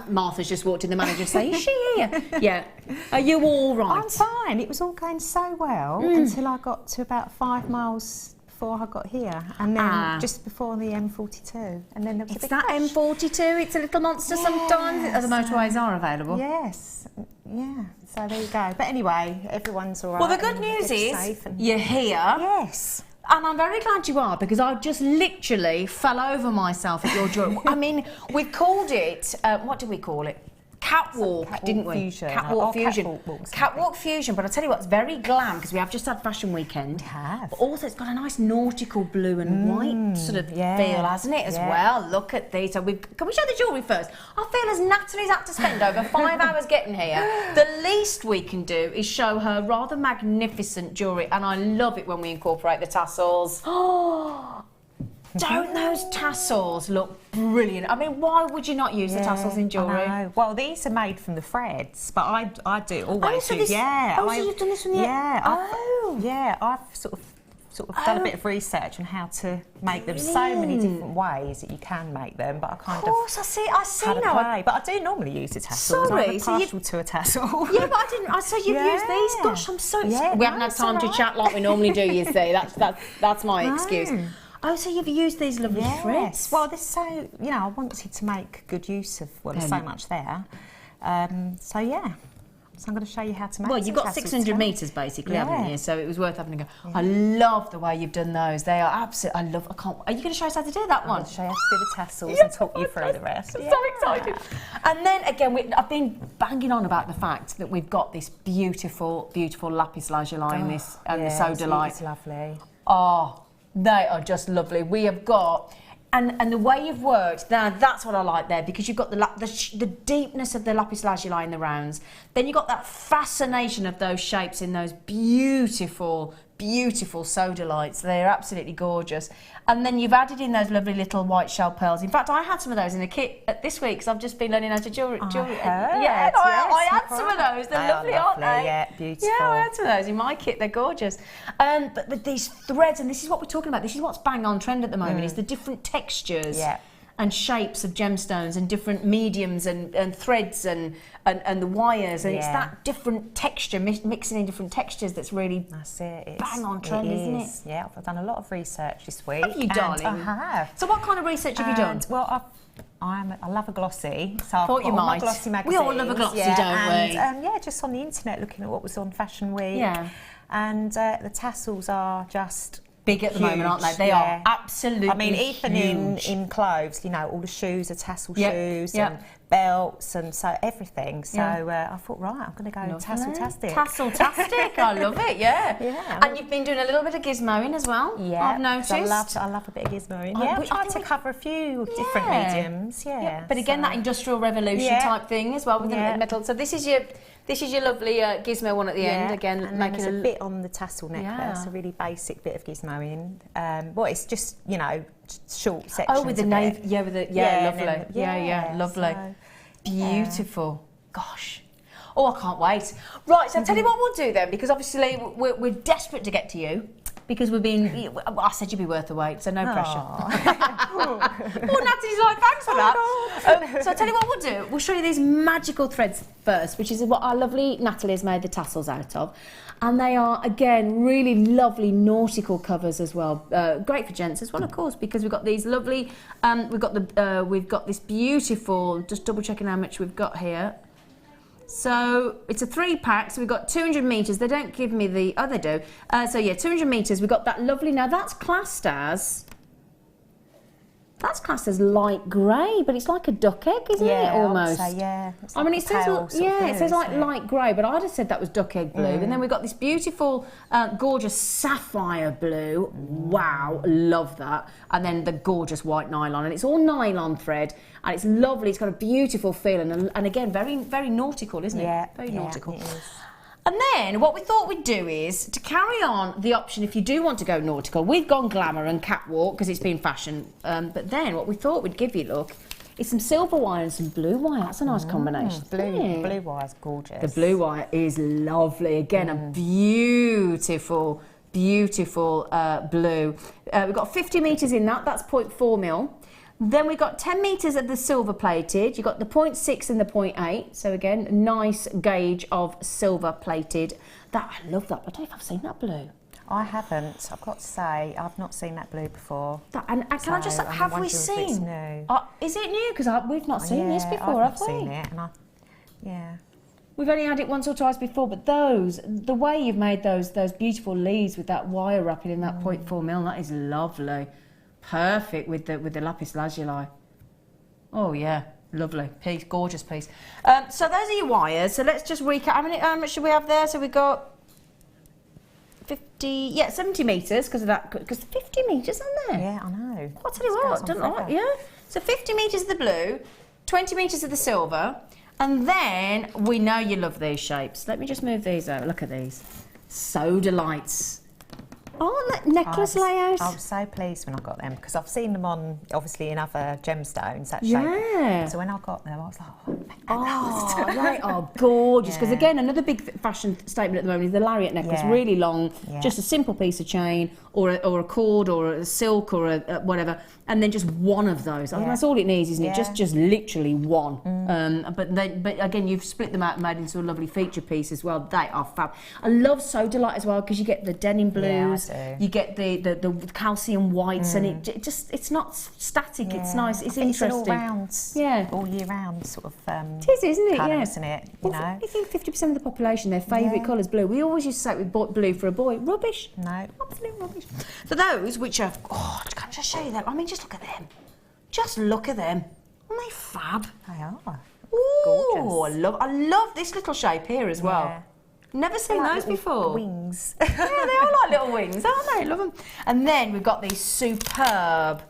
Martha's just walked in, the manager saying, is she here? Yeah. Are you all right? I'm fine. It was all going so well until I got to about 5 miles before I got here, and then just before the M42, and then there was a big that crash. M42. It's a little monster sometimes. Other motorways are available. Yes. Yeah. So there you go. But anyway, everyone's all right. Well, the good news is you're here. Yes. And I'm very glad you are, because I just literally fell over myself at your jewellery. I mean, we called it, what did we call it? Catwalk, didn't we? Fusion. Catwalk Fusion. Catwalk Fusion, but I'll tell you what, it's very glam, because we have just had Fashion Weekend. We have. But also, it's got a nice nautical blue and white sort of feel, hasn't it, as well? Look at these. So can we show the jewellery first? I feel as Nathalie's had to spend over 5 hours getting here, the least we can do is show her rather magnificent jewellery, and I love it when we incorporate the tassels. Oh, don't those tassels look brilliant? I mean, why would you not use the tassels in jewellery? I know. Well, these are made from the threads, but I do always so use. so you've done this from the... I've sort of done a bit of research on how to make them. So many different ways that you can make them, but I kind of I see had a now. play. But I do normally use a tassel. Sorry, I'm partial to a tassel. Yeah, but I didn't. I said you've used these. Gosh, I'm so. We haven't had time to chat like we normally do. You see, that's my excuse. Oh, so you've used these lovely threads? Well, there's so, I wanted to make good use of, there's so much there. So I'm going to show you how to make. Well, you've got 600 metres basically, haven't you? So it was worth having a go. I love the way you've done those. They are absolutely. I can't. Are you going to show us how to do that one? I'll show you how to do the tassels and talk you through the rest. I'm so excited. And then again, I've been banging on about the fact that we've got this beautiful, beautiful lapis lazuli in this, and the Sodalite. It's lovely. Oh. They are just lovely. We have got, and the way you've worked, now that's what I like there, because you've got the deepness of the lapis lazuli in the rounds. Then you've got that fascination of those shapes in those beautiful beautiful soda lights. They're absolutely gorgeous. And then you've added in those lovely little white shell pearls. In fact, I had some of those in a kit this week because I've just been learning how to jewellery. Yes, I had some of those. They're lovely, aren't they? Yeah, beautiful. Yeah, I had some of those in my kit. They're gorgeous. But with these threads, and this is what we're talking about. This is what's bang on trend at the moment. Is the different textures. And shapes of gemstones and different mediums and threads and the wires, and it's that different texture, mixing in different textures that's really bang on trend, isn't it? Yeah, I've done a lot of research this week. Have you, darling? I have. So what kind of research have you done? Well, I love a glossy, so I've Thought got you all my might. glossy magazines. We all love a glossy, don't we? And just on the internet looking at what was on Fashion Week. Yeah. And the tassels are just big at the moment, aren't they? They are absolutely. I mean, even in clothes, you know, all the shoes are tassel shoes and belts, and so everything. So I thought, right, I'm going to go tassel-tastic. Tassel-tastic, I love it. Yeah. And you've been doing a little bit of gizmoing as well. Yeah, I've noticed. I love a bit of gizmoing. Yeah, I tried to cover a few different mediums. Yeah. But again, that Industrial Revolution type thing as well with the metal. So this is your lovely gizmo one at the end. Again, and making a bit on the tassel necklace, a really basic bit of gizmoing. Well, it's just, you know, short sections. Oh, with the navy, lovely. Lovely. So, beautiful. Gosh. Oh, I can't wait. Right, so I'll tell you what we'll do then, because obviously we're desperate to get to you. Because we've been, I said you'd be worth the wait, so no pressure. Oh, Natalie's like, thanks for that. So I'll tell you what we'll do. We'll show you these magical threads first, which is what our lovely Nathalie has made the tassels out of. And they are, again, really lovely nautical covers as well. Great for gents as well, of course, because we've got these lovely, we've got this beautiful, just double checking how much we've got here. So it's a 3-pack, so we've got 200 metres. They don't give me the, oh, they do. So yeah, 200 metres. We've got that lovely, now that's classed as light grey, but it's like a duck egg, isn't it, almost? Yeah. I mean, it says like light grey, but I'd have said that was duck egg blue. And then we've got this beautiful, gorgeous sapphire blue. Wow, love that. And then the gorgeous white nylon, and it's all nylon thread, and it's lovely. It's got a beautiful feel, and again, very, very nautical, isn't it? Yeah, very nautical. It is. And then what we thought we'd do is to carry on the option if you do want to go nautical. We've gone glamour and catwalk because it's been fashion. But then what we thought we'd give you, look, is some silver wire and some blue wire. That's a nice combination. Blue wire's gorgeous. The blue wire is lovely. Again, a beautiful, beautiful blue. We've got 50 metres in that. That's 0.4 mil. Then we've got 10 metres of the silver plated. You've got the 0.6 and the 0.8. So again, nice gauge of silver plated. That, I love that. I don't know if I've seen that blue. I haven't. I've got to say, I've not seen that blue before. Can I just, have we seen? It's new. Is it new? Because we've not seen this before, I've have we? seen it. And We've only had it once or twice before, but the way you've made those beautiful leaves with that wire wrapping in that 0.4 mil, that is lovely. Perfect with the lapis lazuli. Oh yeah, lovely piece, gorgeous piece. So those are your wires. So let's just recap. How much should we have there? So we've got 70 metres because of that. Because 50 metres on there. Yeah, I know. I'll tell you what, don't I? Yeah. So 50 metres of the blue, 20 metres of the silver, and then we know you love these shapes. Let me just move these out. Look at these, soda lights. Oh, that necklace layout. I was so pleased when I got them because I've seen them on, obviously, in other gemstones, that shape. Yeah. So when I got them, I was like, they are gorgeous. Because again, another big fashion statement at the moment is the lariat necklace, really long, just a simple piece of chain or a cord or a silk or a whatever, and then just one of those. I think that's all it needs, isn't it? Just literally one. But again, you've split them out and made into a lovely feature piece as well. They are fab. I love soda light as well because you get the denim blues. You get the calcium whites, and it's not static. It's nice. It's interesting. It's all round, all year round sort of. It is, isn't it? Colour, isn't it? You know. I think 50% of the population, their favourite colour is blue. We always used to say it with blue for a boy. Rubbish. No, absolute rubbish. So those which are, can I just show you that? I mean, just look at them. Just look at them. Aren't they fab? They are. Gorgeous. I love this little shape here as well. Yeah. Never seen those before. Wings. Yeah, they are like little wings, aren't they? Love them. And then we've got these superb.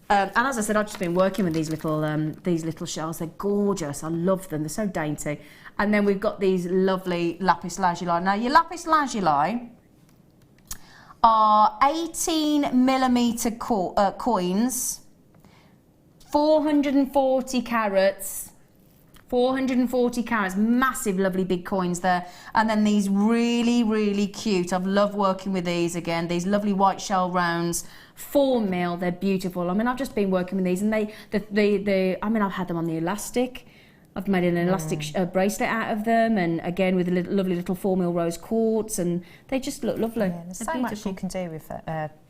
And as I said, I've just been working with these little shells. They're gorgeous. I love them. They're so dainty. And then we've got these lovely lapis lazuli. Now, your lapis lazuli, are 18mm coins, 440 carats. 440 carats, massive, lovely big coins there. And then these really, really cute. I've loved working with these again. These lovely white shell rounds, 4mm. They're beautiful. I mean, I've just been working with these, and I mean, I've had them on the elastic. I've made an elastic bracelet out of them, and again with a lovely little 4mm rose quartz, and they just look lovely. Yeah, there's so much you can do with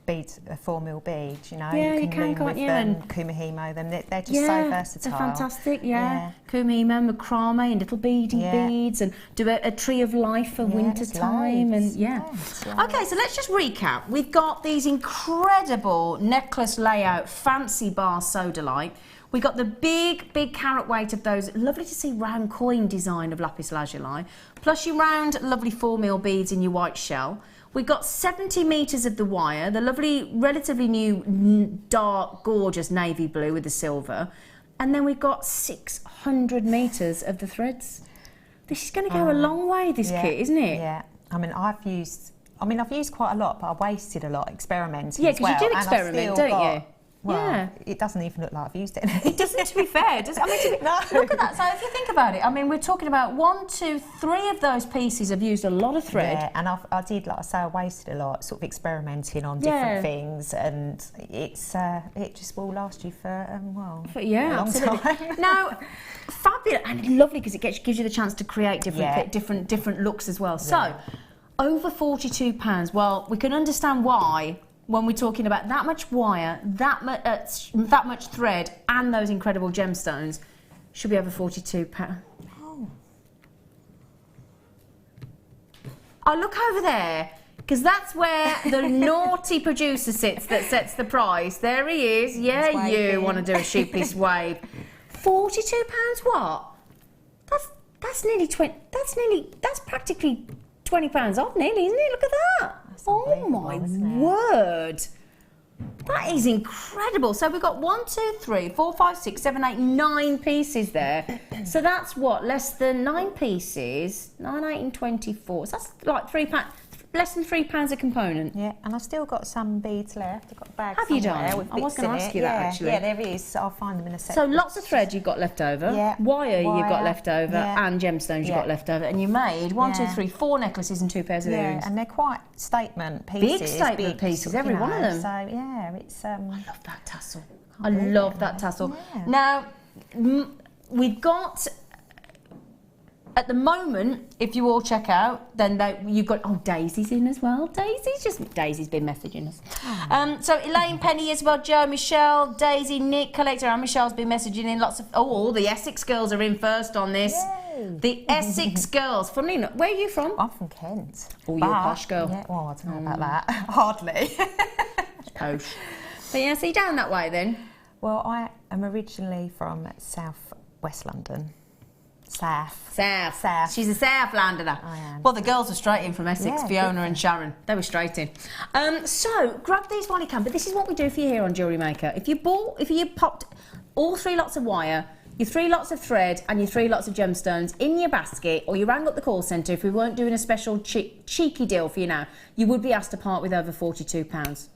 beads, a 4mm bead, you know. Yeah, you can can't with you? them, kumihimo them. They're just so versatile. They're fantastic, yeah. Kumihimo, macrame, and little beads, and do a tree of life for winter time, and Okay, so let's just recap. We've got these incredible necklace layout, fancy bar sodalite. We got the big carat weight of those, lovely to see round coin design of lapis lazuli, plus your round lovely 4mm beads in your white shell. We've got 70 metres of the wire, the lovely, relatively new, dark, gorgeous navy blue with the silver. And then we've got 600 metres of the threads. This is going to go a long way, this kit, isn't it? Yeah. I mean, I've used quite a lot, but I wasted a lot experimenting. Yeah, because you do experiment, don't you? Well, it doesn't even look like I've used it. It doesn't, to be fair. Look at that. So if you think about it, I mean, we're talking about 1, 2, 3 of those pieces have used a lot of thread. Yeah, and I did, like I say, I wasted a lot, sort of experimenting on different things, and it just will last you for, a long time. Now, fabulous and lovely, because it gives you the chance to create different looks as well. So, over £42. Well, we can understand why. When we're talking about that much wire, that much thread, and those incredible gemstones, should be over £42. Oh, look over there, because that's where the naughty producer sits that sets the price. There he is. Yeah, you want to do a sheepish wave. £42 what? That's nearly 20. That's practically £20 off, nearly, isn't it? Look at that. Oh my word. That is incredible. So we've got 1, 2, 3, 4, 5, 6, 7, 8, 9 pieces there. So that's what, less than 9 pieces, 9, 8 and 24. So that's like £3, less than £3 a component. Yeah, and I've still got some beads left. I've got a bag Have you somewhere done? with I was bits going to in ask it. you that actually. Yeah, there is. I'll find them in a second. So lots of thread you've got left over, wire you've got left over, and gemstones you've got left over, and you made 1, 2, 3, 4 necklaces and 2 pairs of earrings. And they're quite statement pieces. Big statement pieces, every one of them. So yeah, it's. I love that tassel. I love that tassel. Yeah. Now we've got. At the moment, if you all check out, then you've got Daisy's in as well. Daisy's been messaging us. So Elaine, Penny as well, Joe, Michelle, Daisy, Nick, Collector, and Michelle's been messaging in lots of. All the Essex girls are in first on this. Yay. The Essex girls. Funnily enough, where are you from? I'm from Kent. Oh, you're a posh girl. Yeah, well, I don't know about that. Hardly. It's posh. But yeah, so you're down that way then. Well, I am originally from South West London. South. She's a South Londoner. I am. Well, the girls are straight in from Essex, Fiona and Sharon. They were straight in. So, grab these while you can. But this is what we do for you here on Jewellery Maker. If you popped all 3 lots of wire, your 3 lots of thread, and your 3 lots of gemstones in your basket, or you rang up the call centre, if we weren't doing a special cheeky deal for you now, you would be asked to part with over £42.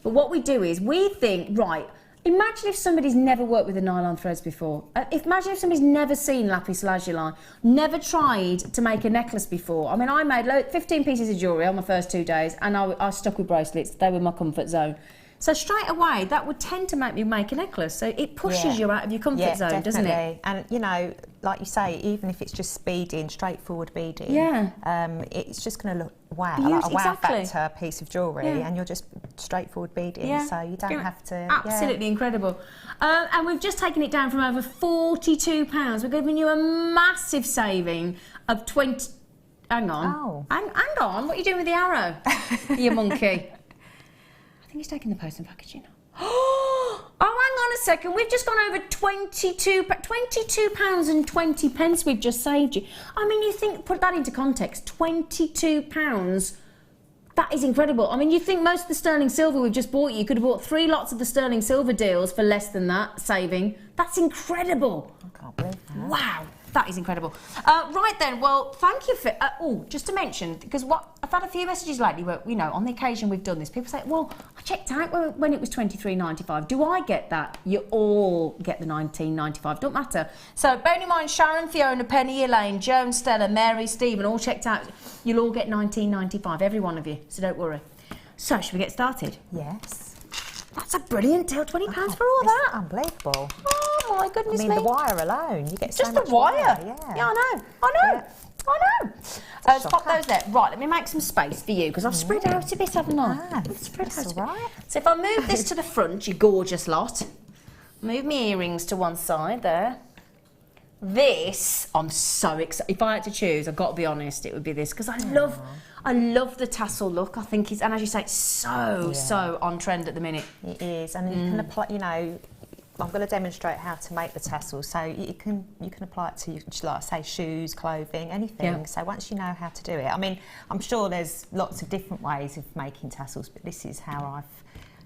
But what we do is we think, right, imagine if somebody's never worked with the nylon threads before. Imagine if somebody's never seen lapis lazuli, never tried to make a necklace before. I mean, I made 15 pieces of jewellery on my first 2 days, and I stuck with bracelets. They were my comfort zone. So straight away, that would tend to make me make a necklace. So it pushes you out of your comfort zone, definitely. doesn't it? And, you know, like you say, even if it's just beading, straightforward beading, it's just going to look like a wow factor piece of jewellery, and you're just straightforward beading, so you don't have to... Absolutely incredible. And we've just taken it down from over £42. We're giving you a massive saving of 20... Hang on. Oh. Hang on. What are you doing with the arrow, you monkey? I think he's taking the post and packaging. Oh, hang on a second. We've just gone over £22 and 20 pence we've just saved you. I mean, you think, put that into context, £22, that is incredible. I mean, you think most of the sterling silver we've just bought you could have bought 3 lots of the sterling silver deals for less than that saving. That's incredible. I can't believe that. Wow, that is incredible. Right then, well, thank you for... just to mention, because I've had a few messages lately where, you know, on the occasion we've done this, people say, well, I checked out when it was $23.95. Do I get that? You all get the $19.95. Don't matter. So, bearing in mind, Sharon, Fiona, Penny, Elaine, Joan, Stella, Mary, Stephen, all checked out. You'll all get $19.95, every one of you, so don't worry. So, should we get started? Yes. That's a brilliant deal, £20 for all that. Unbelievable. Oh my goodness me. I mean, the wire alone, you get so just much the wire. Yeah, I know. Let's pop those there. Right, let me make some space for you because I've spread out a bit, haven't I? Spread out a bit. Right. So if I move this to the front, you gorgeous lot. Move my earrings to one side there. This, I'm so excited. If I had to choose, I've got to be honest, it would be this because I love the tassel look. I think it's, and as you say, it's so on trend at the minute. It is, and you can apply. You know, I'm going to demonstrate how to make the tassel, so you can apply it to, like say, shoes, clothing, anything. Yeah. So once you know how to do it, I mean, I'm sure there's lots of different ways of making tassels, but this is how I've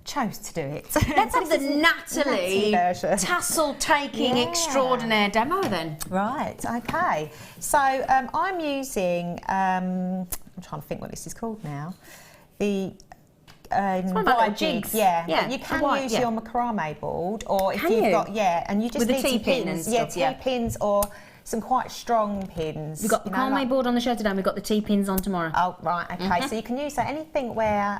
chose to do it. Let's have the Nathalie version. tassel taking extraordinaire demo then. Right, okay. So I'm using, I'm trying to think what this is called now. The wire jigs. Yeah. You can use your macrame board, or if you've got, and you just with need the T-pin and stuff, T-pins or some quite strong pins. We've got the macrame board on the show today and we've got the T-pins on tomorrow. Oh, right, okay. So you can use that anything where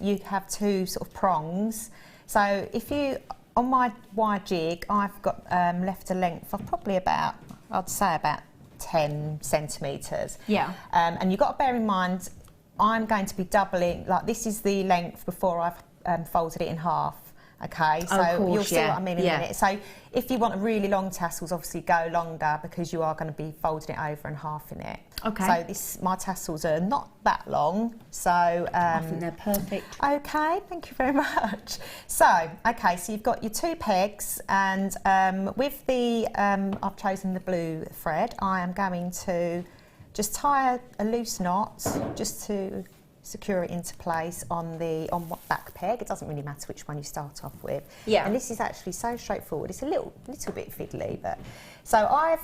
you have two sort of prongs. So if you, on my wire jig, I've got left a length of probably about, I'd say about 10 centimetres. Yeah. And you've got to bear in mind, I'm going to be doubling, like this is the length before I've folded it in half. Okay, so you'll see what I mean in a minute. So if you want a really long tassels, obviously go longer because you are going to be folding it over and halving it. Okay. So my tassels are not that long, so... I think they're perfect. Okay, thank you very much. So, okay, so you've got your two pegs, and with the, I've chosen the blue thread, I am going to just tie a loose knot just to secure it into place on what back peg. It doesn't really matter which one you start off with. Yeah. And this is actually so straightforward. It's a little bit fiddly, but so I've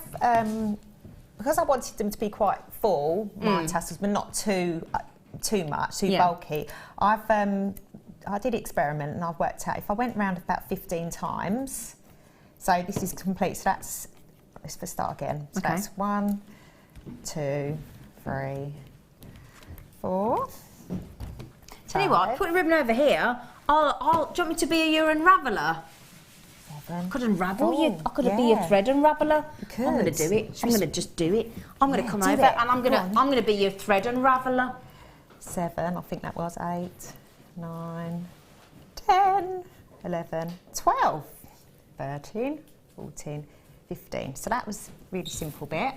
because I wanted them to be quite full, my tassels, but not too much, too bulky. I did experiment and I've worked out if I went round about 15 times. So this is complete. So let's start again. So that's 1, 2, 3, 4. Tell you what, put a ribbon over here. Do you want me to be your unraveller? 7. I could unravel you. I could be your thread unraveller. I'm going to do it. I'm going to just do it. I'm going to come over and I'm going to be your thread unraveller. 7. I think that was 8, 9, 10, 11, 12, 13, 14, 15. So that was a really simple bit.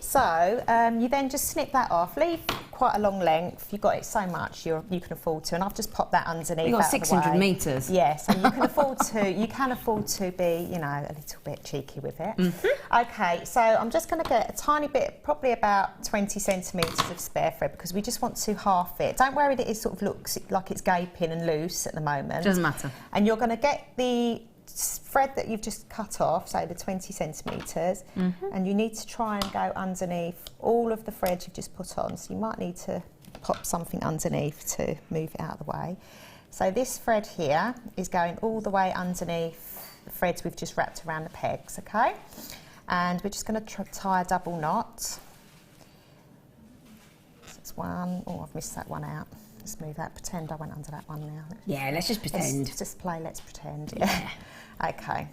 So, you then just snip that off, leave quite a long length. You've got it so much you can afford to, and I've just popped that underneath. You've got 600 metres. Yes, and you can afford to be, you know, a little bit cheeky with it. Okay, so I'm just going to get a tiny bit, probably about 20 centimetres of spare thread because we just want to half it. Don't worry that it sort of looks like it's gaping and loose at the moment. Doesn't matter. And you're going to get the thread that you've just cut off, so the 20 centimetres, and you need to try and go underneath all of the thread you've just put on. So you might need to pop something underneath to move it out of the way. So this thread here is going all the way underneath the threads we've just wrapped around the pegs, okay? And we're just going to tie a double knot. So it's 1. Oh, I've missed that one out. Let's move that. Pretend I went under that one now. Yeah, let's just pretend. Let's just play let's pretend. Yeah. Okay.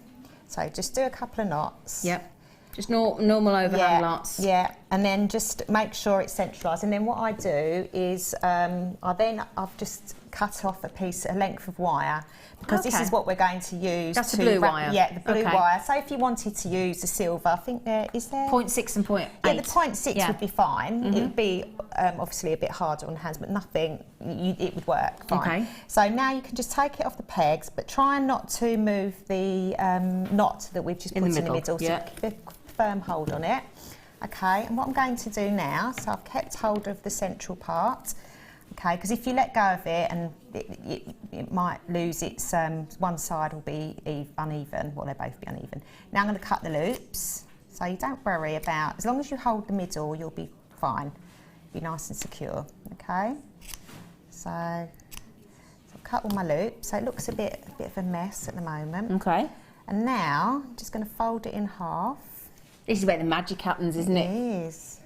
So just do a couple of knots. Yep. Just normal overhand knots. Yeah, and then just make sure it's centralised. And then what I do is I've just cut off a length of wire because this is what we're going to use. That's the blue wire. Yeah, the blue wire. So if you wanted to use the silver, I think is there 0.6 and 0.8. Yeah, the 0.6 would be fine. It would be obviously a bit harder on the hands, but nothing. It would work fine. Okay. So now you can just take it off the pegs, but try not to move the knot that we've just put in the middle. Yeah. So keep a firm hold on it. Okay, and what I'm going to do now, so I've kept hold of the central part. okay? Because if you let go of it, and it might lose its, one side will be uneven, well, they'll both be uneven. Now I'm going to cut the loops, so you don't worry about, as long as you hold the middle, you'll be fine. Be nice and secure, okay? So I've cut all my loops, so it looks a bit of a mess at the moment. Okay. And now I'm just going to fold it in half. This is where the magic happens, isn't it? It is.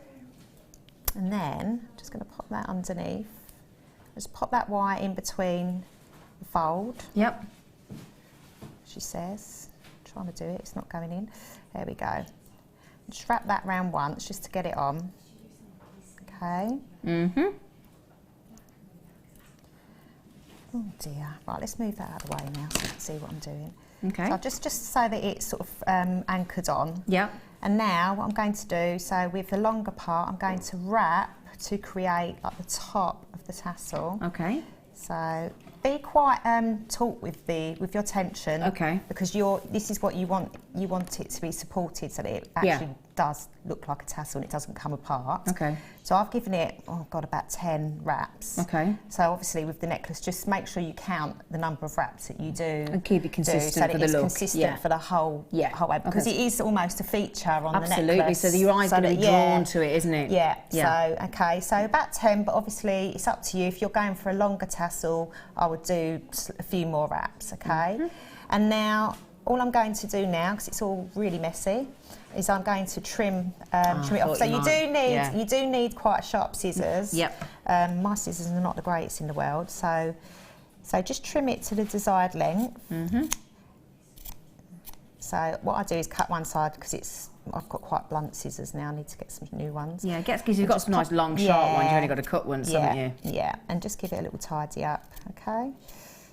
And then I'm just going to pop that underneath. Just pop that wire in between the fold. Yep. She says. I'm trying to do it, it's not going in. There we go. Just wrap that round once just to get it on. Okay. Mm-hmm. Oh dear. Right, let's move that out of the way now so you can see what I'm doing. Okay. So just so that it's sort of anchored on. Yep. And now what I'm going to do, so with the longer part, I'm going to wrap to create like the top of the tassel. Okay. So be quite taut with your tension. Okay. Because this is what you want it to be supported so that it actually does look like a tassel and it doesn't come apart. Okay. So I've given it, about 10 wraps. Okay. So obviously with the necklace, just make sure you count the number of wraps that you do. And keep it consistent so that for the it's look. consistent for the whole way. Because it is almost a feature on the necklace. Absolutely, so your eye's going to be drawn to it, isn't it? Yeah. So, okay, so about 10, but obviously it's up to you. If you're going for a longer tassel, I would do a few more wraps, okay? And now, all I'm going to do now, because it's all really messy, is I'm going to trim it off. So you do need quite sharp scissors. Yep. My scissors are not the greatest in the world, so just trim it to the desired length. So what I do is cut one side because I've got quite blunt scissors now. I need to get some new ones. Yeah, because you've got some nice long sharp ones. You've only got to cut once, haven't you? Yeah, and just give it a little tidy up, okay?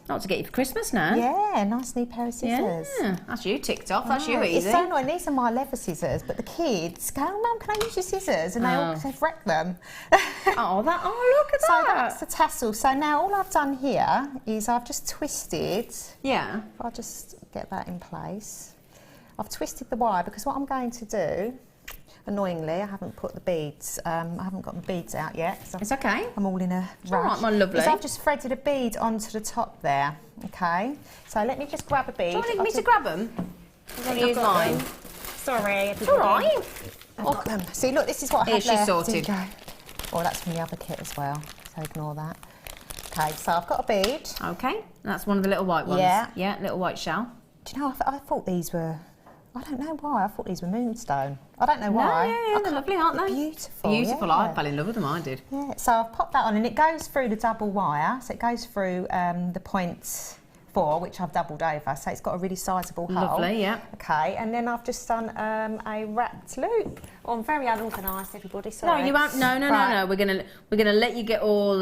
Not to get you for Christmas now. Yeah, nice new pair of scissors. Yeah, that's you ticked off. That's you easy. It's so annoying. These are my leather scissors, but the kids go, "Oh, Mum, can I use your scissors?" And they've wrecked them. Look at that. So that's the tassel. So now all I've done here is I've just twisted. Yeah. I'll just get that in place. I've twisted the wire because what I'm going to do, annoyingly, I haven't put the beads, I haven't got my beads out yet. It's okay. I'm all in a rush. All right, my lovely. So I've just threaded a bead onto the top there, okay? So let me just grab a bead. Do you want me to grab them? I'm use mine. Sorry, it's all right. I've got them. See, look, this is what I have She's left. sorted. Oh, that's from the other kit as well, so ignore that. Okay, so I've got a bead. Okay, that's one of the little white ones. Yeah, little white shell. Do you know, I thought these were... I don't know why. I thought these were moonstone. I don't know why. No, they're lovely, aren't they? Beautiful. Beautiful. Yeah. I fell in love with them. I did. Yeah. So I've popped that on, and it goes through the double wire. So it goes through the 0.4, which I've doubled over. So it's got a really sizable hole. Lovely. Yeah. Okay. And then I've just done a wrapped loop. Oh, I'm very unorganised, everybody. Sorry. No, you won't. No. We're gonna let you get all.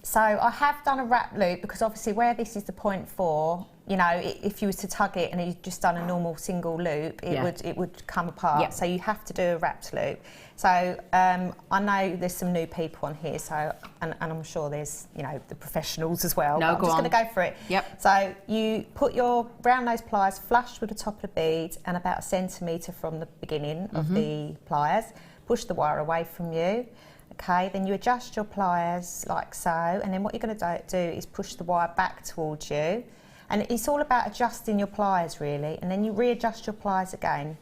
So I have done a wrap loop because obviously where this is the 0.4, you know, if you was to tug it and you'd just done a normal single loop, it would come apart. Yep. So you have to do a wrapped loop. So I know there's some new people on here, so and I'm sure there's, you know, the professionals as well. No, I'm just going to go for it. Yep. So you put your round nose pliers flush with the top of the bead and about 1 centimetre from the beginning of the pliers. Push the wire away from you. Okay, then you adjust your pliers like so, and then what you're going to do is push the wire back towards you. And it's all about adjusting your pliers really, and then you readjust your pliers again.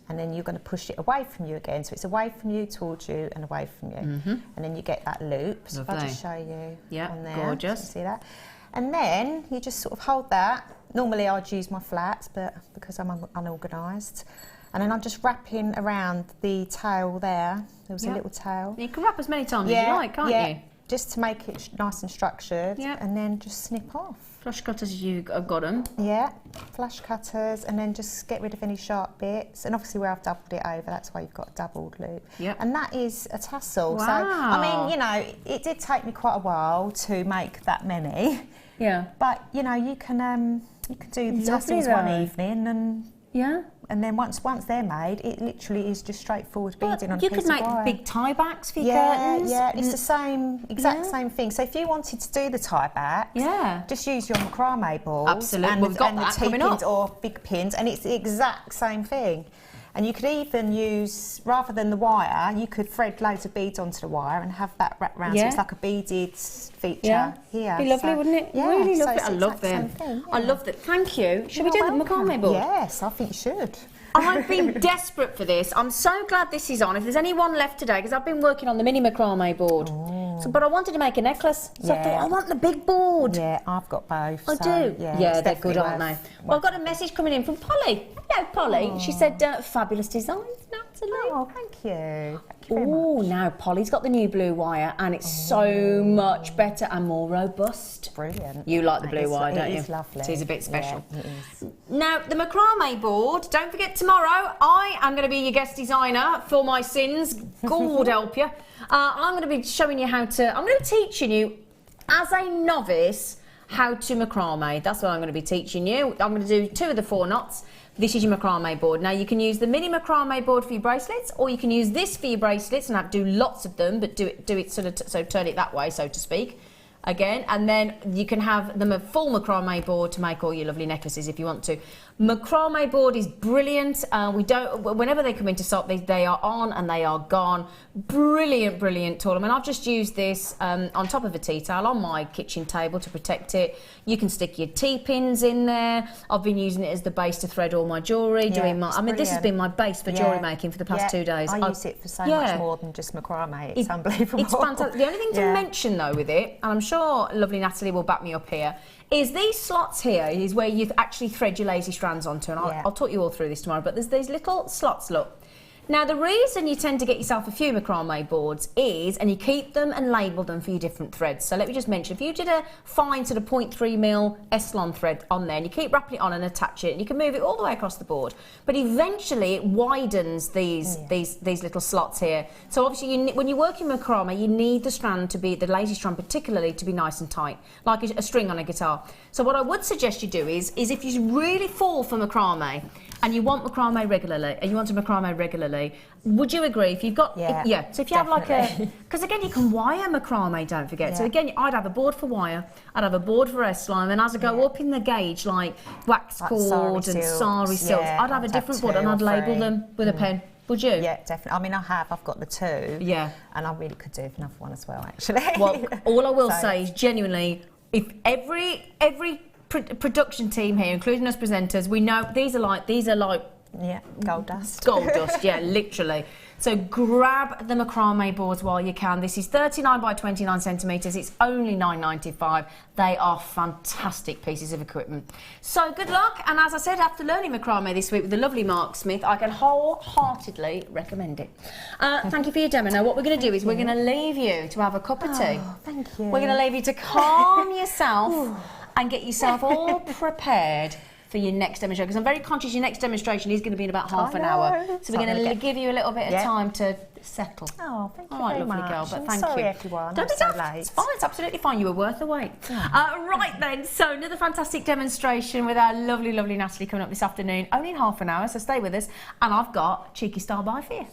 And then you're going to push it away from you again. So it's away from you, towards you, and away from you. And then you get that loop. So if I just show you on there. Gorgeous. So you see that? And then you just sort of hold that. Normally I'd use my flats, but because I'm unorganised. And then I'm just wrapping around the tail there. There was a little tail. You can wrap as many times as you like, can't you? Just to make it nice and structured. Yeah. And then just snip off. Flush cutters, you've got them. Yeah, flush cutters, and then just get rid of any sharp bits. And obviously where I've doubled it over, that's why you've got a doubled loop. Yep. And that is a tassel. Wow. So, I mean, you know, it did take me quite a while to make that many. Yeah. But, you know, you can do the tassels one evening and then once they're made, it literally is just straightforward beading on a piece of wire. You could make big tie backs for your curtains. Yeah, it's the exact same thing. So if you wanted to do the tie backs, just use your macrame balls. Absolutely, and we've got the that T coming pins up. or big pins, and it's the exact same thing. And you could even use, rather than the wire, you could thread loads of beads onto the wire and have that wrapped around. So it's like a beaded feature here. Be lovely, wouldn't it? Yeah, Really so lovely. it's I love them. I love that. Thank you. Should we do the macrame board? Yes, I think you should. I've been desperate for this. I'm so glad this is on. If there's any one left today, because I've been working on the mini macrame board. So, but I wanted to make a necklace, so I thought I want the big board. Yeah, I've got both. I do. Yeah, they're good, aren't they? Well, I've got a message coming in from Polly. Hello, Polly. She said, fabulous designs, Nathalie. Oh, thank you. Oh, now Polly's got the new blue wire, and it's so much better and more robust. Brilliant. You like the blue wire, don't you? It is lovely. It is a bit special. Yeah, it is. Now, the macrame board, don't forget tomorrow, I am going to be your guest designer for my sins. God help you. I'm going to be showing you how to, I'm going to be teaching you, as a novice, how to macrame. That's what I'm going to be teaching you. I'm going to do 2 of the 4 knots. This is your macrame board. Now, you can use the mini macrame board for your bracelets, or you can use this for your bracelets and do lots of them, but do it sort of, so turn it that way, so to speak. Again, and then you can have them a full macrame board to make all your lovely necklaces if you want to. Macrame board is brilliant. Whenever they come into stock, they are on and they are gone. Brilliant, brilliant tool. I mean, I've just used this on top of a tea towel on my kitchen table to protect it. You can stick your T-pins in there. I've been using it as the base to thread all my jewellery. This has been my base for jewellery making for the past 2 days. I use it for so much more than just macrame. It's unbelievable. It's fantastic. The only thing to mention though with it, and I'm sure lovely Nathalie will back me up here, is these slots here is where you actually thread your lazy strands onto, and I'll talk you all through this tomorrow, but there's these little slots, look. Now, the reason you tend to get yourself a few macrame boards is, and you keep them and label them for your different threads. So let me just mention, if you did a fine sort of 0.3mm Eslon thread on there, and you keep wrapping it on and attach it, and you can move it all the way across the board, but eventually it widens these little slots here. So obviously, when you're working macrame, you need the strand to be, the lazy strand particularly, to be nice and tight, like a string on a guitar. So what I would suggest you do is if you really fall for macrame, and you want macrame regularly, would you agree if you've got so if you have like a, because again you can wire macrame, don't forget. So again, I'd have a board for wire, I'd have a board for S-line, and as I go up in the gauge, like wax cord and sari silks, I'd have a different board and I'd label them with a pen. Would you? Yeah, definitely. I mean, I've got the 2. Yeah. And I really could do with another one as well, actually. Well, all I will say is genuinely, if every production team here, including us presenters, we know these are like gold dust. Gold dust, yeah, literally. So grab the macrame boards while you can. This is 39 by 29 centimetres. It's only $9.95. They are fantastic pieces of equipment. So good luck. And as I said, after learning macrame this week with the lovely Mark Smith, I can wholeheartedly recommend it. Thank you for your demo. Now, what we're going to do is we're going to leave you to have a cup of tea. Oh, thank you. We're going to leave you to calm yourself and get yourself all prepared for your next demonstration, because I'm very conscious your next demonstration is going to be in about half an hour. So we're going to give you a little bit of time to settle. Oh, thank you all right, very lovely much. girl, but thank sorry you. Everyone. Don't be so daft. late. It's fine, it's absolutely fine. You were worth the wait. Right then, so another fantastic demonstration with our lovely, lovely Nathalie coming up this afternoon, only in half an hour, so stay with us. And I've got cheeky star by for you.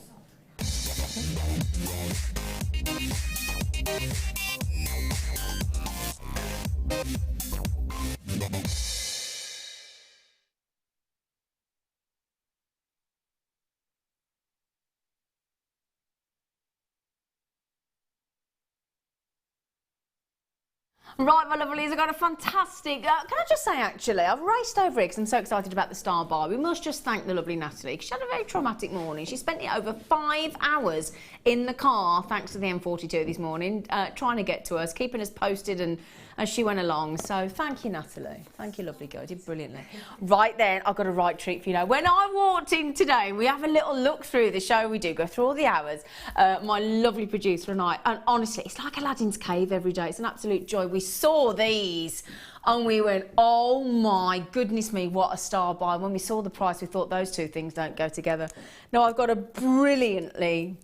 Right, my lovelies, I've got a fantastic... can I just say, actually, I've raced over here because I'm so excited about the star bar. We must just thank the lovely Nathalie, because she had a very traumatic morning. She spent it over 5 hours in the car, thanks to the M42 this morning, trying to get to us, keeping us posted and as she went along. So thank you, Nathalie. Thank you, lovely girl. You did brilliantly. Right then, I've got a right treat for you now. When I walked in today, we have a little look through the show. We do go through all the hours. My lovely producer and I, and honestly, it's like Aladdin's cave every day. It's an absolute joy. We saw these and we went, oh my goodness me, what a star buy. When we saw the price, we thought those two things don't go together. Now, I've got a brilliantly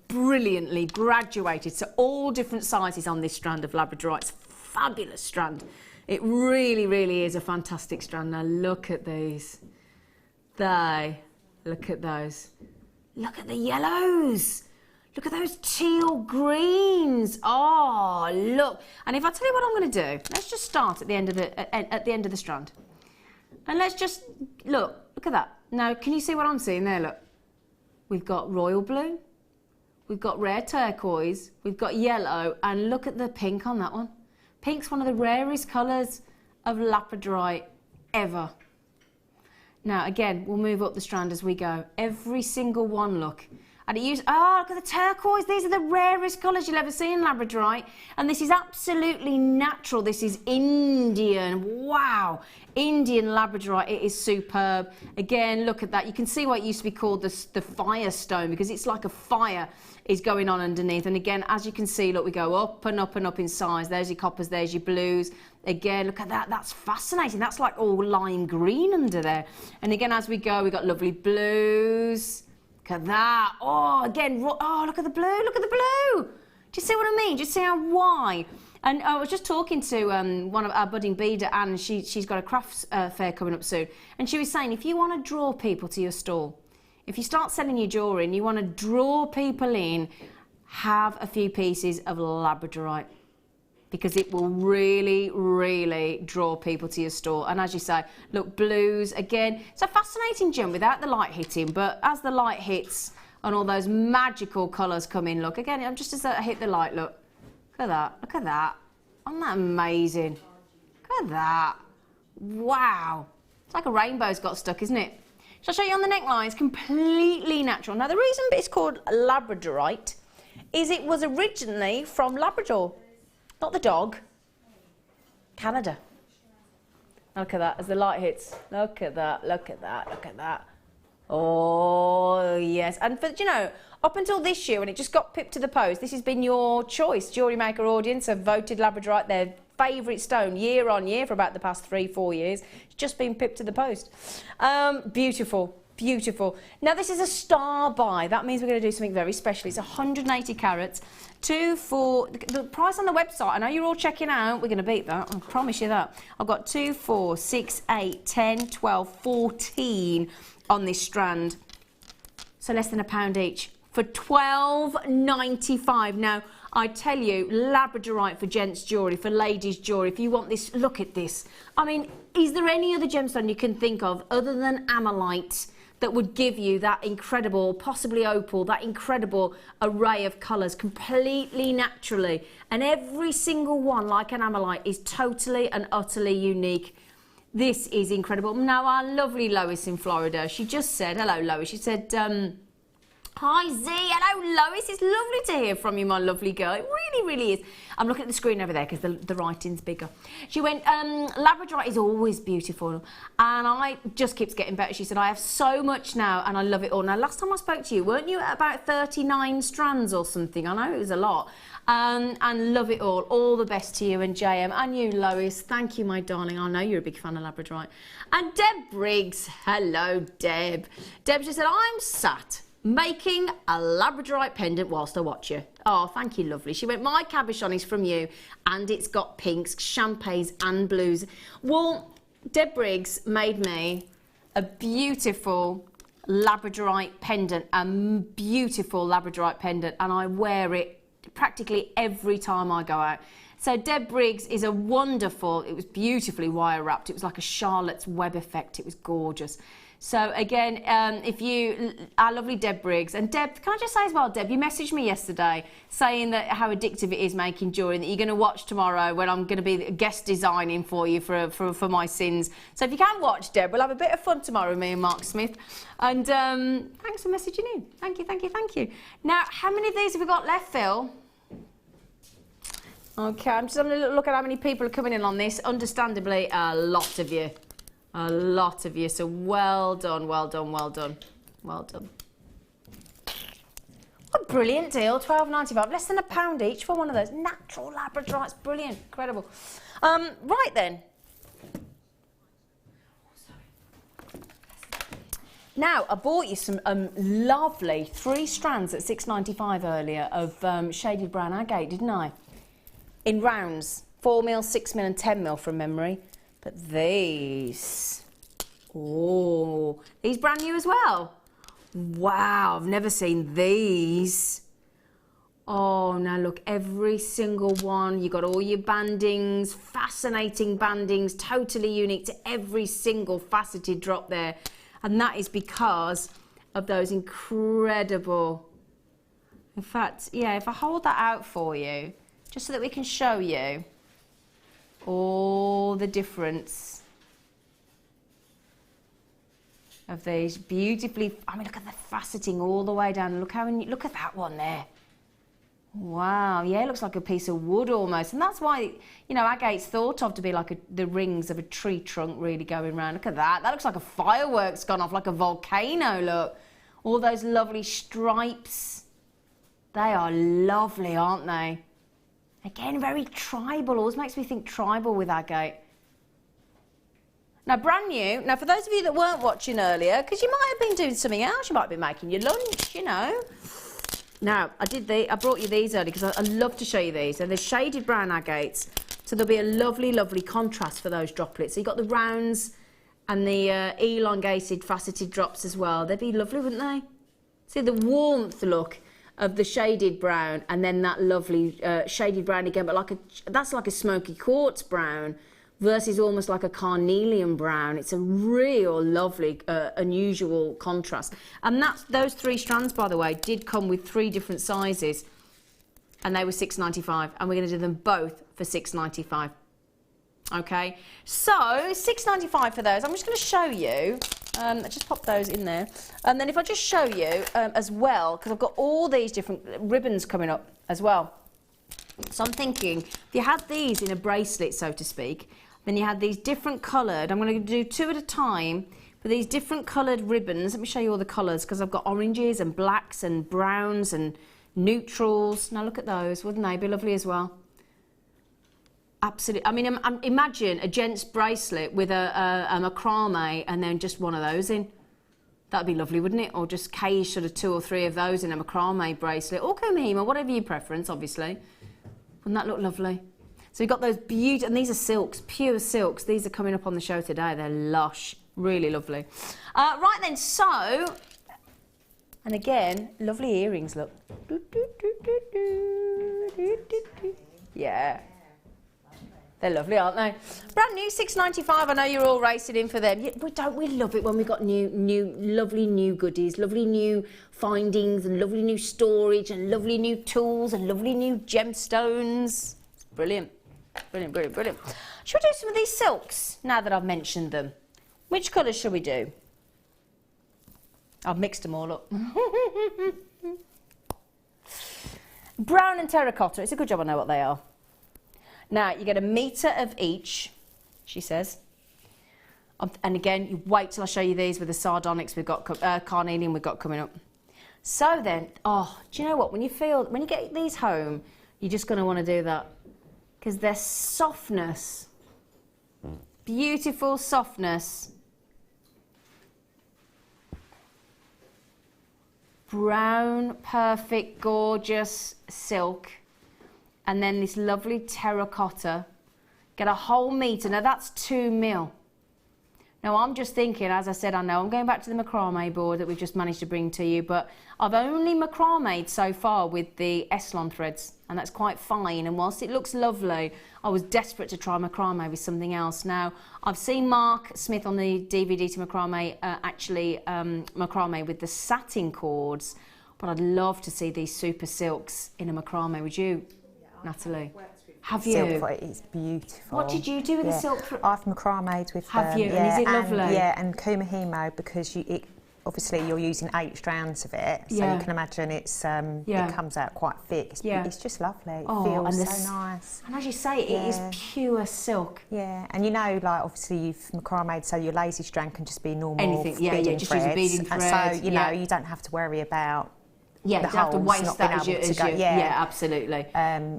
graduated, so all different sizes on this strand of labradorite. Fabulous strand. It really is a fantastic strand. Now look at these. Look at those. Look at the yellows. Look at those teal greens. Oh, look. And if I tell you what I'm going to do, let's just start at the end of the strand. And let's just look at that. Now, can you see what I'm seeing there? Look. we've got royal blue, we've got rare turquoise, we've got yellow, and look at the pink on that one. Pink's one of the rarest colours of labradorite ever. Now again, we'll move up the strand as we go. Every single one, look. And it used, oh, look at the turquoise. These are the rarest colours you'll ever see in labradorite. And this is absolutely natural. This is Indian. Wow. Indian labradorite. It is superb. Again, look at that. You can see why it used to be called the firestone, because it's like a fire is going on underneath. And again, as you can see, look, we go up and up and up in size. There's your coppers, there's your blues. Again, look at that. That's fascinating. That's like all lime green under there. And again, as we go, we've got lovely blues. Look at that. Oh, again, oh, look at the blue. Look at the blue. Do you see what I mean? Do you see how wide? And I was just talking to one of our budding beader, Anne, and she's got a crafts fair coming up soon. And she was saying, if you want to draw people to your stall, if you start selling your jewellery and you want to draw people in, have a few pieces of labradorite, because it will really, really draw people to your store. And as you say, look, blues, again, it's a fascinating gem without the light hitting, but as the light hits and all those magical colours come in, look, again, I'm just as I hit the light, look at that, look at that. Isn't that amazing? Look at that. Wow. It's like a rainbow's got stuck, isn't it? Shall I show you on the neckline? It's completely natural. Now, the reason it's called labradorite is it was originally from Labrador. Not the dog. Canada. Look at that as the light hits. Look at that, look at that, look at that. Oh, yes. And for, you know, up until this year when it just got pipped to the post, this has been your choice. Jewellery Maker audience have voted labradorite their favourite stone year on year for about the past 3-4 years. It's just been pipped to the post. Beautiful. Beautiful. Now this is a star buy. That means we're going to do something very special. It's 180 carats. 2 for the price on the website. I know you're all checking out. We're going to beat that. I promise you that. I've got 2, 4, 6, 8, 10, 12, 14 on this strand. So less than £1 each for $12.95. Now I tell you, labradorite for gents jewellery, for ladies jewellery. If you want this, look at this. I mean, is there any other gemstone you can think of other than amalite that would give you that incredible, possibly opal, that incredible array of colours completely naturally? And every single one, like an amalite, is totally and utterly unique. This is incredible. Now, our lovely Lois in Florida, she just said, hello, Lois. She said, hi, Z. Hello, Lois. It's lovely to hear from you, my lovely girl. It really, really is. I'm looking at the screen over there because the writing's bigger. She went, labradorite is always beautiful, and I just keeps getting better. She said, I have so much now, and I love it all. Now, last time I spoke to you, weren't you at about 39 strands or something? I know it was a lot. And love it all. All the best to you and JM and you, Lois. Thank you, my darling. I know you're a big fan of labradorite. And Deb Briggs. Hello, Deb. Deb just said, I'm sat making a labradorite pendant whilst I watch you. Oh, thank you, lovely. She went, my cabochon is from you, and it's got pinks, champagnes and blues. Well, Deb Briggs made me a beautiful labradorite pendant, and I wear it practically every time I go out. So Deb Briggs is a wonderful, it was beautifully wire wrapped. It was like a Charlotte's Web effect. It was gorgeous. So again, our lovely Deb Briggs, and Deb, can I just say as well, Deb, you messaged me yesterday saying that how addictive it is making jewellery, and that you're going to watch tomorrow when I'm going to be guest designing for you for my sins. So if you can watch, Deb, we'll have a bit of fun tomorrow with me and Mark Smith. And thanks for messaging in. Thank you, thank you, thank you. Now, how many of these have we got left, Phil? Okay, I'm just having a look at how many people are coming in on this. Understandably, a lot of you. A lot of you, so well done, well done, well done, well done. What a brilliant deal, £12.95, less than £1 each for one of those. Natural labradorite, it's brilliant, incredible. Right then. Now, I bought you some lovely 3 strands at £6.95 earlier of shaded brown agate, didn't I? In rounds, 4mm, 6mm and 10mm from memory. But these, oh, these brand new as well. Wow, I've never seen these. Oh, now look, every single one. You got all your bandings, fascinating bandings, totally unique to every single faceted drop there. And that is because of those incredible. In fact, yeah, if I hold that out for you, just so that we can show you all the difference of these beautifully, I mean, look at the faceting all the way down. Look look at that one there. Wow, yeah, it looks like a piece of wood almost. And that's why, you know, agate's thought of to be like the rings of a tree trunk really going round. Look at that. That looks like a fireworks gone off, like a volcano, look. All those lovely stripes. They are lovely, aren't they? Again, very tribal. Always makes me think tribal with agate. Now, brand new. Now, for those of you that weren't watching earlier, because you might have been doing something else, you might be making your lunch, you know. Now, I brought you these earlier because I love to show you these. And they're shaded brown agates, so there'll be a lovely, lovely contrast for those droplets. So you've got the rounds and the elongated, faceted drops as well. They'd be lovely, wouldn't they? See the warmth look of the shaded brown, and then that lovely shaded brown again, but that's like a smoky quartz brown versus almost like a carnelian brown. It's a real lovely, unusual contrast. And those 3 strands, by the way, did come with 3 different sizes, and they were $6.95, and we're going to do them both for $6.95. Okay, so $6.95 for those. I'm just going to show you. I just pop those in there, and then if I just show you as well, because I've got all these different ribbons coming up as well. So I'm thinking, if you had these in a bracelet, so to speak, then you had these different coloured, I'm going to do 2 at a time, but these different coloured ribbons. Let me show you all the colours, because I've got oranges and blacks and browns and neutrals. Now look at those, wouldn't they be lovely as well? Absolutely. I mean, imagine a gent's bracelet with a macrame and then just one of those in. That'd be lovely, wouldn't it? Or just cage sort of 2 or 3 of those in a macrame bracelet, or kohima, whatever your preference, obviously. Wouldn't that look lovely? So you've got those beautiful, and these are silks, pure silks. These are coming up on the show today. They're lush, really lovely. Right then, so, and again, lovely earrings, look. Yeah. They're lovely, aren't they? Brand new, $6.95. I know you're all racing in for them. We love it when we've got lovely new goodies, lovely new findings, and lovely new storage, and lovely new tools, and lovely new gemstones. It's brilliant. Brilliant, brilliant, brilliant. Should we do some of these silks now that I've mentioned them? Which colours shall we do? I've mixed them all up. Brown and terracotta. It's a good job I know what they are. Now, you get 1 metre of each, she says. And again, you wait till I show you these with the sardonyx we've got, carnelian we've got coming up. So then, oh, do you know what? When you get these home, you're just going to want to do that. Because their softness, beautiful softness. Brown, perfect, gorgeous silk. And then this lovely terracotta. Get a whole metre. Now that's 2 mil. Now I'm just thinking, as I said, I know I'm going back to the macrame board that we've just managed to bring to you, but I've only macrameed so far with the Eslon threads, and that's quite fine. And whilst it looks lovely, I was desperate to try macrame with something else. Now I've seen Mark Smith on the DVD to macrame actually macrame with the satin cords, but I'd love to see these super silks in a macrame. Would you? Natalie, have you? Silk thread is beautiful. What did you do with the silk thread? I've macrameed with Have you? And is it lovely? Yeah, and kohima, because obviously you're using 8 strands of it, so you can imagine it comes out quite thick. It's just lovely. It feels so nice. And as you say, it is pure silk. Yeah, and you know, like obviously you've macrameed, so your lazy strand can just be normal anything. beading Just threads. use a beading thread. And so you know you don't have to worry about. Yeah, you don't have to waste that as you go. Yeah, absolutely.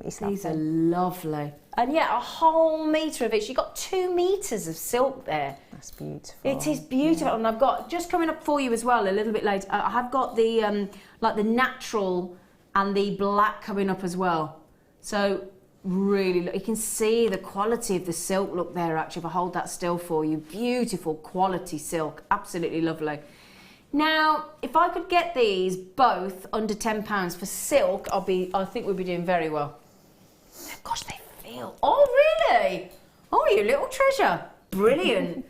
These are lovely. And yeah, a whole metre of it. You've got 2 metres of silk there. That's beautiful. It is beautiful. Yeah. And I've got, just coming up for you as well, a little bit later, I have got the, like the natural and the black coming up as well. So really, you can see the quality of the silk look there actually, if I hold that still for you. Beautiful quality silk, absolutely lovely. Now, if I could get these both under £10 for silk, I think we'd be doing very well. Gosh, they feel. Oh, really? Oh, you little treasure. Brilliant.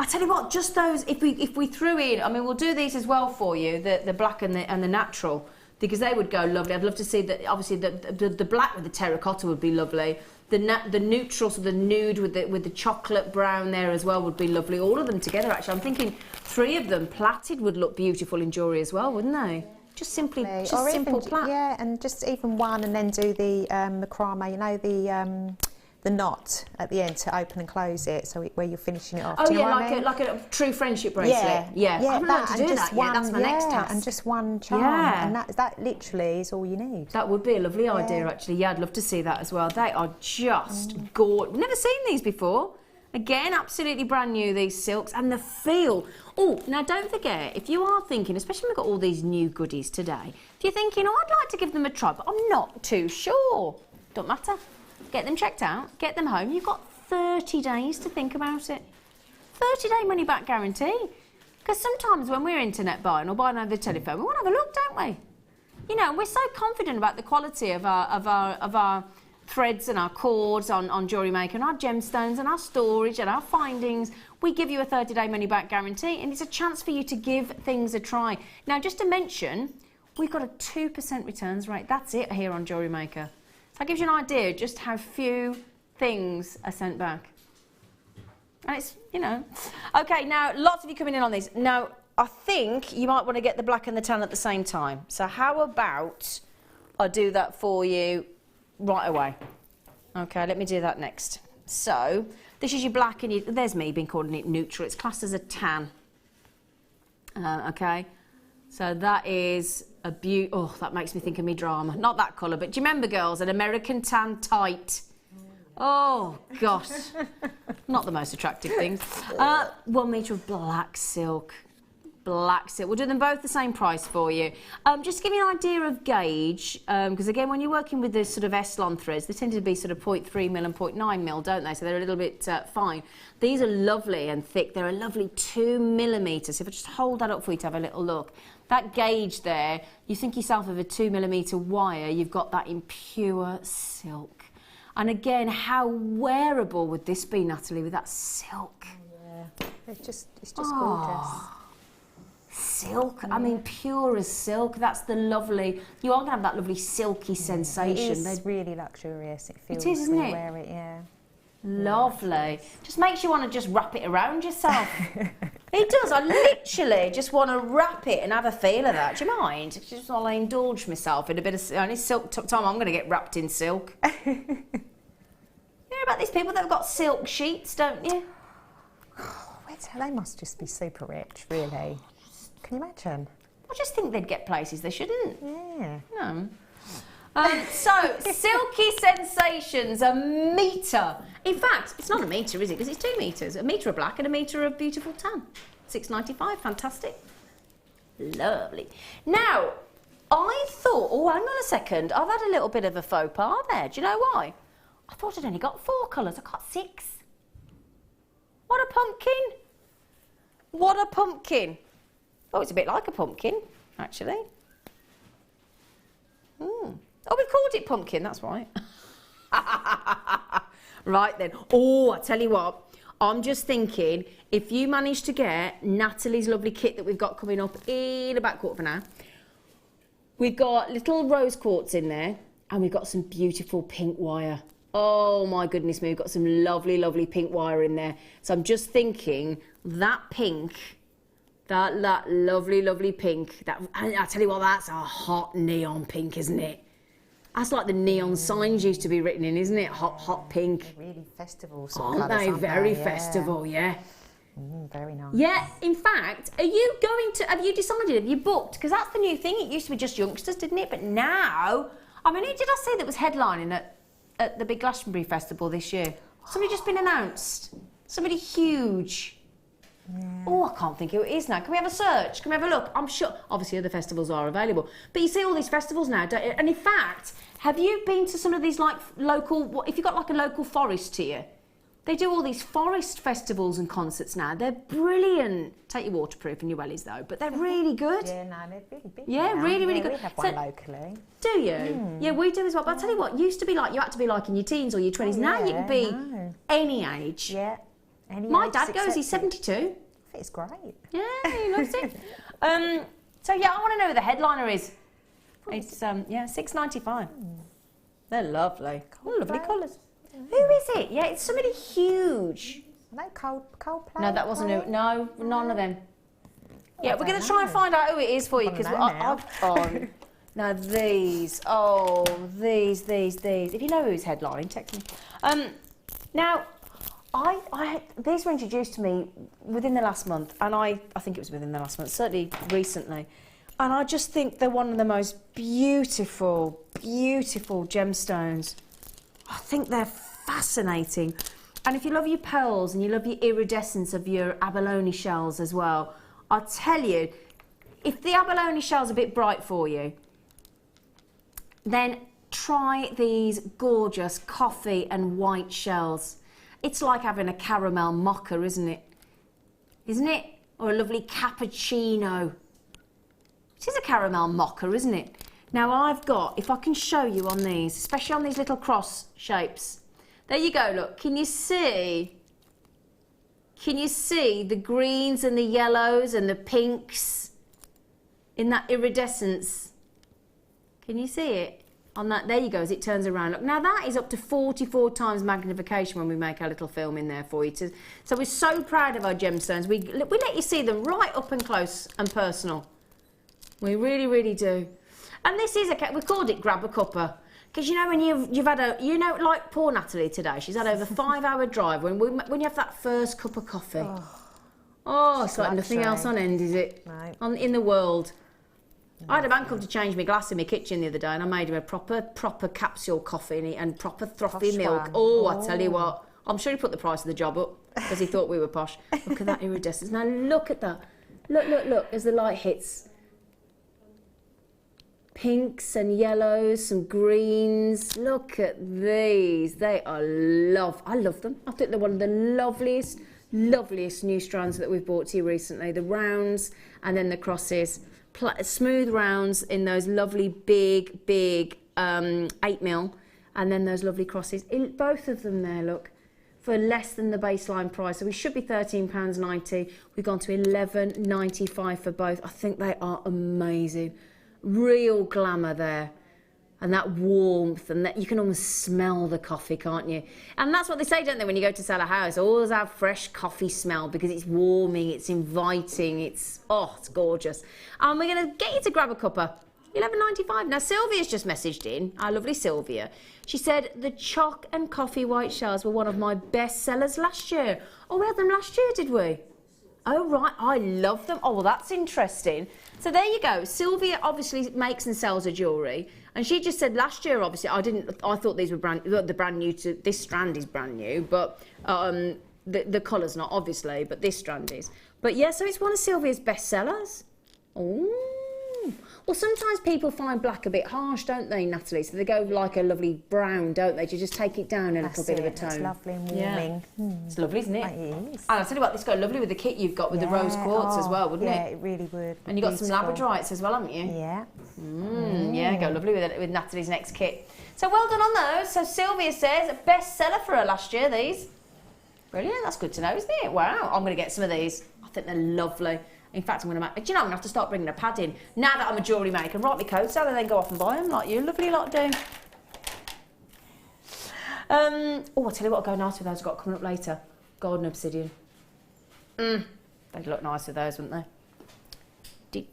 I tell you what, just those, if we threw in, I mean, we'll do these as well for you, the black and the natural, because they would go lovely. I'd love to see that. Obviously, the black with the terracotta would be lovely. The neutral, so the nude with the chocolate brown there as well would be lovely. All of them together, actually. I'm thinking 3 of them plaited would look beautiful in jewellery as well, wouldn't they? Just simply, just or simple even, plait. Yeah, and just even one, and then do the macrame. You know, the knot at the end to open and close it, so where you're finishing it off. Oh, do you yeah, know what I mean? like a true friendship bracelet. Yeah, I haven't learned to do and that just yet. That's my next task. And just one charm, Yeah. and that literally is all you need. That would be a lovely idea, actually. Yeah, I'd love to see that as well. They are just gorgeous. Never seen these before. Again, absolutely brand new, these silks, and the feel. Oh, now don't forget, if you are thinking, especially when we've got all these new goodies today, if you're thinking, oh, I'd like to give them a try, but I'm not too sure. Don't matter. Get them checked out, get them home. You've got 30 days to think about it. 30-day money-back guarantee. Because sometimes when we're internet buying or buying over the telephone, we want to have a look, don't we? You know, we're so confident about the quality of our threads and our cords on Jewellery Maker and our gemstones and our storage and our findings. We give you a 30-day money-back guarantee, and it's a chance for you to give things a try. Now, just to mention, we've got a 2% returns rate. That's it here on Jewellery Maker. So that gives you an idea just how few things are sent back. And it's, you know. Okay, now, lots of you coming in on these. Now, I think you might want to get the black and the tan at the same time. So how about I do that for you right away? Okay, let me do that next. So, this is your black, and there's me been calling it neutral. It's classed as a tan. Okay, so that is a oh, that makes me think of me drama. Not that colour, but do you remember, girls, an American tan tight? Oh, gosh. Not the most attractive things. 1 metre of black silk. Black silk. We'll do them both the same price for you. Just to give you an idea of gauge, because again, when you're working with the sort of Eslon threads, they tend to be sort of 0.3 mil and 0.9 mil, don't they? So they're a little bit fine. These are lovely and thick. They're a lovely 2 millimetres. So if I just hold that up for you to have a little look. That gauge there, you think yourself of a 2 millimetre wire, you've got that in pure silk. And again, how wearable would this be, Natalie, with that silk? Yeah, it's just gorgeous. Silk, I mean, pure as silk. That's the lovely, you are going to have that lovely silky sensation. It is really luxurious. It feels it is, isn't when you it? wear it, yeah. Lovely. Just makes you want to just wrap it around yourself. It does. I literally just want to wrap it and have a feel of that. Do you mind? Just while I indulge myself in a bit of only silk time, I'm going to get wrapped in silk. You know about these people that have got silk sheets, don't you? They must just be super rich, really. Can you imagine? I just think they'd get places they shouldn't. Yeah. No. So, Silky Sensations, a metre. In fact, it's not a metre, is it? Because it's 2 metres. A metre of black and a metre of beautiful tan. $6.95, fantastic. Lovely. Now, I thought, oh, hang on a second, I've had a little bit of a faux pas there. Do you know why? I thought I'd only got 4 colours. I got 6. What a pumpkin. What a pumpkin. Oh, it's a bit like a pumpkin, actually. Oh, we called it pumpkin, that's right. Right then. Oh, I tell you what, I'm just thinking, if you manage to get Natalie's lovely kit that we've got coming up in about quarter of an hour, we've got little rose quartz in there, and we've got some beautiful pink wire. Oh my goodness me, we've got some lovely, lovely pink wire in there. So I'm just thinking, that pink, that lovely, lovely pink, I tell you what, that's a hot neon pink, isn't it? That's like the neon signs used to be written in, isn't it? Hot, hot pink. They're really festival Aren't they? Very festival, yeah. Very nice. Yeah, in fact, have you decided, have you booked? Because that's the new thing. It used to be just youngsters, didn't it? But now, I mean, who did I say that was headlining at the big Glastonbury Festival this year? Somebody just been announced. Somebody huge. Yeah. Oh, I can't think who it is now. Can we have a search? Can we have a look? I'm sure, obviously other festivals are available. But you see all these festivals now, don't you? And in fact, have you been to some of these like local, if you've got like a local forest here, they do all these forest festivals and concerts now. They're brilliant. Take your waterproof and your wellies though, but they're really good. Yeah, no, they're really big. Yeah, now. really, really good. We have one locally. Do you? Yeah, we do as well. But I'll tell you what, used to be like, you had to be like in your teens or your 20s. Now you can be any age. Yeah. My age dad is goes, he's accepted. 72. I think it's great. Yeah, he loves it. So yeah, I want to know who the headliner is. It's yeah, $6.95. They're lovely. Oh, lovely colours. Who is it? Yeah, it's somebody huge. Are they Coldplay? No, that wasn't who. No, none of them. Yeah, we're going to don't try and know. find out who it is for you because now. now these. Oh, these. If you know who's headlining, text me. Now, these were introduced to me within the last month, and I think it was within the last month, certainly recently. And I just think they're one of the most beautiful, beautiful gemstones. I think they're fascinating. And if you love your pearls and you love your iridescence of your abalone shells as well, I'll tell you, if the abalone shell's a bit bright for you, then try these gorgeous coffee and white shells. It's like having a caramel mocha, isn't it? Isn't it? Or a lovely cappuccino. It is a caramel mocha, isn't it? Now I've got, if I can show you on these, especially on these little cross shapes. There you go, look. Can you see? Can you see the greens and the yellows and the pinks in that iridescence? Can you see it? On that, there you go, as it turns around. Look, now that is up to 44 times magnification when we make our little film in there for you. So we're so proud of our gemstones. We let you see them right up and close and personal. We really, really do. And this is we called it grab a cuppa. Because you know when you've had like poor Nathalie today, she's had over 5-hour drive. When you have that first cup of coffee, it's like nothing else on end, is it? No. In the world. I had a man come to change my glass in my kitchen the other day, and I made him a proper capsule coffee and proper frothy milk. I tell you what, I'm sure he put the price of the job up because he thought we were posh. Look at that iridescence. Now look at that. Look as the light hits. Pinks and yellows, some greens. Look at these. They are I love them. I think they're one of the loveliest new strands that we've brought to you recently. The rounds and then the crosses. Smooth rounds in those lovely big 8mm, and then those lovely crosses. Both of them there, look, for less than the baseline price. So we should be £13.90. We've gone to £11.95 for both. I think they are amazing. Real glamour there, and that warmth, and that you can almost smell the coffee, can't you? And that's what they say, don't they, when you go to sell a house? Always have fresh coffee smell because it's warming, it's inviting, it's gorgeous. And we're going to get you to grab a cuppa. £11.95. Now Sylvia's just messaged in, our lovely Sylvia. She said the choc and coffee white shells were one of my best sellers last year. Oh, we had them last year, did we? Oh, right, I love them. Oh, well, that's interesting. So there you go. Sylvia obviously makes and sells her jewellery. And she just said last year, obviously, I thought these were brand new this strand is brand new, but the colour's not, obviously, but this strand is. But yeah, so it's one of Sylvia's best sellers. Oh. Well, sometimes people find black a bit harsh, don't they, Nathalie? So they go like a lovely brown, don't they? To just take it down a little bit of a tone. It's lovely and warming. Yeah. It's lovely, isn't it? It is. And I'll tell you what, this go lovely with the kit you've got with the rose quartz as well, wouldn't it? Yeah, it really would. And you've got some labradorites as well, haven't you? Yeah. Yeah, go lovely with Nathalie's next kit. So well done on those. So Sylvia says, bestseller for her last year, these. Brilliant, that's good to know, isn't it? Wow, I'm going to get some of these. I think they're lovely. In fact, I'm going to I'm going to have to start bringing a pad in. Now that I'm a jewellery maker, write my codes down and then go off and buy them like you lovely lot do. I'll tell you what will go nice with those I've got coming up later. Golden obsidian. They'd look nice with those, wouldn't they?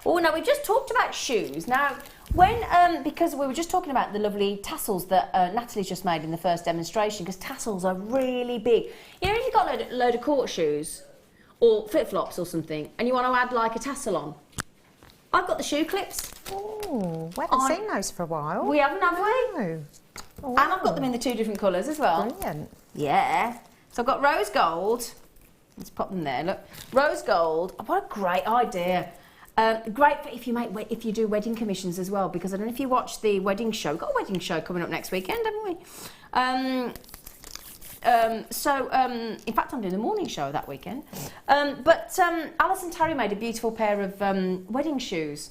Oh, now we've just talked about shoes. Now, because we were just talking about the lovely tassels that Nathalie's just made in the first demonstration, because tassels are really big. You know, if you've got a load of court shoes or flip-flops or something, and you want to add like a tassel on, I've got the shoe clips. Oh, we haven't seen those for a while. We haven't, have we? No. Oh, wow. And I've got them in the 2 different colours as well. Brilliant. Yeah. So I've got rose gold. Let's pop them there, look. Rose gold. Oh, what a great idea. Great for if you do wedding commissions as well, because I don't know if you watch the wedding show. We've got a wedding show coming up next weekend, haven't we? In fact, I'm doing the morning show that weekend. Alice and Terry made a beautiful pair of wedding shoes.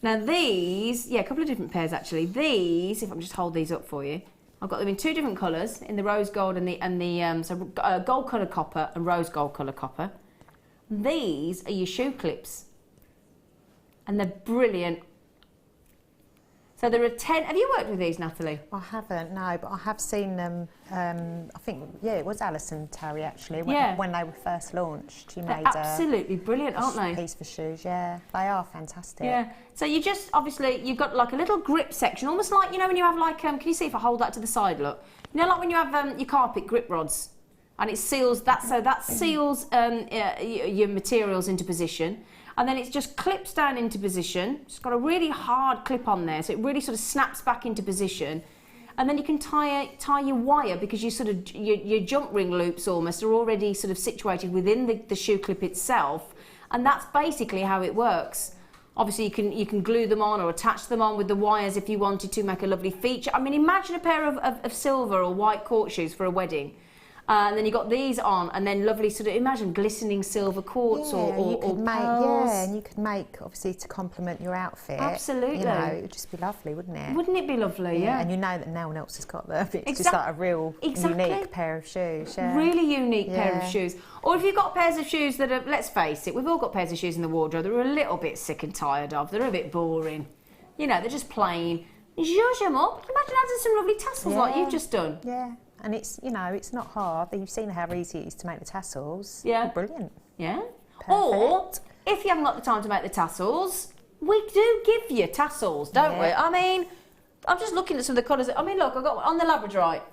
Now these, a couple of different pairs actually. These, if I can just hold these up for you, I've got them in 2 different colours, in the rose gold and the gold coloured copper and rose gold coloured copper. These are your shoe clips, and they're brilliant. So there are 10. Have you worked with these, Nathalie? I haven't, no, but I have seen them. I think, yeah, it was Alison Terry actually when they were first launched. You made absolutely brilliant, aren't they? Piece for shoes, yeah, they are fantastic. Yeah. So you just obviously you've got like a little grip section, almost like, you know, when you have like can you see if I hold that to the side? Look, you know, like when you have your carpet grip rods, and it seals that, so that seals your materials into position. And then it just clips down into position. It's got a really hard clip on there, so it really sort of snaps back into position. And then you can tie your wire, because you sort of your jump ring loops almost are already sort of situated within the shoe clip itself, and that's basically how it works. Obviously, you can glue them on or attach them on with the wires if you wanted to make a lovely feature. I mean, imagine a pair of silver or white court shoes for a wedding. And then you got these on, and then lovely sort of, imagine glistening silver quartz or pearls. Yeah, and you could make, obviously, to complement your outfit. Absolutely. You know, it would just be lovely, wouldn't it? Wouldn't it be lovely, yeah. And you know that no one else has got them. It's just like a real unique pair of shoes. Yeah. Really unique pair of shoes. Or if you've got pairs of shoes that are, let's face it, we've all got pairs of shoes in the wardrobe that we're a little bit sick and tired of. They're a bit boring. You know, they're just plain. Zhuzh them up. Imagine adding some lovely tassels like you've just done. Yeah. And it's, you know, it's not hard. You've seen how easy it is to make the tassels. Yeah. They're brilliant. Yeah. Perfect. Or, if you haven't got the time to make the tassels, we do give you tassels, don't we? I mean, I'm just looking at some of the colours. I mean, look, I've got on the Labradorite.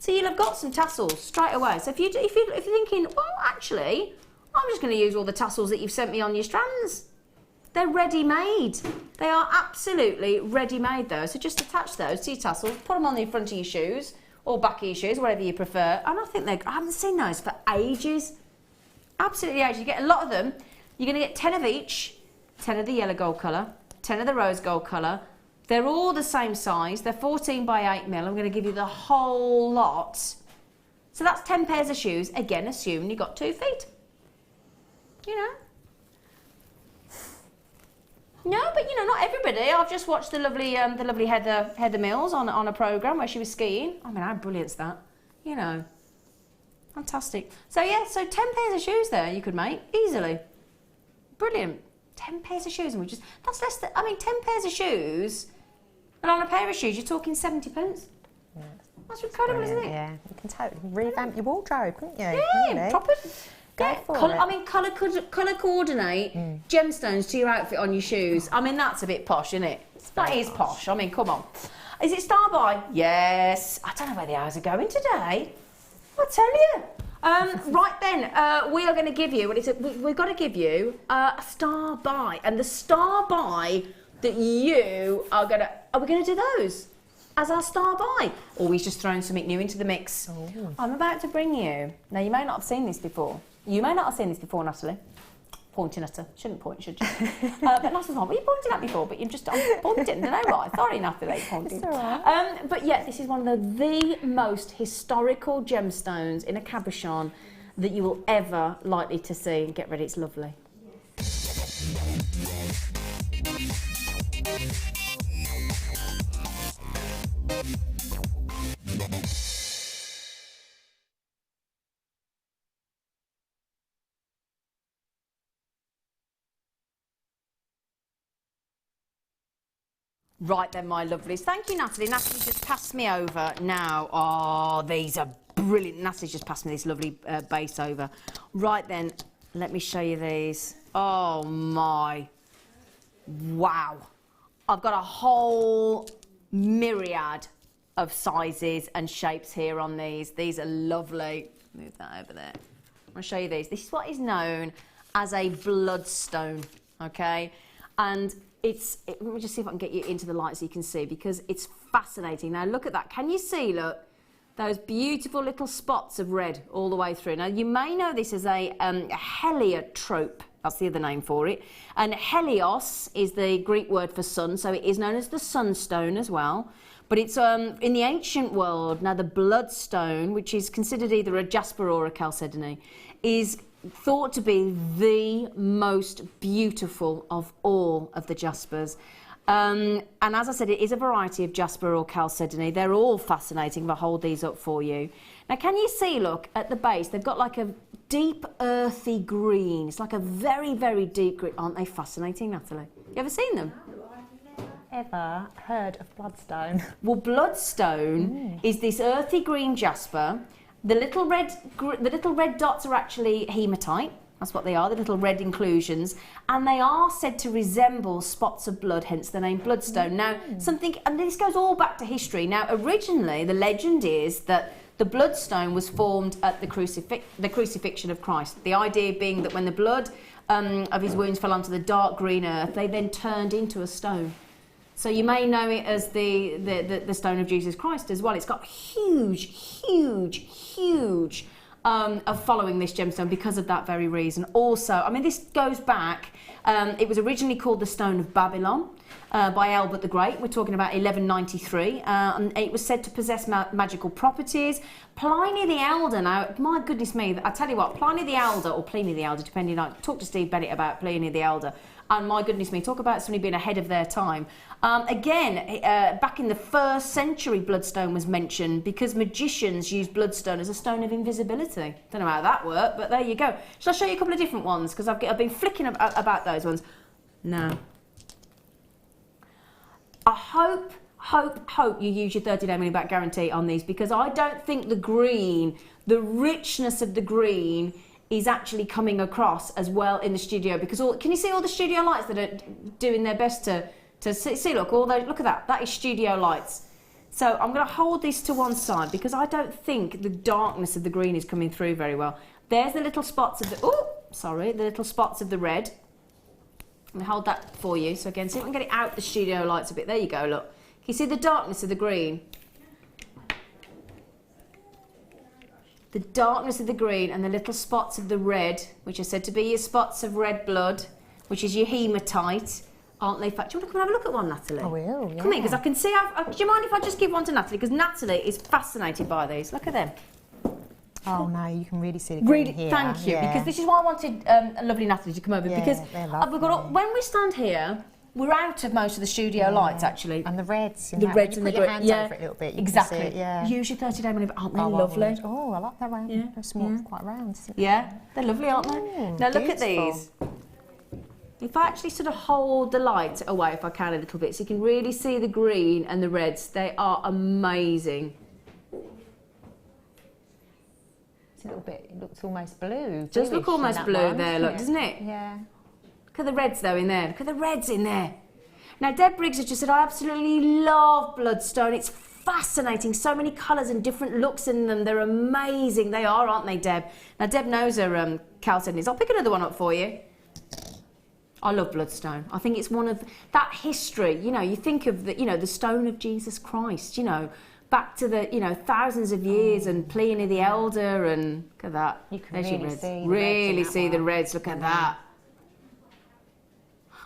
So you'll have got some tassels straight away. So if you're thinking, well, actually, I'm just going to use all the tassels that you've sent me on your strands. They're ready-made. They are absolutely ready-made, though. So just attach those to your tassels, put them on the front of your shoes, or back of your shoes, whatever you prefer. And I think I haven't seen those for ages. Absolutely ages. You get a lot of them. You're going to get 10 of each. 10 of the yellow gold colour, 10 of the rose gold colour. They're all the same size. They're 14 by 8 mil. I'm going to give you the whole lot. So that's 10 pairs of shoes. Again, assuming you've got 2 feet. You know. No, but you know, not everybody. I've just watched the lovely Heather Mills on a programme where she was skiing. I mean, how brilliant's that? You know, fantastic. So yeah, so 10 pairs of shoes there you could make easily. Brilliant. 10 pairs of shoes, and that's less than, I mean, 10 pairs of shoes, and on a pair of shoes you're talking 70 pence. Yeah, that's incredible, isn't it? Yeah, you can totally revamp your wardrobe, couldn't you? Yeah, really? proper. Go for it. I mean, colour coordinate gemstones to your outfit on your shoes. I mean, that's a bit posh, isn't it? That is posh. I mean, come on. Is it star buy? Yes. I don't know where the hours are going today. I'll tell you. Right then, we are going to give you, we've got to give you a star buy. And the star buy that you are going to, are we going to do those as our star buy? Or are we just throwing something new into the mix? Oh. I'm about to bring you, now you may not have seen this before. You may not have seen this before, Nathalie. Pointing at her. Shouldn't point, should you? But Natalie's like, were you pointing at me before? But I'm pointing, don't know right. Sorry, Nathalie, pointing. It's all right. But yeah, this is one of the most historical gemstones in a cabochon that you will ever likely to see. And get ready, it's lovely. Right then, my lovelies. Thank you, Nathalie. Nathalie just passed me over now. Oh, these are brilliant. Natalie's just passed me this lovely base over. Right then, let me show you these. Oh, my. Wow. I've got a whole myriad of sizes and shapes here on these. These are lovely. Move that over there. I'll show you these. This is what is known as a bloodstone, okay? And let me just see if I can get you into the light so you can see, because it's fascinating. Now look at that. Can you see, look, those beautiful little spots of red all the way through? Now you may know this as a heliotrope. That's the other name for it. And helios is the Greek word for sun, so it is known as the sunstone as well. But it's in the ancient world, now the bloodstone, which is considered either a jasper or a chalcedony, is thought to be the most beautiful of all of the jaspers. And as I said, it is a variety of jasper or chalcedony. They're all fascinating. I'll hold these up for you. Now, can you see, look, at the base, they've got like a deep earthy green. It's like a very, very deep green. Aren't they fascinating, Natalie? You ever seen them? Ever heard of bloodstone? Well, bloodstone is this earthy green jasper. The little red dots are actually hematite. That's what they are, the little red inclusions, and they are said to resemble spots of blood, hence the name bloodstone. Now, and this goes all back to history. Now, originally, the legend is that the bloodstone was formed at the crucifixion of Christ. The idea being that when the blood of his wounds fell onto the dark green earth, they then turned into a stone. So you may know it as the stone of Jesus Christ as well. It's got huge of following this gemstone because of that very reason. Also, I mean, this goes back, it was originally called the Stone of Babylon by Albert the Great. We're talking about 1193, and it was said to possess magical properties. Pliny the Elder, now, my goodness me, I tell you what, Pliny the Elder, or Pliny the Elder, depending on, talk to Steve Bennett about Pliny the Elder, and my goodness me, talk about somebody being ahead of their time. Back in the 1st century, bloodstone was mentioned because magicians used bloodstone as a stone of invisibility. Don't know how that worked, but there you go. Shall I show you a couple of different ones? Because I've been flicking about those ones. No. I hope you use your 30-day money-back guarantee on these, because I don't think the green, the richness of the green, is actually coming across as well in the studio, because can you see all the studio lights that are doing their best to see, look, all those, look at that is studio lights. So I'm going to hold this to one side because I don't think the darkness of the green is coming through very well. There's the little spots of the, the little spots of the red. I'm going to hold that for you, so again, see if I can get it out the studio lights a bit. There you go, look. Can you see the darkness of the green? The darkness of the green and the little spots of the red, which are said to be your spots of red blood, which is your hematite, aren't they? Do you want to come and have a look at one, Natalie? I will, yeah. Come in, because I can see, do you mind if I just give one to Natalie? Because Natalie is fascinated by these. Look at them. Oh no, you can really see the green here. Thank you, because this is why I wanted lovely Natalie to come over, because when we stand here, we're out of most of the studio lights, actually. And the reds. The reds and the green. Hands over it a little bit. Exactly. Can see it, yeah. Use your 30-day money, but aren't they lovely? Oh, I like that round. Yeah. They're small, quite round. Yeah, they're lovely, aren't they? Now look at these. If I actually sort of hold the light away, if I can, a little bit, so you can really see the green and the reds. They are amazing. It's a little bit, it looks almost blue. It does look almost blue there, look, doesn't it? Yeah. Look at the reds though in there. Look at the reds in there. Now Deb Briggs has just said, I absolutely love bloodstone. It's fascinating. So many colours and different looks in them. They're amazing. They are, aren't they, Deb? Now Deb knows her chalcedonies. I'll pick another one up for you. I love bloodstone. I think it's one of that history. You know, you think of the, the stone of Jesus Christ. Back to the, thousands of years, and Pliny the Elder, and look at that. You can really see the reds. Look at that.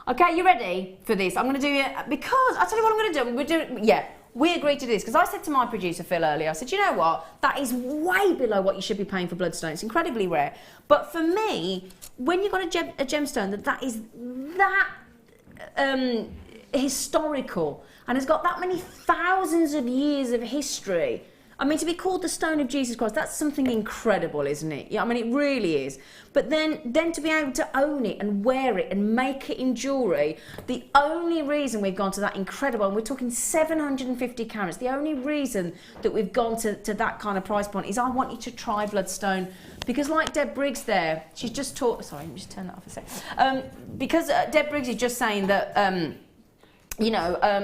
Okay, you ready for this? I'm going to do it because I'll tell you what I'm going to do. We agreed to do this because I said to my producer Phil earlier, I said, you know what? That is way below what you should be paying for bloodstone. It's incredibly rare. But for me, when you've got a gemstone that is that historical and has got that many thousands of years of history, I mean, to be called the Stone of Jesus Christ, that's something incredible, isn't it? Yeah, I mean, it really is. But then to be able to own it and wear it and make it in jewellery, the only reason we've gone to that incredible, and we're talking 750 carats, the only reason that we've gone to that kind of price point is I want you to try bloodstone. Because like Deb Briggs there, she's just taught, sorry, let me just turn that off a sec. Because Deb Briggs is just saying that,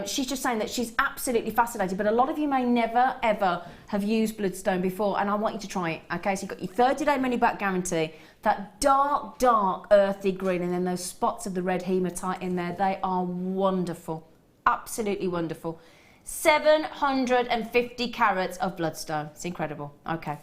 she's just saying that she's absolutely fascinated, but a lot of you may never, ever have used bloodstone before, and I want you to try it, okay? So you've got your 30-day money-back guarantee, that dark, dark, earthy green, and then those spots of the red hematite in there. They are wonderful, absolutely wonderful. 750 carats of bloodstone. It's incredible. Okay.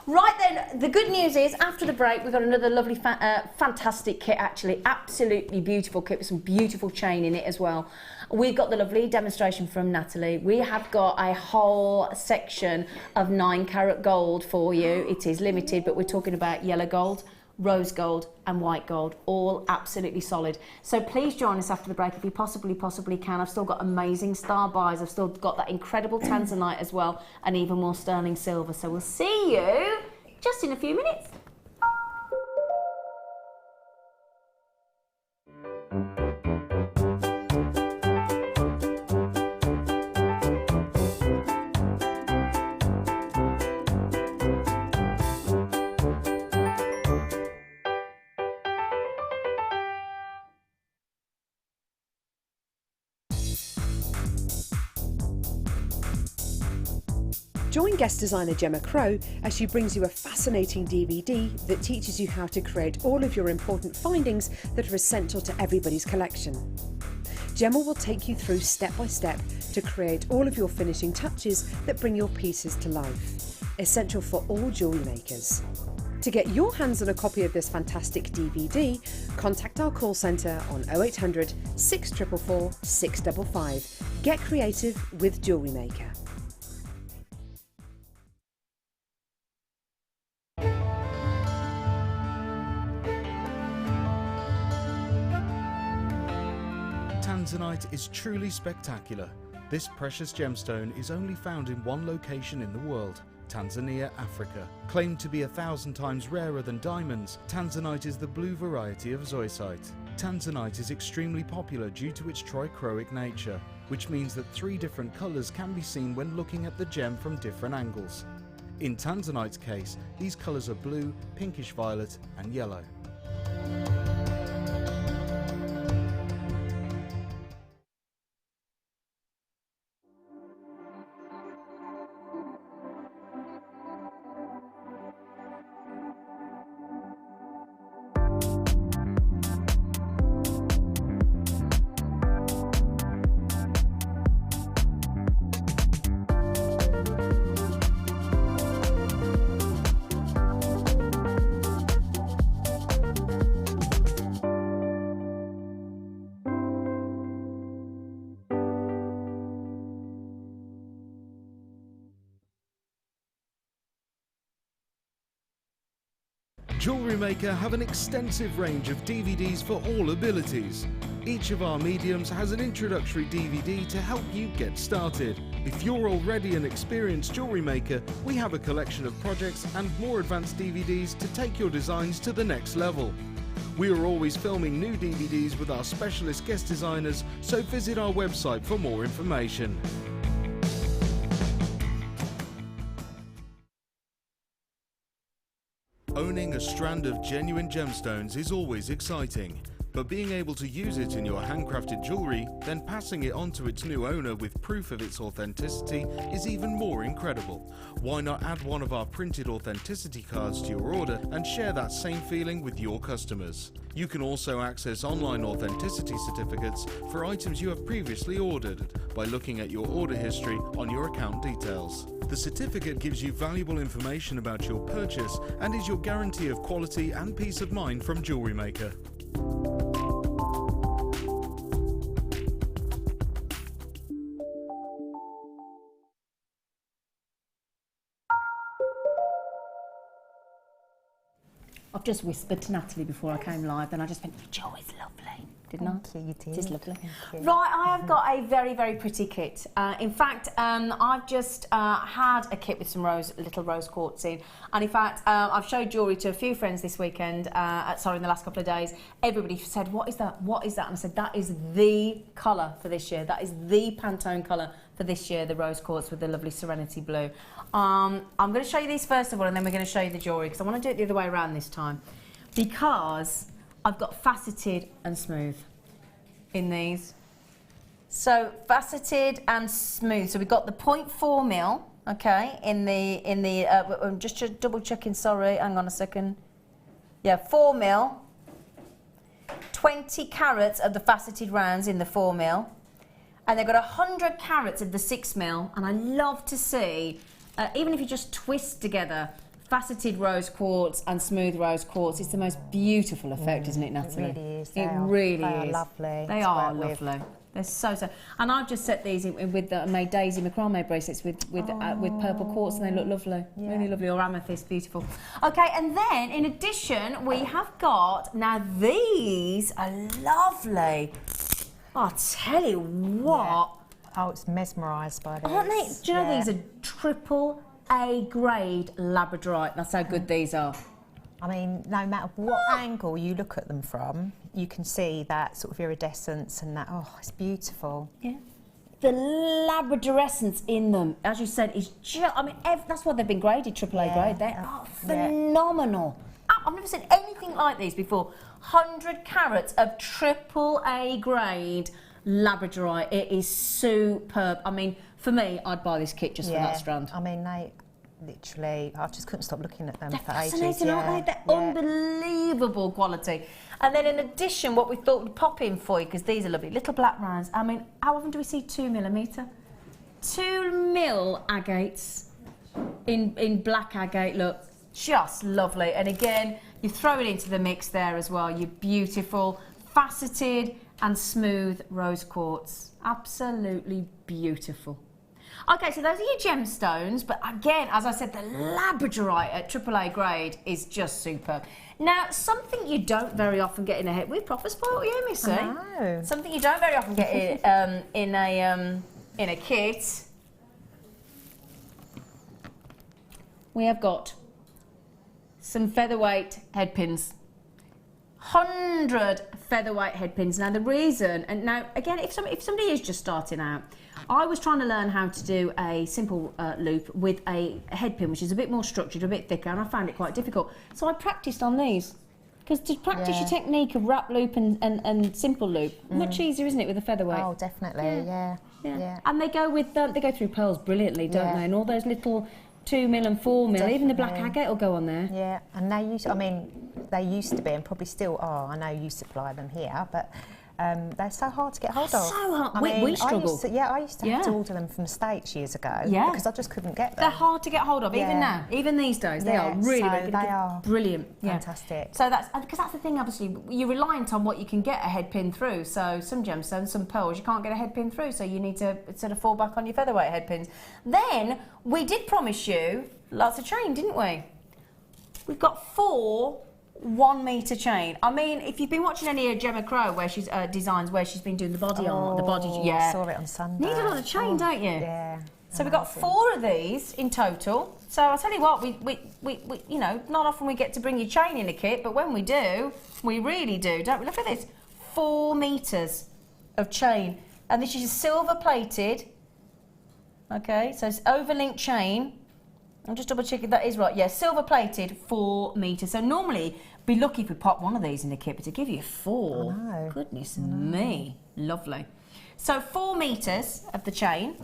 Right then, the good news is, after the break, we've got another lovely, fantastic kit, actually. Absolutely beautiful kit with some beautiful chain in it as well. We've got the lovely demonstration from Natalie. We have got a whole section of 9 carat gold for you. It is limited, but we're talking about yellow gold. rose gold and white gold, all absolutely solid. So please join us after the break if you possibly can. I've still got amazing star buys. I've still got that incredible tanzanite as well, and even more sterling silver. So we'll see you just in a few minutes. Join guest designer Gemma Crow as she brings you a fascinating DVD that teaches you how to create all of your important findings that are essential to everybody's collection. Gemma will take you through step by step to create all of your finishing touches that bring your pieces to life, essential for all jewellery makers. To get your hands on a copy of this fantastic DVD, contact our call centre on 0800 644 655. Get creative with Jewellery Maker. Tanzanite is truly spectacular. This precious gemstone is only found in one location in the world, Tanzania, Africa. Claimed to be 1,000 times rarer than diamonds, Tanzanite is the blue variety of zoisite. Tanzanite is extremely popular due to its trichroic nature, which means that 3 different colours can be seen when looking at the gem from different angles. In Tanzanite's case, these colours are blue, pinkish violet and yellow. Jewellery Maker have an extensive range of DVDs for all abilities. Each of our mediums has an introductory DVD to help you get started. If you're already an experienced jewellery maker, we have a collection of projects and more advanced DVDs to take your designs to the next level. We are always filming new DVDs with our specialist guest designers, so visit our website for more information. Owning a strand of genuine gemstones is always exciting, but being able to use it in your handcrafted jewellery, then passing it on to its new owner with proof of its authenticity is even more incredible. Why not add one of our printed authenticity cards to your order and share that same feeling with your customers? You can also access online authenticity certificates for items you have previously ordered by looking at your order history on your account details. The certificate gives you valuable information about your purchase and is your guarantee of quality and peace of mind from Jewellery Maker. I've just whispered to Natalie before I came live, and I just went, "Jo is lovely," didn't I? Thank you, you did. It is lovely. Thank you. Right, I have got a very, very pretty kit. In fact, I've just had a kit with some little rose quartz in, and in fact, I've showed jewellery to a few friends this weekend. In the last couple of days. Everybody said, "What is that? What is that?" And I said, "That is the colour for this year. That is the Pantone colour for this year, the rose quartz with the lovely Serenity blue." I'm going to show you these first of all, and then we're going to show you the jewellery, because I want to do it the other way around this time, because I've got faceted and smooth in these. So faceted and smooth. So we've got the 0.4 mil, okay, I'm just double checking, sorry, hang on a second. Yeah, 4 mil. 20 carats of the faceted rounds in the 4 mil. And they've got 100 carats of the 6 mil. And I love to see, even if you just twist together faceted rose quartz and smooth rose quartz, it's the most beautiful effect, isn't it, Natalie? It really is. It really is. They are lovely. They are lovely. They're so. And I've just set these in with made daisy macrame bracelets with purple quartz, and they look lovely, really lovely, or amethyst, beautiful. Okay, and then in addition we have got, now these are lovely. I'll tell you what. Yeah. Oh, it's mesmerised by these. Aren't they? Do you know these are triple A grade labradorite? That's how good these are. I mean, no matter what angle you look at them from, you can see that sort of iridescence and that, oh, it's beautiful. Yeah. The labradorescence in them, as you said, is just, I mean, that's why they've been graded AAA grade. They are phenomenal. I've never seen anything like these before. 100 carats of AAA grade labradorite. It is superb. I mean, for me, I'd buy this kit just for that strand. I mean, they literally, I just couldn't stop looking at them They're for ages. fascinating, aren't they? They're unbelievable quality. And then in addition, what we thought would pop in for you, because these are lovely, little black rounds. I mean, how often do we see 2mm? 2mm agates in black agate, look, just lovely. And again, you throw it into the mix there as well. You're beautiful, faceted and smooth rose quartz. Absolutely beautiful. Okay, so those are your gemstones, but again, as I said, the labradorite at AAA grade is just superb. Now, something you don't very often get in a hit. We've proper spoiled you, Missy. I know. Something you don't very often get in a kit. We have got some featherweight head pins. 100 featherweight head pins. Now the reason, and now again, if somebody is just starting out, I was trying to learn how to do a simple loop with a head pin, which is a bit more structured, a bit thicker, and I found it quite difficult. So I practiced on these. Because to practice your technique of wrap loop and simple loop, much easier, isn't it, with a featherweight? Oh, definitely, yeah. And they go with they go through pearls brilliantly, don't they? And all those little 2mm and 4mm, even the black agate will go on there. Yeah, and they used, I mean, they used to be, and probably still are. I know you supply them here, but they're so hard to get hold of. So hard. We struggle. I used to have to order them from the States years ago because I just couldn't get them. They're hard to get hold of, even now, even these days. They are really, so they are brilliant. Fantastic. So that's because that's the thing. Obviously, you're reliant on what you can get a head pin through. So some gemstones, some pearls, you can't get a head pin through. So you need to sort of fall back on your featherweight head pins. Then we did promise you lots of chain, didn't we? We've got 4 1-metre chain. I mean, if you've been watching any of Gemma Crow, where she's designs where she's been doing the body on the body, I saw it on Sunday. Need a lot of chain, don't you? Yeah. So we've got 4 of these in total. So I'll tell you what, we you know, not often we get to bring you chain in a kit, but when we do, we really do, don't we? Look at this, 4 metres of chain, and this is silver plated. Okay, so it's overlinked chain. I'm just double checking that is right. Yeah, silver plated, 4 metres. So normally, be lucky if we pop one of these in a kit, but to give you 4, goodness me, lovely. So 4 metres of the chain.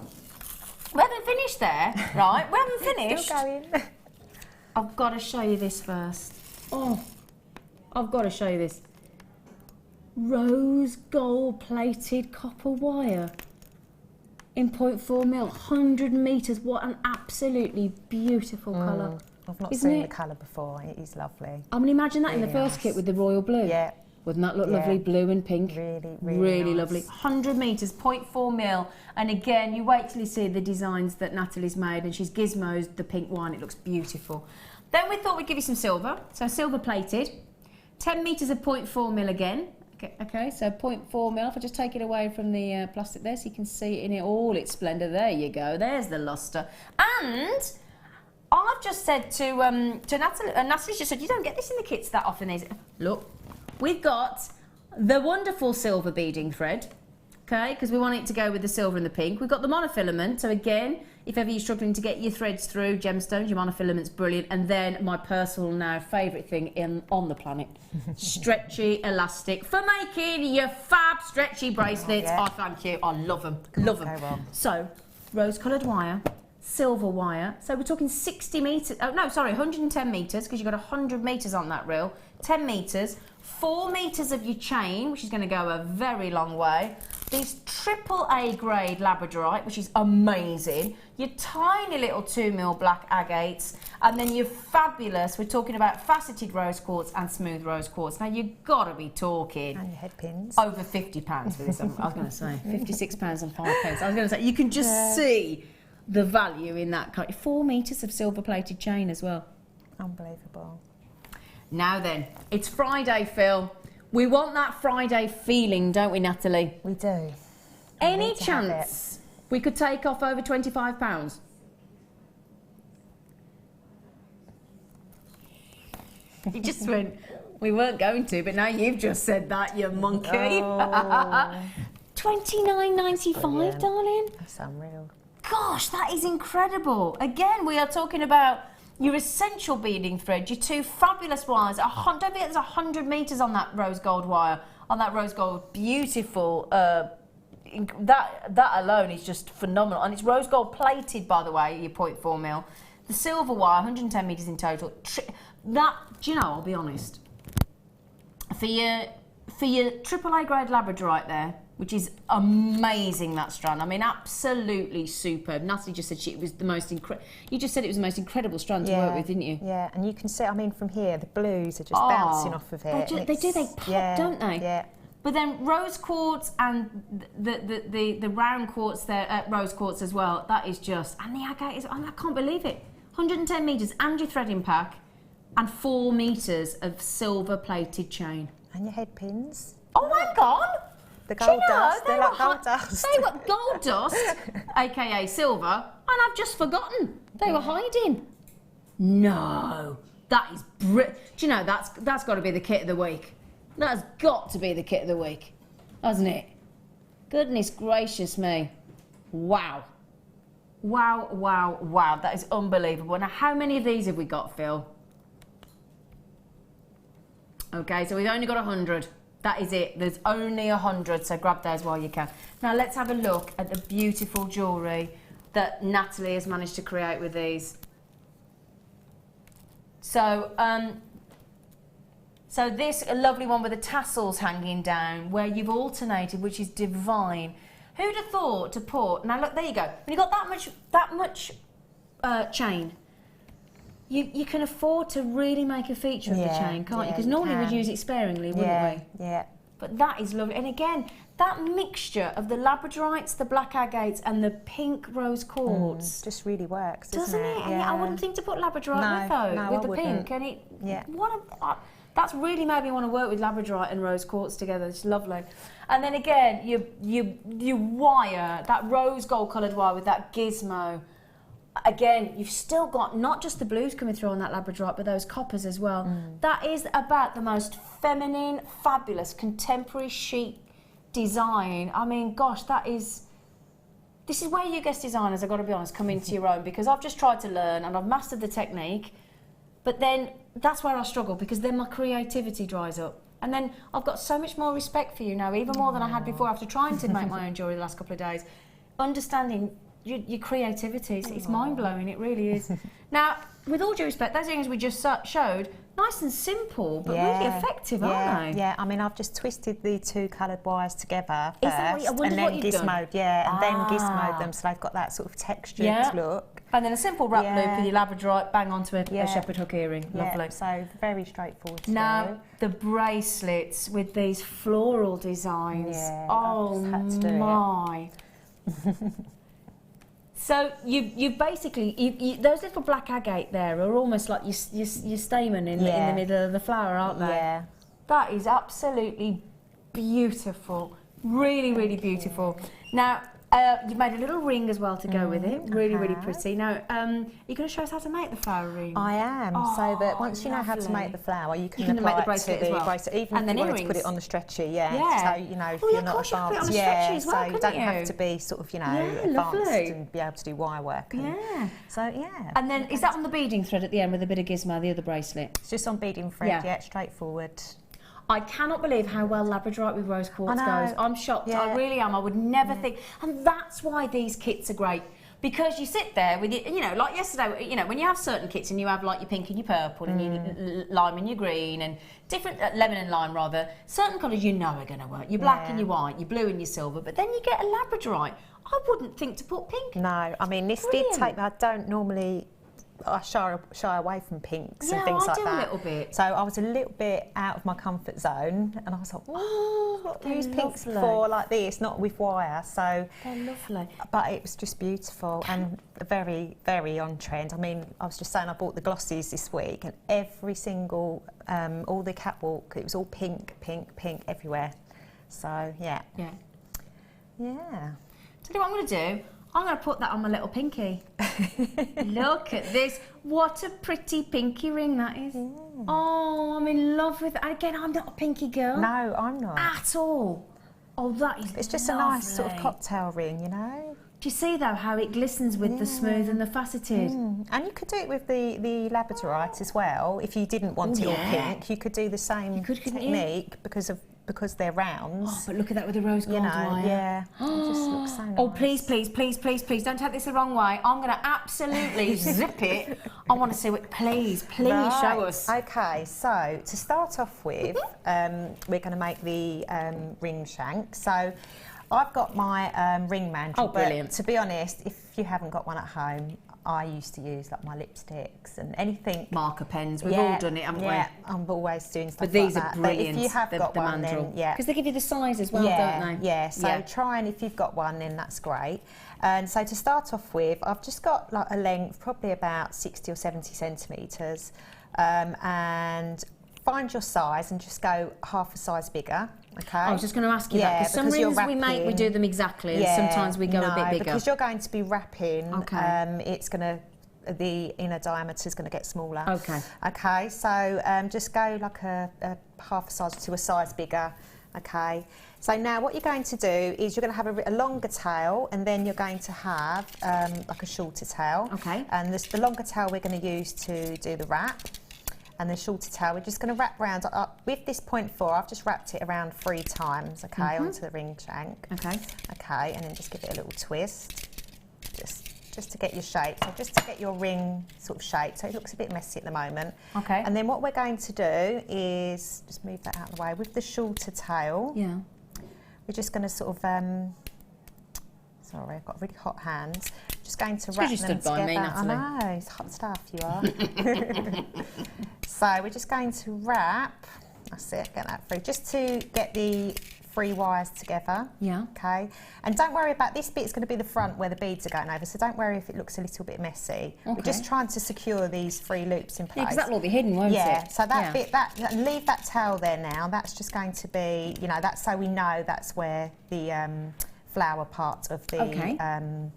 We haven't finished there, right? We haven't finished. Still going. I've got to show you this first. Oh, I've got to show you this. Rose gold plated copper wire. In 0.4mm, 100 metres. What an absolutely beautiful colour. I've not seen the colour before. It is lovely. I mean, imagine that really in the first kit with the royal blue. Yeah. Wouldn't that look lovely? Blue and pink. Really nice. Lovely. 100 metres, 0.4mm. And again, you wait till you see the designs that Nathalie's made, and she's gizmoed the pink one. It looks beautiful. Then we thought we'd give you some silver. So silver plated. 10 metres of 0.4mm again. Okay, so 0.4mm. If I just take it away from the plastic there, so you can see it in all its splendour. There you go. There's the lustre. And I've just said to Nathalie, and Natalie's just said, you don't get this in the kits that often. Look, we've got the wonderful silver beading thread. Okay, because we want it to go with the silver and the pink. We've got the monofilament. So again, if ever you're struggling to get your threads through gemstones, your monofilament's brilliant. And then my personal now favourite thing on the planet, stretchy elastic for making your fab stretchy bracelets. Oh, thank you. I love them. Love them. So rose-coloured wire, silver wire. So we're talking 60 metres. Oh no, sorry, 110 metres, because you've got 100 metres on that reel. 10 metres, 4 metres of your chain, which is going to go a very long way. this triple A grade labradorite, which is amazing, your tiny little 2mm black agates, and then your fabulous, we're talking about faceted rose quartz and smooth rose quartz. Now you've got to be talking... And your head pins. Over £50 for this, I was going to say. £56 and 5 pence. I was going to say, you can just see the value in that. 4 metres of silver plated chain as well. Unbelievable. Now then, it's Friday, Phil. We want that Friday feeling, don't we, Natalie? We do. Any chance we could take off over £25? You just went, we weren't going to, but now you've just said that, you monkey. Oh. $29.95, darling. That's unreal. Gosh, that is incredible. Again, we are talking about your essential beading thread, your 2 fabulous wires. Don't forget there's 100 metres on that rose gold wire, on that rose gold, beautiful. That alone is just phenomenal. And it's rose gold plated, by the way, your 0.4mm. The silver wire, 110 metres in total. That, do you know, I'll be honest, for your AAA grade labradorite there, which is amazing, that strand. I mean, absolutely superb. Nathalie just said it was the most you just said it was the most incredible strand to work with, didn't you? Yeah, and you can see, I mean, from here, the blues are just bouncing off of it. They pop, don't they? Yeah. But then rose quartz and the round quartz there, rose quartz as well, that is just, and the agate is, I can't believe it. 110 metres and your threading pack and 4 metres of silver plated chain. And your head pins. Oh my God! The gold dust, they're like gold dust. They were gold dust, aka silver, and I've just forgotten. They were hiding. No, that is do you know, that's got to be the kit of the week. That's got to be the kit of the week, hasn't it? Goodness gracious me. Wow. Wow, wow, wow. That is unbelievable. Now, how many of these have we got, Phil? Okay, so we've only got 100. That is it. There's only 100, so grab those while you can. Now let's have a look at the beautiful jewellery that Nathalie has managed to create with these. So, so this a lovely one with the tassels hanging down, where you've alternated, which is divine. Who'd have thought to put? Now look, there you go. When you've got that much chain, you can afford to really make a feature of the chain, can't you? Because normally we'd use it sparingly, wouldn't we? Yeah. But that is lovely. And again, that mixture of the labradorites, the black agates, and the pink rose quartz just really works, doesn't it? And Yeah. I wouldn't think to put labradorite with the pink. And it, that's really made me want to work with labradorite and rose quartz together. It's lovely. And then again, you wire, that rose gold coloured wire with that gizmo. Again, you've still got not just the blues coming through on that labradorite, but those coppers as well. That is about the most feminine, fabulous, contemporary chic design. I mean, gosh, this is where you guest designers, I've got to be honest, come into your own, because I've just tried to learn and I've mastered the technique, but then that's where I struggle, because then my creativity dries up. And then I've got so much more respect for you now, even more than I had before after trying to make my own jewellery the last couple of days. Understanding your creativity, it's mind-blowing, it really is. Now, with all due respect, those things we just showed, nice and simple, but really effective, aren't they? Yeah, I mean, I've just twisted the 2 coloured wires together Is that first, what, I wondered and then what you've done? and then gizmoed them, so they've got that sort of textured look. And then a simple wrap loop with your labradorite, bang onto a shepherd hook earring. Lovely. So very straightforward. Now, the bracelets with these floral designs. Yeah, oh I just had to do my. So you've basically, those little black agate there are almost like your stamen in the middle of the flower, aren't they? Yeah. That is absolutely beautiful. Really, really beautiful. Now, you've made a little ring as well to go with it. Really, really pretty. Now, you're going to show us how to make the flower ring? I am. So that once you know how to make the flower, you can apply make the it bracelet to as the well. bracelet, even And if then you wanted to earrings. put it on the stretcher, So, you know, if Oh, you're yeah, of not course you can put it on advanced. a stretcher as well, so you don't couldn't have you? to be sort of, Yeah, advanced lovely. and be able to do wire work. And, So, yeah. And then, is that on the beading thread at the end with a bit of gizmo, the other bracelet? It's just on beading thread, straightforward. I cannot believe how well labradorite with rose quartz I know. goes. I'm shocked. Yeah. I really am. I would never think. And that's why these kits are great. because you sit there with it, you know, like yesterday, you know, when you have certain kits and you have like your pink and your purple and your lime and your green and different, lemon and lime rather, certain colours you know are going to work. Your black and your white, your blue and your silver, but then you get a labradorite. I wouldn't think to put pink. No, I mean, this did take me, I don't normally, I shy away from pinks and things like that. Yeah, I do a little bit. So I was a little bit out of my comfort zone, and I was like, oh, I've used pinks before like this, not with wire. So they're lovely. But it was just beautiful and very, very on trend. I mean, I was just saying, I bought the glossies this week, and every single, all the catwalk, it was all pink, pink, pink everywhere. So yeah. Yeah. Yeah. Tell you what I'm going to do. I'm going to put that on my little pinky. Look at this. What a pretty pinky ring that is. Oh, I'm in love with it. And again, I'm not a pinky girl. No, I'm not. At all. Oh, that is It's just lovely. a nice sort of cocktail ring, you know? Do you see, though, how it glistens with the smooth and the faceted? And you could do it with the labradorite as well. If you didn't want it all pink, you could do the same technique because they're rounds. Oh, but look at that with the rose gold wire. Yeah. It just looks so nice. Oh, please, please, please, please, please, don't take this the wrong way. I'm going to absolutely zip it. I want to see what... Please, please show us. OK, so to start off with, we're going to make the ring shank. So I've got my ring mandrel. Oh, brilliant. But to be honest, if you haven't got one at home, I used to use like my lipsticks and anything. Marker pens, we've all done it, haven't we? Yeah, I'm always doing stuff But these like are that. brilliant. But if you have got the one, mandrel. then Because they give you the size as well, don't they? Yeah, so try, and if you've got one, then that's great. And so to start off with, I've just got like a length, probably about 60 or 70 centimetres, and find your size and just go half a size bigger. Okay. I was just going to ask you that, because some rings we make, we do them exactly, and sometimes we go a bit bigger. Because you're going to be wrapping, it's going to, the inner diameter is going to get smaller. Okay. Okay, so just go like a half a size to a size bigger. Okay. So now what you're going to do is you're going to have a longer tail, and then you're going to have like a shorter tail. Okay. And the longer tail we're going to use to do the wrap. And the shorter tail, we're just going to wrap round with this 0.4. I've just wrapped it around 3 times, okay, onto the ring shank. Okay. Okay, and then just give it a little twist, just to get your shape. So just to get your ring sort of shape. So it looks a bit messy at the moment. Okay. And then what we're going to do is just move that out of the way with the shorter tail. Yeah. We're just going to sort of sorry, I've got really hot hands. Just going to wrap them together. By me, I Nathalie. know, it's hot stuff, you are. So we're just going to wrap, that's it, get that through, just to get the 3 wires together. Yeah. Okay. And don't worry about this bit, it's going to be the front where the beads are going over, so don't worry if it looks a little bit messy. Okay. We're just trying to secure these 3 loops in place. Yeah, because that'll all be hidden, won't it? Yeah, so that bit, and leave that tail there now, that's just going to be, you know, that's so we know that's where the flower part of the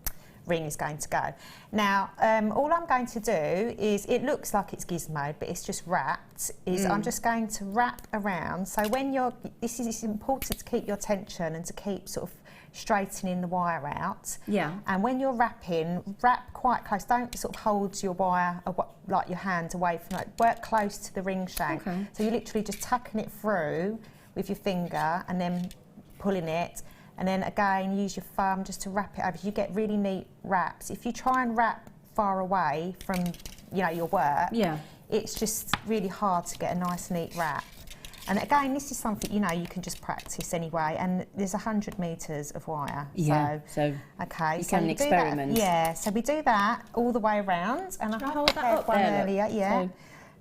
ring is going to go. Now, all I'm going to do is, it looks like it's gizmoed, but it's just wrapped, I'm just going to wrap around. So when it's important to keep your tension and to keep sort of straightening the wire out. Yeah. And when you're wrapping, wrap quite close. Don't sort of hold your wire, like your hand away from it. Work close to the ring shank. Okay. So you're literally just tucking it through with your finger and then pulling it. And then again, use your thumb just to wrap it over. You get really neat wraps. If you try and wrap far away from, you know, your work, it's just really hard to get a nice, neat wrap. And again, this is something, you know, you can just practice anyway. And there's 100 metres of wire. Yeah, so okay, you so can experiment. So we do that all the way around. And I hold that up one there, earlier,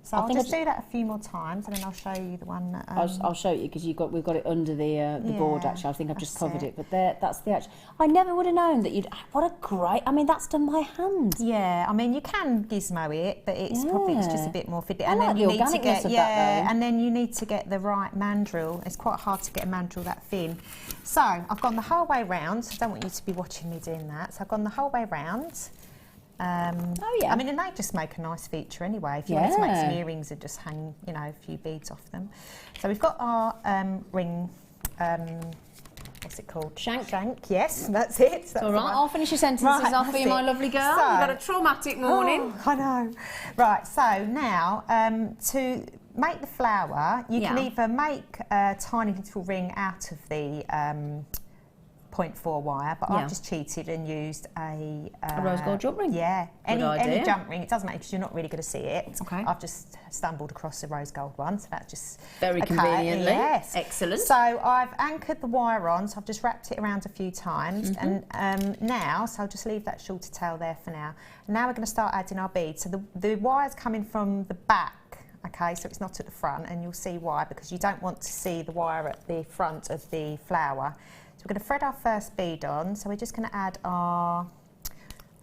So I'll just do that a few more times, and then I'll show you the one that... I'll show you, because we've got it under the board, actually. I think I've just covered it. But that's the actual... I never would have known that you'd... What a great... I mean, that's done by hand. Yeah, I mean, you can gizmo it, but it's probably just a bit more fidget. And then you need to get... and then you need to get the right mandrel. It's quite hard to get a mandrel that thin. So I've gone the whole way round. So I don't want you to be watching me doing that. So I've gone the whole way round. I mean, and they just make a nice feature anyway. If you want to make some earrings and just hang, you know, a few beads off them. So we've got our ring, what's it called? Shank. Shank, yes, that's it. That's all right, I'll finish your sentences off for you, my lovely girl. So, you've had a traumatic morning. Oh, I know. Right, so now, to make the flower, you can either make a tiny little ring out of the 0.4 wire, but I've just cheated and used a rose gold jump ring. Yeah, any jump ring. It doesn't matter because you're not really going to see it. Okay. I've just stumbled across a rose gold one, so that's just very conveniently. Yes, excellent. So I've anchored the wire on, so I've just wrapped it around a few times, and now, so I'll just leave that shorter tail there for now. Now we're going to start adding our beads. So the wire's coming from the back. Okay, so it's not at the front, and you'll see why, because you don't want to see the wire at the front of the flower. So we're going to thread our first bead on. So we're just going to add our,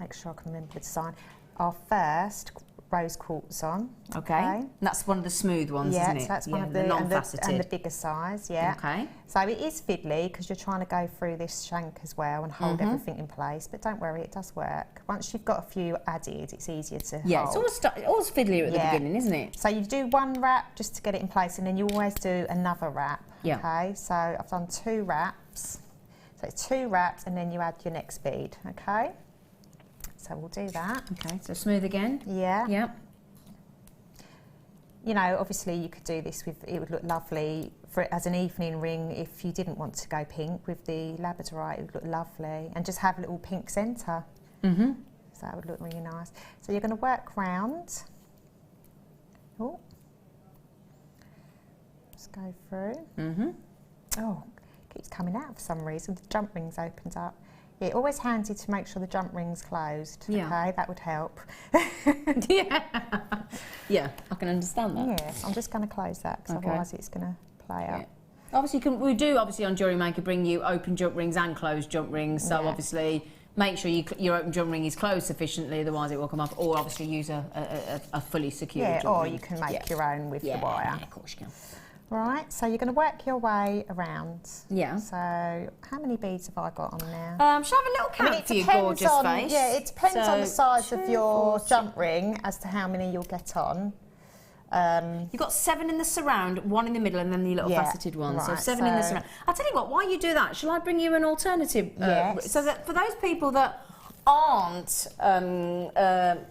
make sure I can remember the design, our first rose quartz on. Okay. That's one of the smooth ones, isn't it? So that's one of the non-faceted. And the bigger size, Okay. So it is fiddly because you're trying to go through this shank as well and hold everything in place, but don't worry, it does work. Once you've got a few added, it's easier to hold. It's always fiddlier at the beginning, isn't it? So you do one wrap just to get it in place, and then you always do another wrap. Yeah. Okay, so I've done 2 wraps. So it's 2 wraps, and then you add your next bead, okay? So we'll do that. Okay, so smooth again. Yeah. Yep. You know, obviously you could do this with, it would look lovely as an evening ring if you didn't want to go pink with the labradorite, it would look lovely. And just have a little pink centre. So that would look really nice. So you're going to work round. Oh. Just go through. Oh, it keeps coming out for some reason. The jump ring's opened up. Yeah, always handy to make sure the jump ring's closed. Yeah. Okay, that would help. Yeah, I can understand that. Yes, I'm just going to close that because otherwise it's going to play up. Obviously, we do obviously on Jewellery Maker bring you open jump rings and closed jump rings. So obviously, make sure your open jump ring is closed sufficiently, otherwise it will come off. Or obviously use a fully secure jump ring. Or you can make your own with the wire. Yeah, of course you can. Right, so you're going to work your way around. Yeah. So how many beads have I got on now? Shall I have a little count for your gorgeous face? Yeah, it depends on the size of your jump ring as to how many you'll get on. You've got 7 in the surround, 1 in the middle, and then the little faceted one. Right, so 7 in the surround. I'll tell you what, while you do that, shall I bring you an alternative? Yes. So that for those people that aren't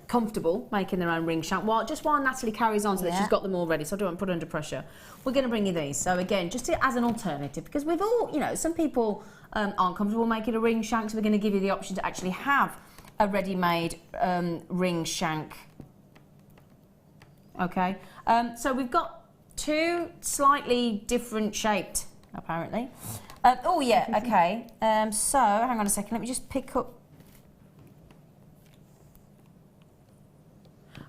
comfortable making their own ring shank, while Nathalie carries on so that she's got them all ready, so I don't want to put her under pressure, we're going to bring you these. So again, just as an alternative, because we've all, you know, some people aren't comfortable making a ring shank, so we're going to give you the option to actually have a ready-made ring shank. Okay, so we've got 2 slightly different shaped, apparently. Oh yeah, okay. So hang on a second, let me just pick up.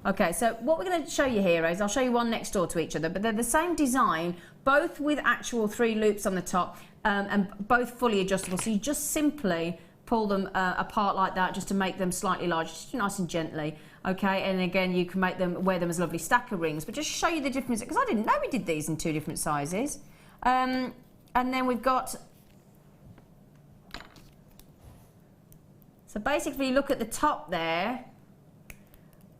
Okay, so what we're going to show you here is, I'll show you one next door to each other, but they're the same design, both with actual 3 loops on the top, and both fully adjustable. So you just simply pull them apart like that, just to make them slightly larger, just nice and gently. Okay, and again, you can wear them as lovely stacker rings, but just show you the difference, because I didn't know we did these in 2 different sizes. And then we've got, so basically look at the top there,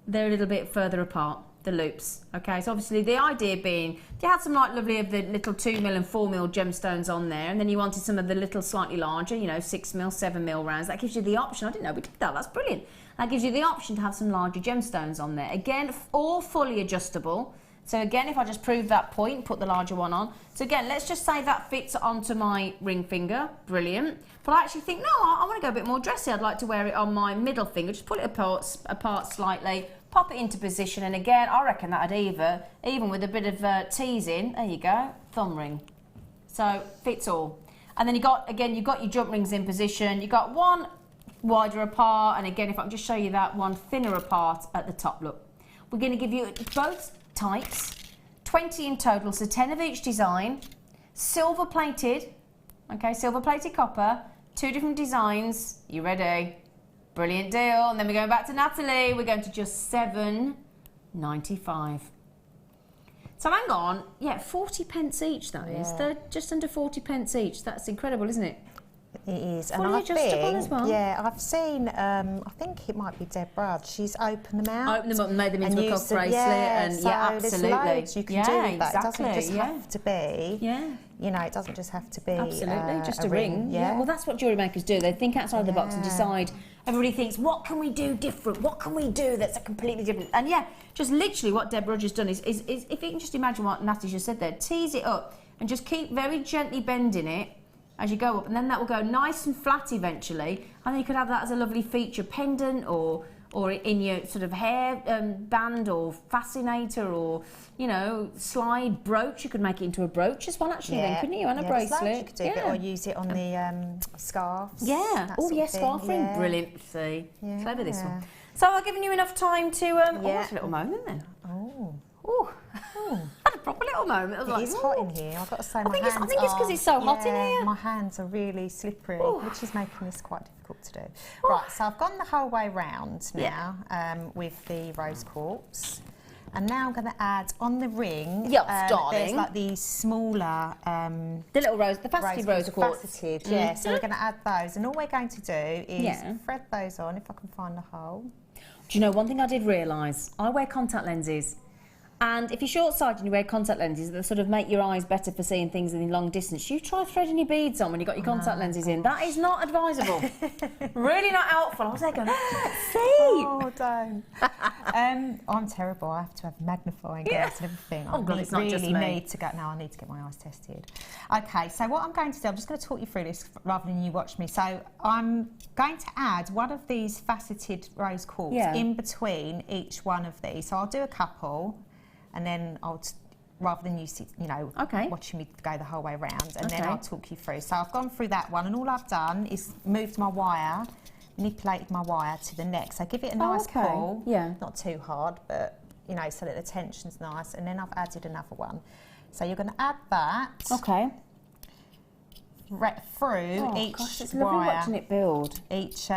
they're a little bit further apart, the loops. Okay, so obviously the idea being, if you had some like lovely of the little 2mm and 4mm gemstones on there, and then you wanted some of the little slightly larger, you know, 6mm, 7mm rounds, that gives you the option. I didn't know we did that, that's brilliant. That gives you the option to have some larger gemstones on there. Again, all fully adjustable. So again, if I just prove that point, put the larger one on. So again, let's just say that fits onto my ring finger, brilliant. But I actually think, no, I want to go a bit more dressy. I'd like to wear it on my middle finger. Just pull it apart slightly, pop it into position. And again, I reckon that'd even with a bit of teasing, there you go, thumb ring. So fits all. And then you've got your jump rings in position. You've got one wider apart. And again, if I can just show you that, one thinner apart at the top, look. We're going to give you both types, 20 in total, so 10 of each design, silver plated, okay, silver plated copper, 2 different designs. You ready? Brilliant deal. And then we're going back to Nathalie, we're going to just $7.95. So hang on, yeah, 40 pence each that is. They're just under 40 pence each. That's incredible, isn't it? It is. Fully adjustable as well. Yeah, I've seen, I think it might be Deb Rudd, she's opened them out. Opened them up and made them into a cuff bracelet. So absolutely. There's loads you can do with that. Exactly, it doesn't just have to be, you know, it doesn't just have to be just a ring. Yeah. Well, that's what jewellery makers do. They think outside the box and decide. Everybody thinks, what can we do different? What can we do that's a completely different? And yeah, just literally what Deb Rudd has done is if you can just imagine what Nathalie just said there, tease it up and just keep very gently bending it. as you go up, and then that will go nice and flat eventually, and then you could have that as a lovely feature pendant or in your sort of hair band or fascinator, or, you know, slide brooch. You could make it into a brooch as well, actually, then, couldn't you? And a bracelet. You could do it, or use it on the scarves. Yeah. Oh, yeah, scarf ring. Brilliant. See, clever this one. So I've given you enough time to. Oh, that's a little moment then. Oh. Oh. Had a proper little moment. I was like, It's hot in here. I've got to say, I think it's because it's so hot in here. My hands are really slippery, which is making this quite difficult to do. Right, so I've gone the whole way round now with the rose quartz. And now I'm going to add on the ring. Yes, darling. There's like these smaller. The little rose, the faceted rose quartz. Faceted, yeah. So we're going to add those, and all we're going to do is thread those on, if I can find the hole. Do you know one thing I did realise? I wear contact lenses. And if you're short-sighted and you wear contact lenses that sort of make your eyes better for seeing things in long distance, you try threading your beads on when you've got your contact lenses in. That is not advisable. Really not helpful. I was there going, see? Oh, don't. I'm terrible. I have to have magnifying glass and everything. Oh, God, it's not just me. Need to go. No, I need to get my eyes tested. Okay, so what I'm going to do, I'm just going to talk you through this rather than you watch me. So I'm going to add one of these faceted rose quartz in between each one of these. So I'll do a couple. And then rather than you know, watching me go the whole way around, and then I'll talk you through. So I've gone through that one, and all I've done is moved my wire, manipulated my wire to the neck. So give it a nice pull, not too hard, but you know, so that the tension's nice. And then I've added another one. So you're going to add that. Okay. Through each gosh, it's wire. Lovely watching it build. Each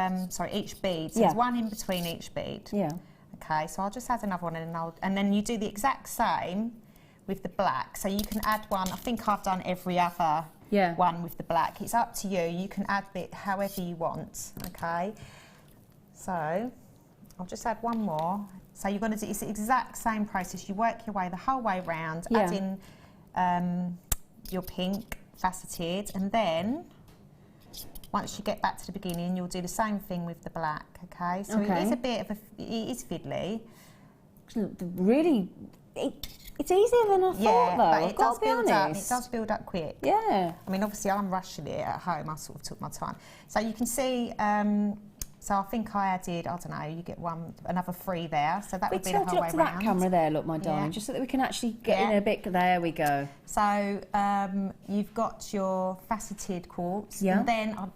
bead. So there's one in between each bead. Yeah. Okay, so I'll just add another one, and then you do the exact same with the black. So you can add one. I think I've done every other one with the black. It's up to you. You can add it however you want. Okay. So I'll just add one more. So you're going to do it's the exact same process. You work your way the whole way round. Add in your pink faceted, and then once you get back to the beginning, you'll do the same thing with the black, okay? So it is a bit of it is fiddly. Really, it's easier than I thought, though. But I've got to be honest. It does build up quick. Yeah. I mean, obviously, I'm rushing it at home. I sort of took my time. So you can see, so I think I added, I don't know, you get another 3 there. So that would be the whole way round. To that camera there, look, my darling, just so that we can actually get in a bit. There we go. So you've got your faceted quartz, and then I'll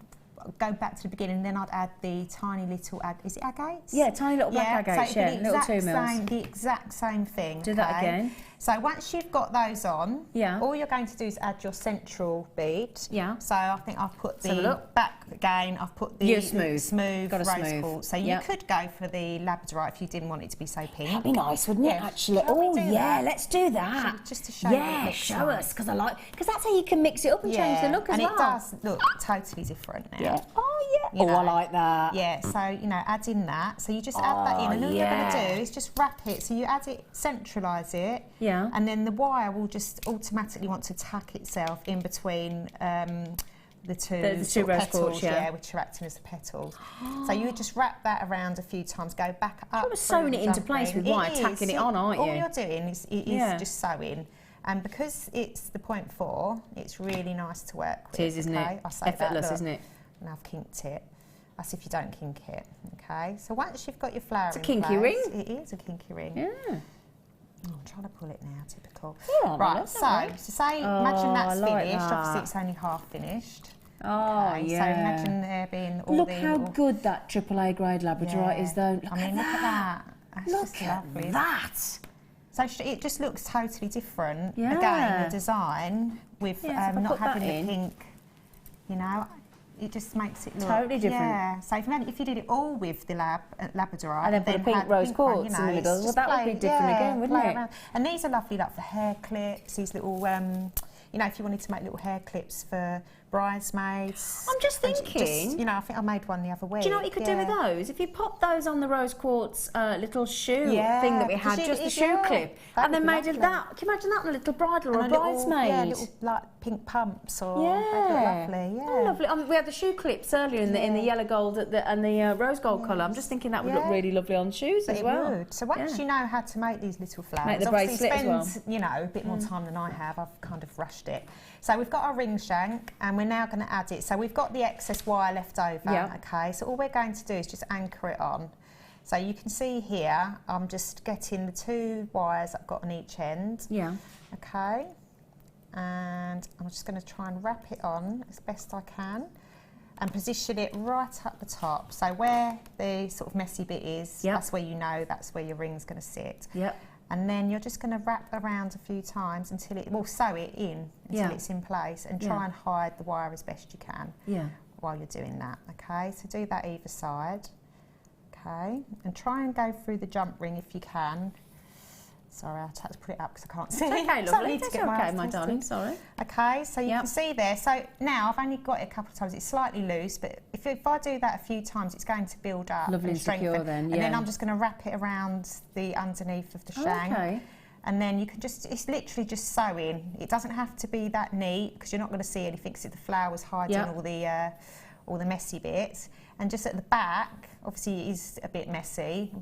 go back to the beginning, and then I'd add the tiny little, is it agates? Yeah, tiny little black agates, little 2 mils. The exact same thing. Do that again. So once you've got those on, yeah, all you're going to do is add your central bead. Yeah. So I think I've put the back again. I've put the smooth rose quartz. So you could go for the labradorite if you didn't want it to be so pink. That'd be nice, wouldn't it? Actually. Oh yeah, let's do that. So just to show you what it looks show us, because I like, because that's how you can mix it up and change the look as well. And it does look totally different now. Yeah. Oh yeah. I like that. Yeah. So add in that. So you just add that in, and all you're going to do is just wrap it. So you add it, centralise it. Yeah. And then the wire will just automatically want to tack itself in between the two rose petals, which are acting as the petals. So you would just wrap that around a few times, go back up. You're sewing it into place with wire, tacking it on, aren't you? All you're doing is just sewing. And because it's the 0.4, it's really nice to work with. It is, isn't it? Effortless, isn't it? And I've kinked it. That's if you don't kink it, okay? So once you've got your flower it's a kinky ring. It is a kinky ring. Yeah. Oh, I'm trying to pull it now, typical. Yeah, right, so say, imagine that's finished. Obviously, it's only half finished. Oh, okay, yeah. So imagine there being all look how good that AAA grade labradorite is, though. Look at that. Look at that. So it just looks totally different. Yeah. Again, the design with not having the pink, it just makes it look totally different. Yeah. So if you did it all with the labradorite, and then put a pink rose quartz in the middle, well, that would be different again, wouldn't it? And these are lovely, like for hair clips. These little, if you wanted to make little hair clips for bridesmaids. I'm just thinking. I think I made one the other week. Do you know what you could do with those? If you pop those on the rose quartz little shoe thing that we had, just the shoe clip, and then made that. Can you imagine that on a little bridal or a bridesmaid? Little like pink pumps or lovely. Yeah, oh, lovely. We had the shoe clips earlier in the yellow gold and the rose gold colour. I'm just thinking that would look really lovely on shoes as well. It would. So once you know how to make these little flowers, make the bracelet as well. A bit more time than I have. I've kind of rushed it. So we've got our ring shank, and we're now going to add it. So we've got the excess wire left over, Yeah. okay? So all we're going to do is just anchor it on. So you can see here, I'm just getting the 2 wires I've got on each end. Yeah. Okay. And I'm just going to try and wrap it on as best I can and position it right up the top. So where the sort of messy bit is, Yep. that's where you know that's where your ring's going to sit. Yep. And then you're just going to wrap around a few times until it, well, sew it in until Yeah. it's in place, and Yeah. try and hide the wire as best you can Yeah. while you're doing that, okay? So do that either side, okay? And try and go through the jump ring if you can. Sorry, I had to put it up because I can't see. It's okay, So I lovely. need to That's get my okay, eyes my tested. darling. Sorry. Okay, so you Yep. can see there. So now I've only got it a couple of times. It's slightly loose, but if I do that a few times, it's going to build up Lovely and and secure strengthen. then, And then yeah. I'm just going to wrap it around the underneath of the shank. Okay. And then you can just, it's literally just sewing. It doesn't have to be that neat because you're not going to see anything because the flower's hiding Yep. all the messy bits. And just at the back, obviously it is a bit messy.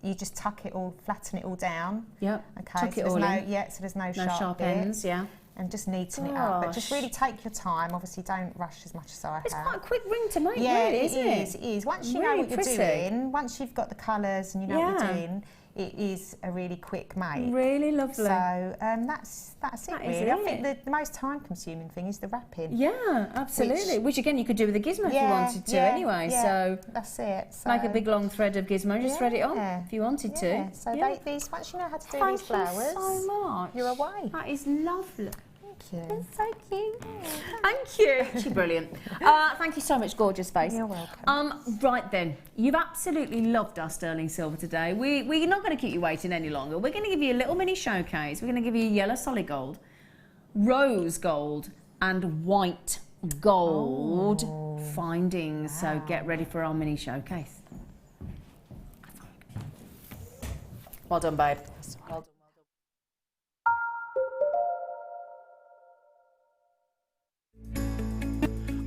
You just tuck it all, flatten it all down. Yep. Okay, Tuck so it there's all no, in. yeah, so there's no, No sharp ends, yeah. and just neaten it up. But just Gosh. really take your time. Obviously, don't rush as much as I It's have. quite a quick ring to make, Yeah, really, isn't it? it is. Once you know Really what you're pretty. doing, once you've got the colours and you know what Yeah. you're doing, it is a really quick make. Really lovely. So that's it That is really. I it. think the most time-consuming thing is the wrapping. Yeah, absolutely. Which again, you could do with a gizmo if you wanted to anyway. yeah, So that's it. So make a big long thread of gizmo, just thread it on Yeah. if you wanted yeah. to. So Yeah. these, once you know how to do Thank these flowers, you so much. you're away. That is lovely. Thank you. So cute. Thank you. She's brilliant. Thank you so much, gorgeous face. You're welcome. Right then, you've absolutely loved our sterling silver today. We're not going to keep you waiting any longer. We're going to give you a little mini showcase. We're going to give you yellow solid gold, rose gold, and white gold findings. So get ready for our mini showcase. Well done, babe. Well done.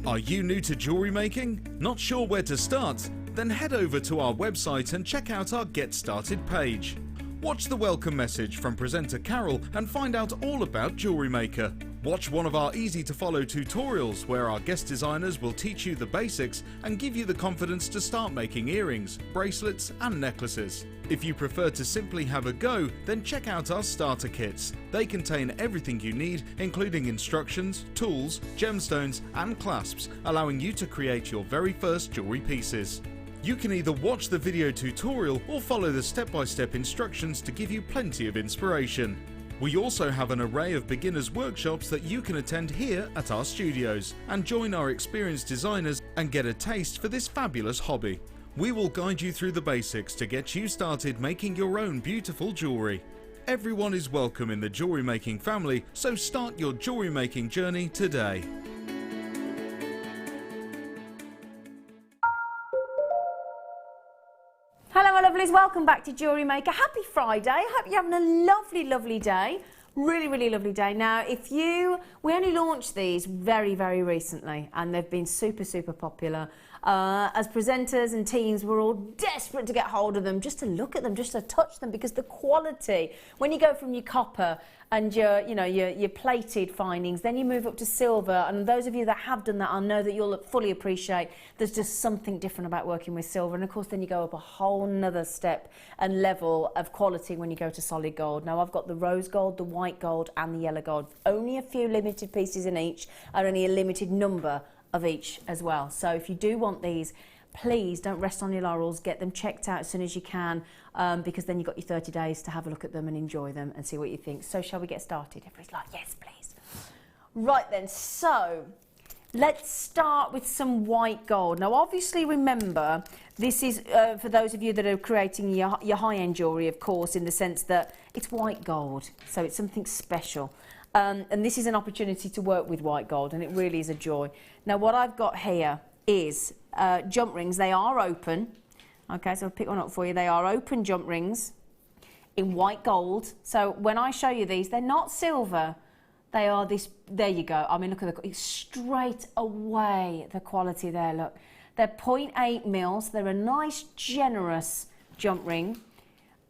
Are you new to jewellery making? Not sure where to start? Then head over to our website and check out our Get Started page. Watch the welcome message from presenter Carol and find out all about Jewellery Maker. Watch one of our easy to follow tutorials where our guest designers will teach you the basics and give you the confidence to start making earrings, bracelets and necklaces. If you prefer to simply have a go, then check out our starter kits. They contain everything you need, including instructions, tools, gemstones and clasps, allowing you to create your very first jewellery pieces. You can either watch the video tutorial or follow the step-by-step instructions to give you plenty of inspiration. We also have an array of beginners workshops that you can attend here at our studios and join our experienced designers and get a taste for this fabulous hobby. We will guide you through the basics to get you started making your own beautiful jewellery. Everyone is welcome in the jewellery making family, so start your jewellery making journey today. Hello, my lovelies. Welcome back to Jewellery Maker. Happy Friday. I hope you're having a lovely, lovely day. Really, really lovely day. Now, we only launched these very, very recently, and they've been super, super popular. As presenters and teams, we're all desperate to get hold of them, just to look at them, just to touch them, because the quality, when you go from your copper and your plated findings, then you move up to silver, and those of you that have done that, I know that you'll fully appreciate there's just something different about working with silver, and of course then you go up a whole nother step and level of quality when you go to solid gold. Now I've got the rose gold, the white gold and the yellow gold, only a few limited pieces in each, and only a limited number of each as well. So if you do want these, please don't rest on your laurels, get them checked out as soon as you can, because then you've got your 30 days to have a look at them and enjoy them and see what you think. So shall we get started? Everybody's like, yes, please. Right then, so let's start with some white gold. Now obviously remember, this is for those of you that are creating your high-end jewellery, of course, in the sense that it's white gold, so it's something special. And this is an opportunity to work with white gold, and it really is a joy. Now what I've got here is jump rings. They are open. Okay, so I'll pick one up for you. They are open jump rings in white gold. So when I show you these, they're not silver. They are this, there you go. I mean, look at it's straight away, the quality there, look. They're 0.8 mils. They're a nice, generous jump ring.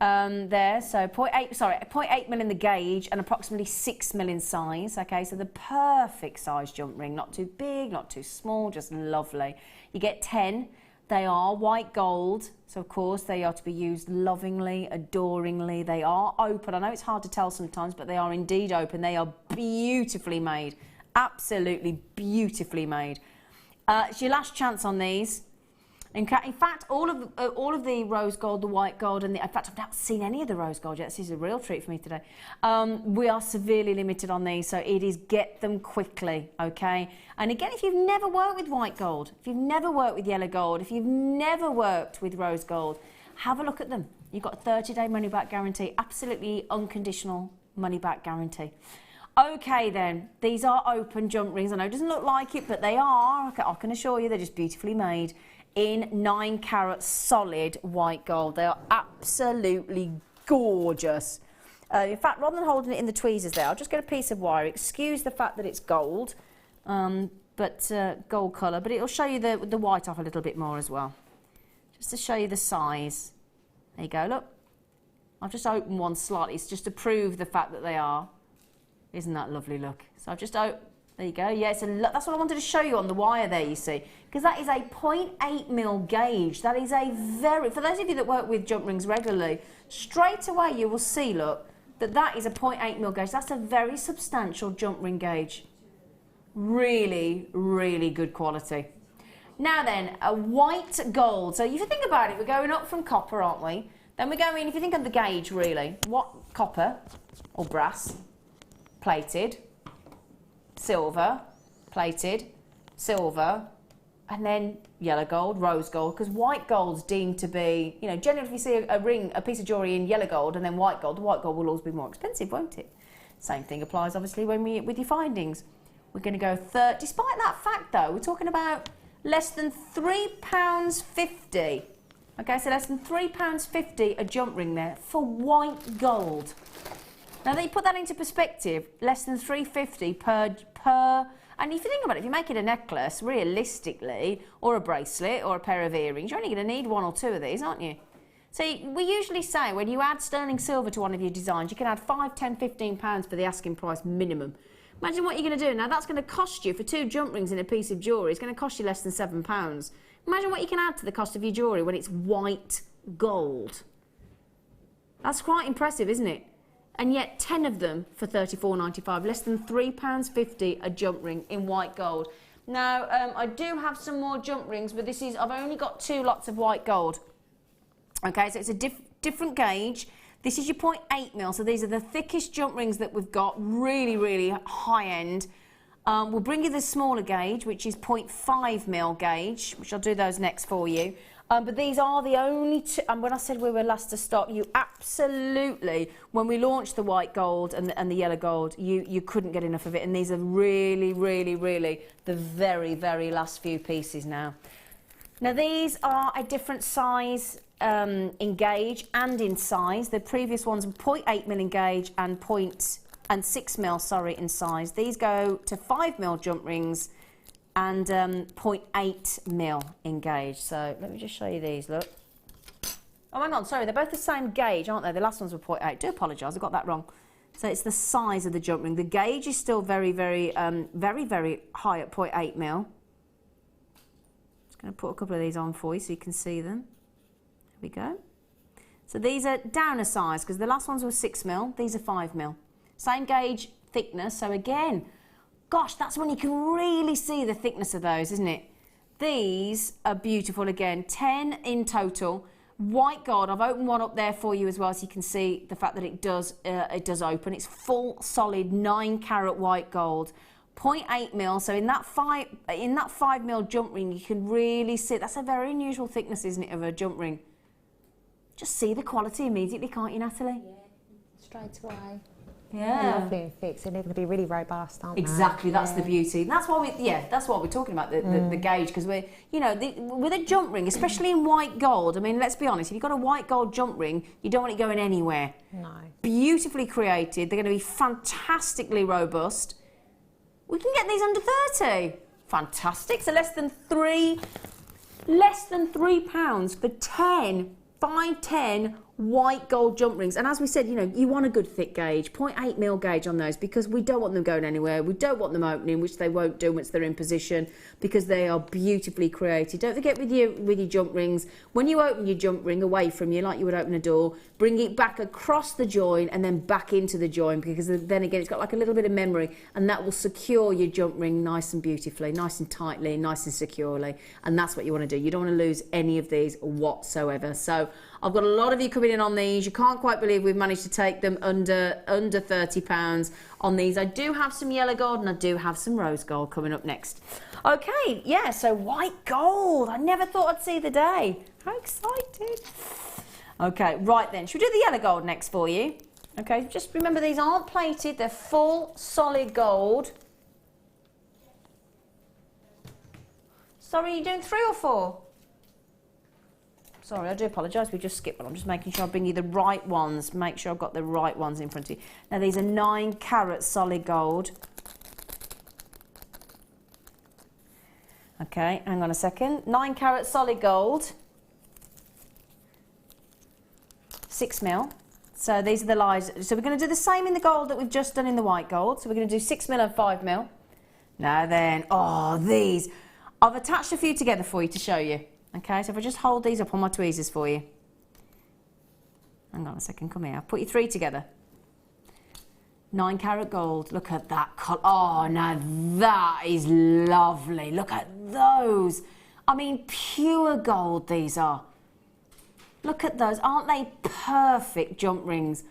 there, so 0.8 mil in the gauge and approximately 6 mil in size. Okay, so the perfect size jump ring, not too big, not too small, just lovely. You get 10. They are white gold, so of course they are to be used lovingly, adoringly. They are open. I know it's hard to tell sometimes, but they are indeed open. They are beautifully made, absolutely beautifully made. It's your last chance on these. In fact, all of the rose gold, the white gold, and in fact, I've not seen any of the rose gold yet. This is a real treat for me today. We are severely limited on these, so it is get them quickly, okay? And again, if you've never worked with white gold, if you've never worked with yellow gold, if you've never worked with rose gold, have a look at them. You've got a 30-day money-back guarantee, absolutely unconditional money-back guarantee. Okay then, these are open jump rings. I know it doesn't look like it, but they are. I can assure you they're just beautifully made in 9 carat solid white gold. They are absolutely gorgeous. In fact, rather than holding it in the tweezers there, I'll just get a piece of wire. Excuse the fact that it's gold, gold colour, but it'll show you the white off a little bit more as well. Just to show you the size. There you go, look. I've just opened one slightly. It's just to prove the fact that they are. Isn't that lovely, look? So I've just opened. There you go. Yeah, that's what I wanted to show you on the wire there, you see. Because that is a 0.8 mil gauge. That is a very, for those of you that work with jump rings regularly, straight away you will see, look, that is a 0.8 mil gauge. That's a very substantial jump ring gauge. Really, really good quality. Now then, a white gold. So if you think about it, we're going up from copper, aren't we? Then we're going, if you think of the gauge, really, what copper or brass, plated, silver, plated, silver, and then yellow gold, rose gold, because white gold's deemed to be, you know, generally if you see a ring, a piece of jewellery in yellow gold and then white gold, the white gold will always be more expensive, won't it? Same thing applies obviously with your findings. We're going to go despite that fact though, we're talking about less than £3.50. Okay, so less than £3.50 a jump ring there for white gold. Now that you put that into perspective, less than £3.50 per, and if you think about it, if you make it a necklace, realistically, or a bracelet, or a pair of earrings, you're only going to need 1 or 2 of these, aren't you? So we usually say when you add sterling silver to one of your designs, you can add £5, £10, £15 for the asking price minimum. Imagine what you're going to do. Now that's going to cost you, for 2 jump rings in a piece of jewellery, it's going to cost you less than £7. Imagine what you can add to the cost of your jewellery when it's white gold. That's quite impressive, isn't it? And yet 10 of them for £34.95, less than £3.50 a jump ring in white gold. Now, I do have some more jump rings, but I've only got 2 lots of white gold. Okay, so it's a different gauge. This is your 0.8 mil, so these are the thickest jump rings that we've got, really, really high end. We'll bring you the smaller gauge, which is 0.5 mil gauge, which I'll do those next for you. But these are the only 2, and when I said we were last to stock, you absolutely, when we launched the white gold and the yellow gold, you couldn't get enough of it. And these are really, really, really the very, very last few pieces now. Now these are a different size in gauge and in size. The previous ones were 0.8 mil in gauge and 6 mil, sorry, in size. These go to 5 mil jump rings and 0.8 mil in gauge. So let me just show you these, look. Oh, hang on, sorry, they're both the same gauge, aren't they? The last ones were 0.8. Do apologise, I got that wrong. So it's the size of the jump ring. The gauge is still very, very, very high at 0.8 mil. Just going to put a couple of these on for you so you can see them. There we go. So these are down a size because the last ones were 6 mil. These are 5 mil. Same gauge, thickness. So again, gosh, that's when you can really see the thickness of those, isn't it? These are beautiful again, 10 in total. White gold, I've opened one up there for you as well so you can see the fact that it does open. It's full, solid, 9 carat white gold. 0.8 mil, so in that 5 mil jump ring, you can really see, that's a very unusual thickness, isn't it, of a jump ring. Just see the quality immediately, can't you, Natalie? Yeah, straight away. Yeah, lovely and thick, so they're going to be really robust, aren't they? Exactly, that's the beauty. That's why that's what we're talking about, the gauge, because we're, you know, with a jump ring, especially in white gold. I mean, let's be honest, if you've got a white gold jump ring, you don't want it going anywhere. No. Beautifully Created, they're going to be fantastically robust. We can get these under 30. Fantastic. So less than £3 for 10 510 white gold jump rings. And as we said, you know, you want a good thick gauge, 0.8 mil gauge on those, because we don't want them going anywhere. We don't want them opening, which they won't do once they're in position, because they are beautifully created. Don't forget with your jump rings, when you open your jump ring away from you, like you would open a door, bring it back across the join and then back into the join, because then again, it's got like a little bit of memory, and that will secure your jump ring nice and beautifully, nice and tightly, nice and securely. And that's what you want to do. You don't want to lose any of these whatsoever. So I've got a lot of you coming in on these. You can't quite believe we've managed to take them under £30 on these. I do have some yellow gold and I do have some rose gold coming up next. Okay, yeah, so white gold. I never thought I'd see the day. How excited. Okay, right then. Should we do the yellow gold next for you? Okay, just remember these aren't plated. They're full solid gold. Sorry, you're doing 3 or 4? Sorry, I do apologise, we just skipped one. I'm just making sure I bring you the right ones. Make sure I've got the right ones in front of you. Now, these are 9 carat solid gold. Okay, hang on a second. 9 carat solid gold. 6 mil. So these are the lies. So we're going to do the same in the gold that we've just done in the white gold. So we're going to do 6 mil and 5 mil. Now then, oh, these. I've attached a few together for you to show you. Okay, so if I just hold these up on my tweezers for you. Hang on a second, come here. I'll put you 3 together. 9 carat gold. Look at that colour. Oh, now that is lovely. Look at those. I mean, pure gold these are. Look at those. Aren't they perfect jump rings?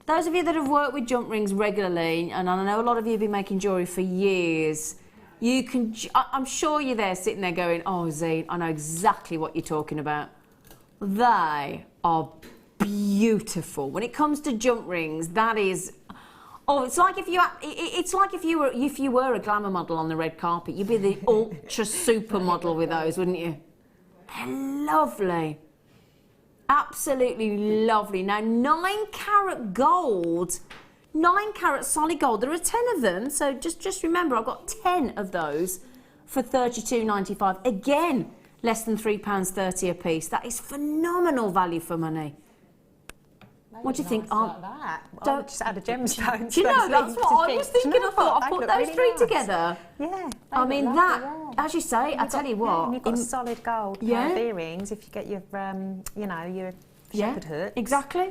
Those of you that have worked with jump rings regularly, and I know a lot of you have been making jewellery for years, you can, I'm sure you're there sitting there going, oh, Zane, I know exactly what you're talking about. They are beautiful. When it comes to jump rings, that is, oh, it's like if you were a glamour model on the red carpet, you'd be the ultra super model with those, wouldn't you? They're lovely. Absolutely lovely. Now, 9 carat gold, 9 carat solid gold. There are 10 of them, so just remember, I've got 10 of those for £32.95. Again, less than £3.30 a piece. That is phenomenal value for money. What do you think? Like that. Don't just add a gemstone. Do you know, that's what I was thinking. I thought I'd put those 3 together. Yeah. I mean, that, as you say, I tell you what. Yeah, and you've got solid gold pair of earrings if you get your, you know, your shepherd hook. Exactly.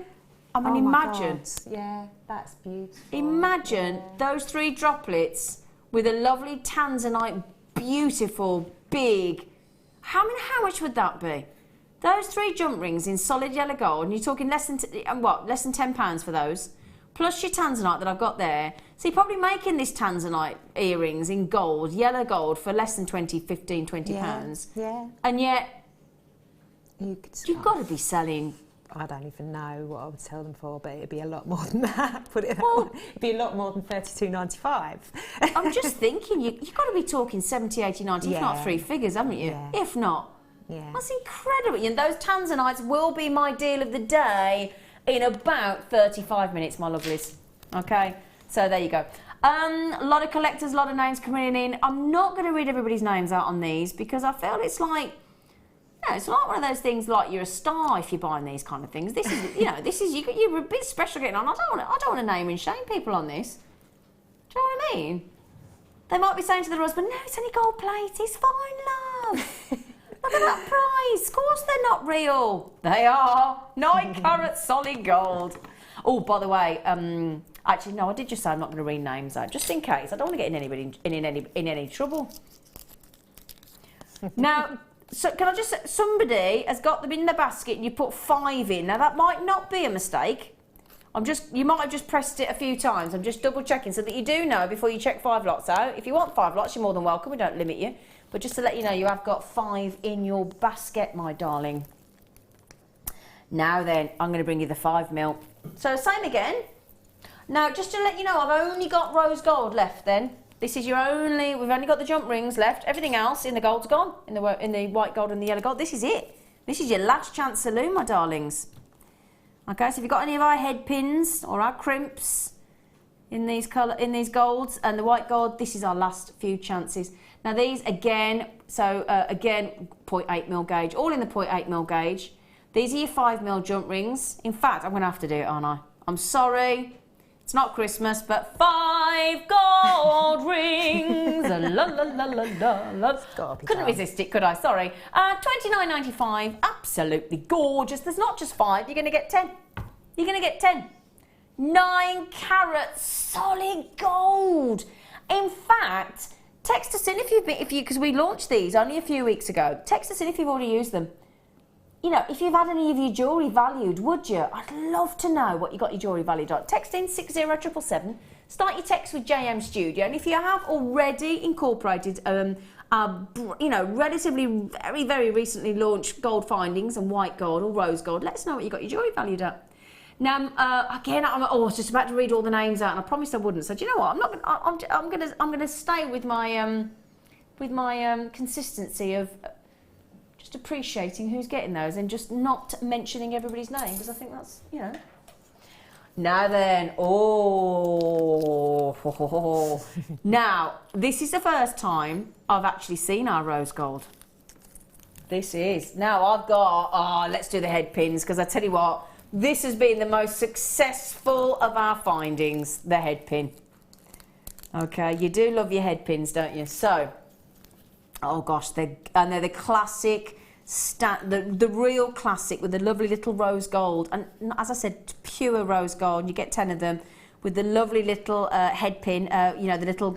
I mean, imagine. Yeah, that's beautiful. Imagine those 3 droplets with a lovely tanzanite, beautiful, big. How much would that be? Those 3 jump rings in solid yellow gold, and you're talking less than £10 for those, plus your tanzanite that I've got there. So you're probably making this tanzanite earrings in gold, yellow gold, for less than £20. Yeah. And yet, you've got to be selling. I don't even know what I would sell them for, but it'd be a lot more than that. Put it that way. It'd be a lot more than £32.95. I'm just thinking, you've got to be talking 70, 80, 90, if not 3 figures, haven't you? Yeah. If not. Yeah. That's incredible. And those tanzanites will be my deal of the day in about 35 minutes, my lovelies. Okay, so there you go. A lot of collectors, a lot of names coming in. I'm not going to read everybody's names out on these because I feel it's like, you know, it's like one of those things like you're a star if you're buying these kind of things. This is, you know, you're a bit special getting on. I don't want to name and shame people on this. Do you know what I mean? They might be saying to their husband, no, it's only gold plate. It's fine, love. Look at that price. Of course they're not real. They are. 9 carat solid gold. Oh, by the way, actually, no, I did just say I'm not going to read names out, just in case. I don't want to get anybody in any trouble. Now, so can I just say, somebody has got them in the basket and you put 5 in. Now, that might not be a mistake. You might have just pressed it a few times. I'm just double checking so that you do know before you check 5 lots out. If you want 5 lots, you're more than welcome. We don't limit you. But just to let you know, you have got 5 in your basket, my darling. Now then, I'm going to bring you the 5 mil. So same again. Now, just to let you know, I've only got rose gold left then. This is we've only got the jump rings left. Everything else in the gold's gone. In the white gold and the yellow gold. This is it. This is your last chance saloon, my darlings. Okay, so if you've got any of our head pins or our crimps in these golds and the white gold, this is our last few chances. Now these again, again 0.8 mil gauge, all in the 0.8 mil gauge. These are your 5mm jump rings. In fact, I'm going to have to do it, aren't I? I'm sorry. It's not Christmas, but 5 gold rings. La, la, la, la, la, la. Couldn't resist it, could I? Sorry. $29.95. Absolutely gorgeous. There's not just 5. You're going to get 10. You're going to get 10. 9 carat solid gold. In fact, text us in if you've been, because we launched these only a few weeks ago. Text us in if you've already used them. You know, if you've had any of your jewellery valued, would you? I'd love to know what you got your jewellery valued on. Text in 60777. Start your text with JM Studio. And if you have already incorporated, you know, relatively very, very recently launched gold findings and white gold or rose gold, let us know what you got your jewellery valued at. Now, again, I was just about to read all the names out, and I promised I wouldn't. So, do you know what? I'm going to stay with my consistency of just appreciating who's getting those and just not mentioning everybody's name, because I think that's, you know. Now then, now, this is the first time I've actually seen our rose gold. This is. Now, I've got, let's do the head pins, because I tell you what, this has been the most successful of our findings, the head pin. Okay, you do love your head pins, don't you? So, oh gosh, they're the classic, the real classic with the lovely little rose gold. And as I said, pure rose gold. You get 10 of them with the lovely little head pin, you know, the little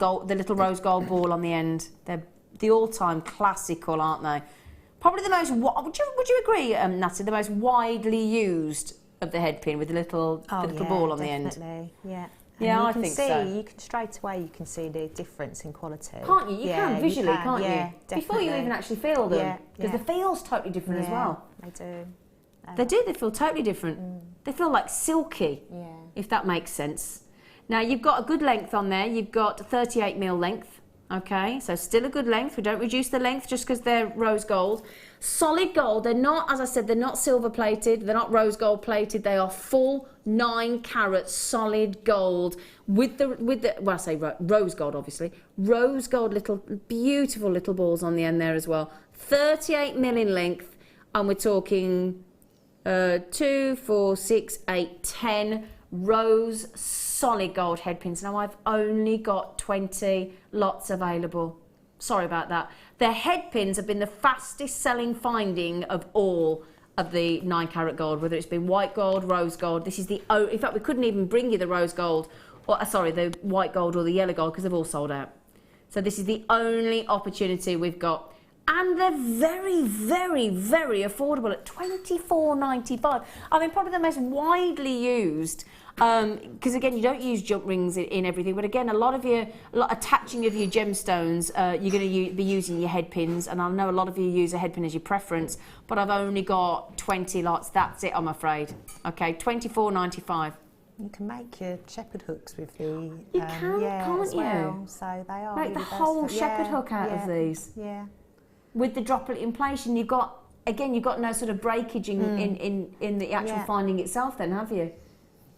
rose gold ball on the end. They're the all-time classical, aren't they? Probably the most, would you agree, Nathalie, the most widely used of the head pin with the little ball on the end? Yeah. Yeah, I think so. You can straight away. You can see the difference in quality. Can't you? You can visually, can't you? Definitely. Before you even actually feel them, because the feel's totally different as well. They do. They do. They feel totally different. They feel like silky. Yeah. If that makes sense. Now you've got a good length on there. You've got 38mm length. Okay, so still a good length. We don't reduce the length just because they're rose gold. Solid gold. They're not, as I said, they're not silver plated. They're not rose gold plated. They are full 9 carat solid gold with the well, I say rose gold, obviously. Rose gold, little beautiful little balls on the end there as well. 38mm in length, and we're talking 2, 4, 6, 8, 10 rose solid gold head pins. Now I've only got 20 lots available. Sorry about that. The head pins have been the fastest selling finding of all of the 9 carat gold, whether it's been white gold, rose gold. This is the in fact, we couldn't even bring you the rose gold, or sorry, the white gold or the yellow gold, because they've all sold out. So this is the only opportunity we've got. And they're very, very, very affordable at $24.95. I mean, probably the most widely used, because again, you don't use jump rings in everything, but again, a lot of attaching of your gemstones, you're going to be using your head pins, and I know a lot of you use a head pin as your preference, but I've only got 20 lots. That's it, I'm afraid. Okay, $24.95. You can make your shepherd hooks with the... You can, can't you? Well, so they are Make really the whole versatile. shepherd hook out of these. Yeah. With the droplet in place, and you've got no sort of breakage in the actual finding itself then, have you?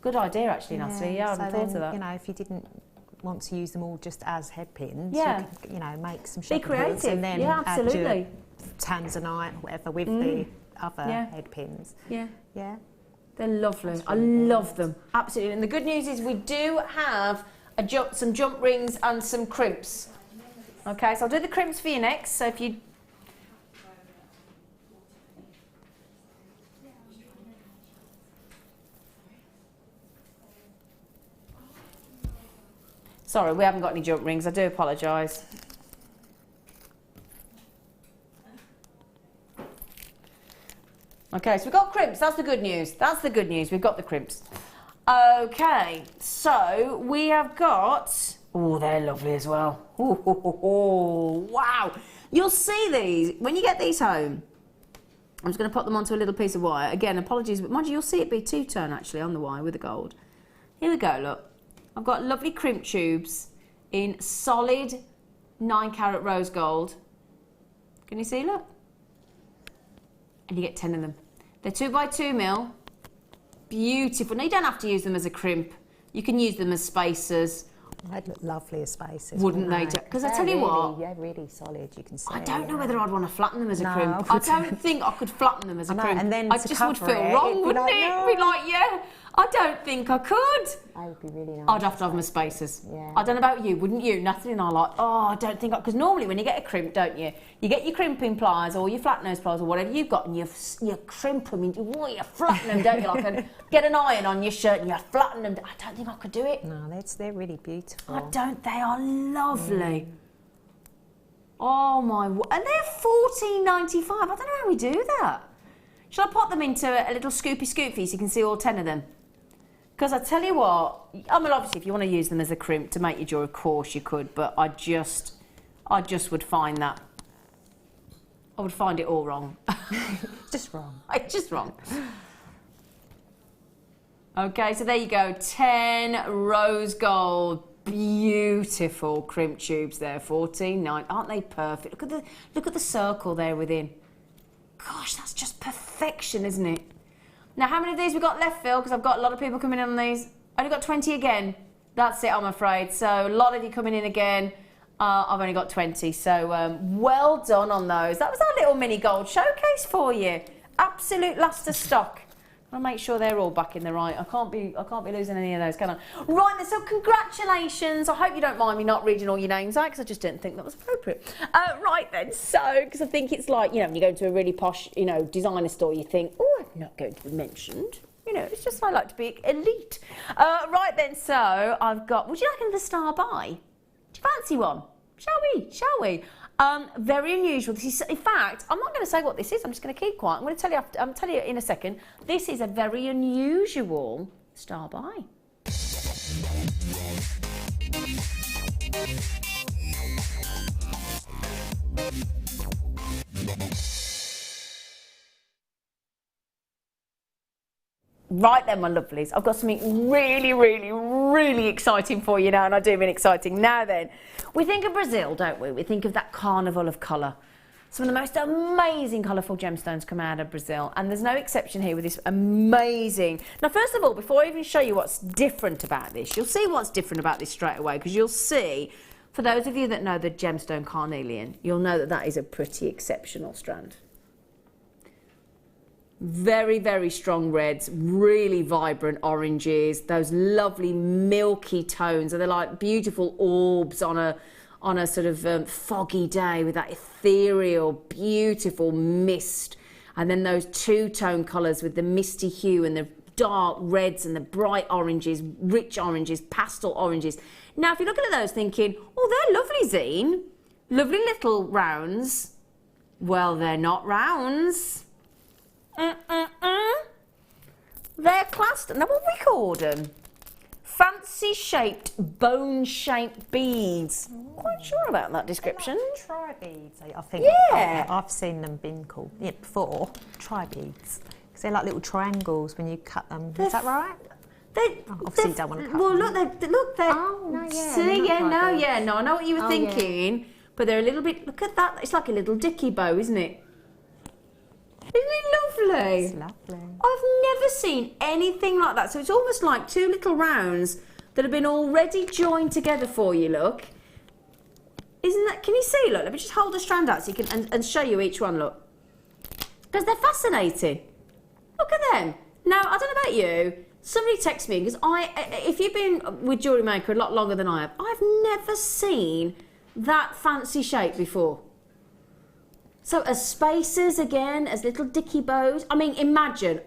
Good idea, actually, Nathalie. Yeah, I hadn't thought of that. You know, if you didn't want to use them all just as head pins, yeah, you could, you know, make some be shepherd creative, hooks and then absolutely. add your tanzanite or whatever with the other head pins. Yeah. Yeah. They're lovely. I love them. Absolutely. And the good news is we do have some jump rings and some crimps. Okay, so I'll do the crimps for you next. So if you... Sorry, we haven't got any jump rings. I do apologise. Okay, so we've got crimps. That's the good news. That's the good news. We've got the crimps. Okay, so we have got... Oh, they're lovely as well. Oh, wow. You'll see these. When you get these home, I'm just going to pop them onto a little piece of wire. Again, apologies, but mind you, you'll see it be two-tone, actually, on the wire with the gold. Here we go, look. I've got lovely crimp tubes in solid 9 carat rose gold. Can you see, look? And you get 10 of them. They're 2x2mm. Beautiful. Now, you don't have to use them as a crimp. You can use them as spacers, They'd look lovely as spaces. Wouldn't they? Because I tell you what, they're really solid. You can see. I don't know whether I'd want to flatten them as a crimp. I don't think I could flatten them as a crimp. And then I just would feel wrong, wouldn't it? It'd be like, yeah, I don't think I could. I would be really nice. I'd have to have them as spaces. Yeah. I don't know about you, wouldn't you? Nathalie and I are like, oh, I don't think I... Because normally when you get a crimp, don't you? You get your crimping pliers or your flat nose pliers or whatever you've got and you crimp them and you flatten them, don't you? Like get an iron on your shirt and you flatten them. I don't think I could do it. No, they're really beautiful. I don't. They are lovely. Oh my... And they're $14.95. I don't know how we do that. Shall I put them into a little scoopy scoop for you so you can see all 10 of them? Because I tell you what, I mean, obviously, if you want to use them as a crimp to make your jewellery, of course you could, but I just would find that, I would find it all wrong. Just wrong. It's just wrong. Okay, so there you go, 10 rose gold, beautiful crimp tubes there, $14.9. Aren't they perfect? Look at the circle there within. Gosh, that's just perfection, isn't it? Now, how many of these we got left, Phil? Because I've got a lot of people coming in on these. Only got 20 again. That's it, I'm afraid. So a lot of you coming in again. I've only got 20. So well done on those. That was our little mini gold showcase for you. Absolute last of stock. I'll make sure they're all back in the right. I can't be losing any of those, can I? Right then, so congratulations. I hope you don't mind me not reading all your names out because I just didn't think that was appropriate. Right then, so because I think it's like, you know, when you go to a really posh, you know, designer store, you think, oh, I'm not going to be mentioned. You know, it's just I like to be elite. Right then, so I've got. Would you like another star buy? Do you fancy one? Shall we? Very unusual. This is, in fact, I'm not going to say what this is. I'm just going to keep quiet. I'm going to tell you. I'm tell you in a second. This is a very unusual star buy. Right then, my lovelies, I've got something really, really, really exciting for you now, and I do mean exciting. Now then, we think of Brazil, don't we? We think of that carnival of colour. Some of the most amazing colourful gemstones come out of Brazil, and there's no exception here with this amazing... Now, first of all, before I even show you what's different about this, you'll see what's different about this straight away, because you'll see, for those of you that know the gemstone carnelian, you'll know that that is a pretty exceptional strand. Very, very strong reds, really vibrant oranges, those lovely milky tones, and they're like beautiful orbs on a sort of foggy day with that ethereal, beautiful mist. And then those two-tone colours with the misty hue and the dark reds and the bright oranges, rich oranges, pastel oranges. Now, if you're looking at those thinking, oh, they're lovely, Zine, lovely little rounds. Well, they're not rounds. They're classed, now what we call them? Fancy shaped, bone shaped beads. Quite sure about that description. Like tri-beads, I think. Yeah. I've seen them being called before, tri-beads. Because they're like little triangles when you cut them. Is that right? Obviously you don't want to cut them. Well, look, they're... Oh, no, yeah. See, no, I know what you were thinking. Yeah. But they're a little bit, look at that, it's like a little dicky bow, isn't it? Isn't it lovely? It's lovely. I've never seen anything like that. So it's almost like two little rounds that have been already joined together for you, look. Isn't that, can you see, look, let me just hold the strand out so you can, and show you each one, look. Because they're fascinating. Look at them. Now, I don't know about you, somebody text me, because if you've been with Jewellery Maker a lot longer than I have, I've never seen that fancy shape before. So as spacers again, as little dicky bows. I mean, imagine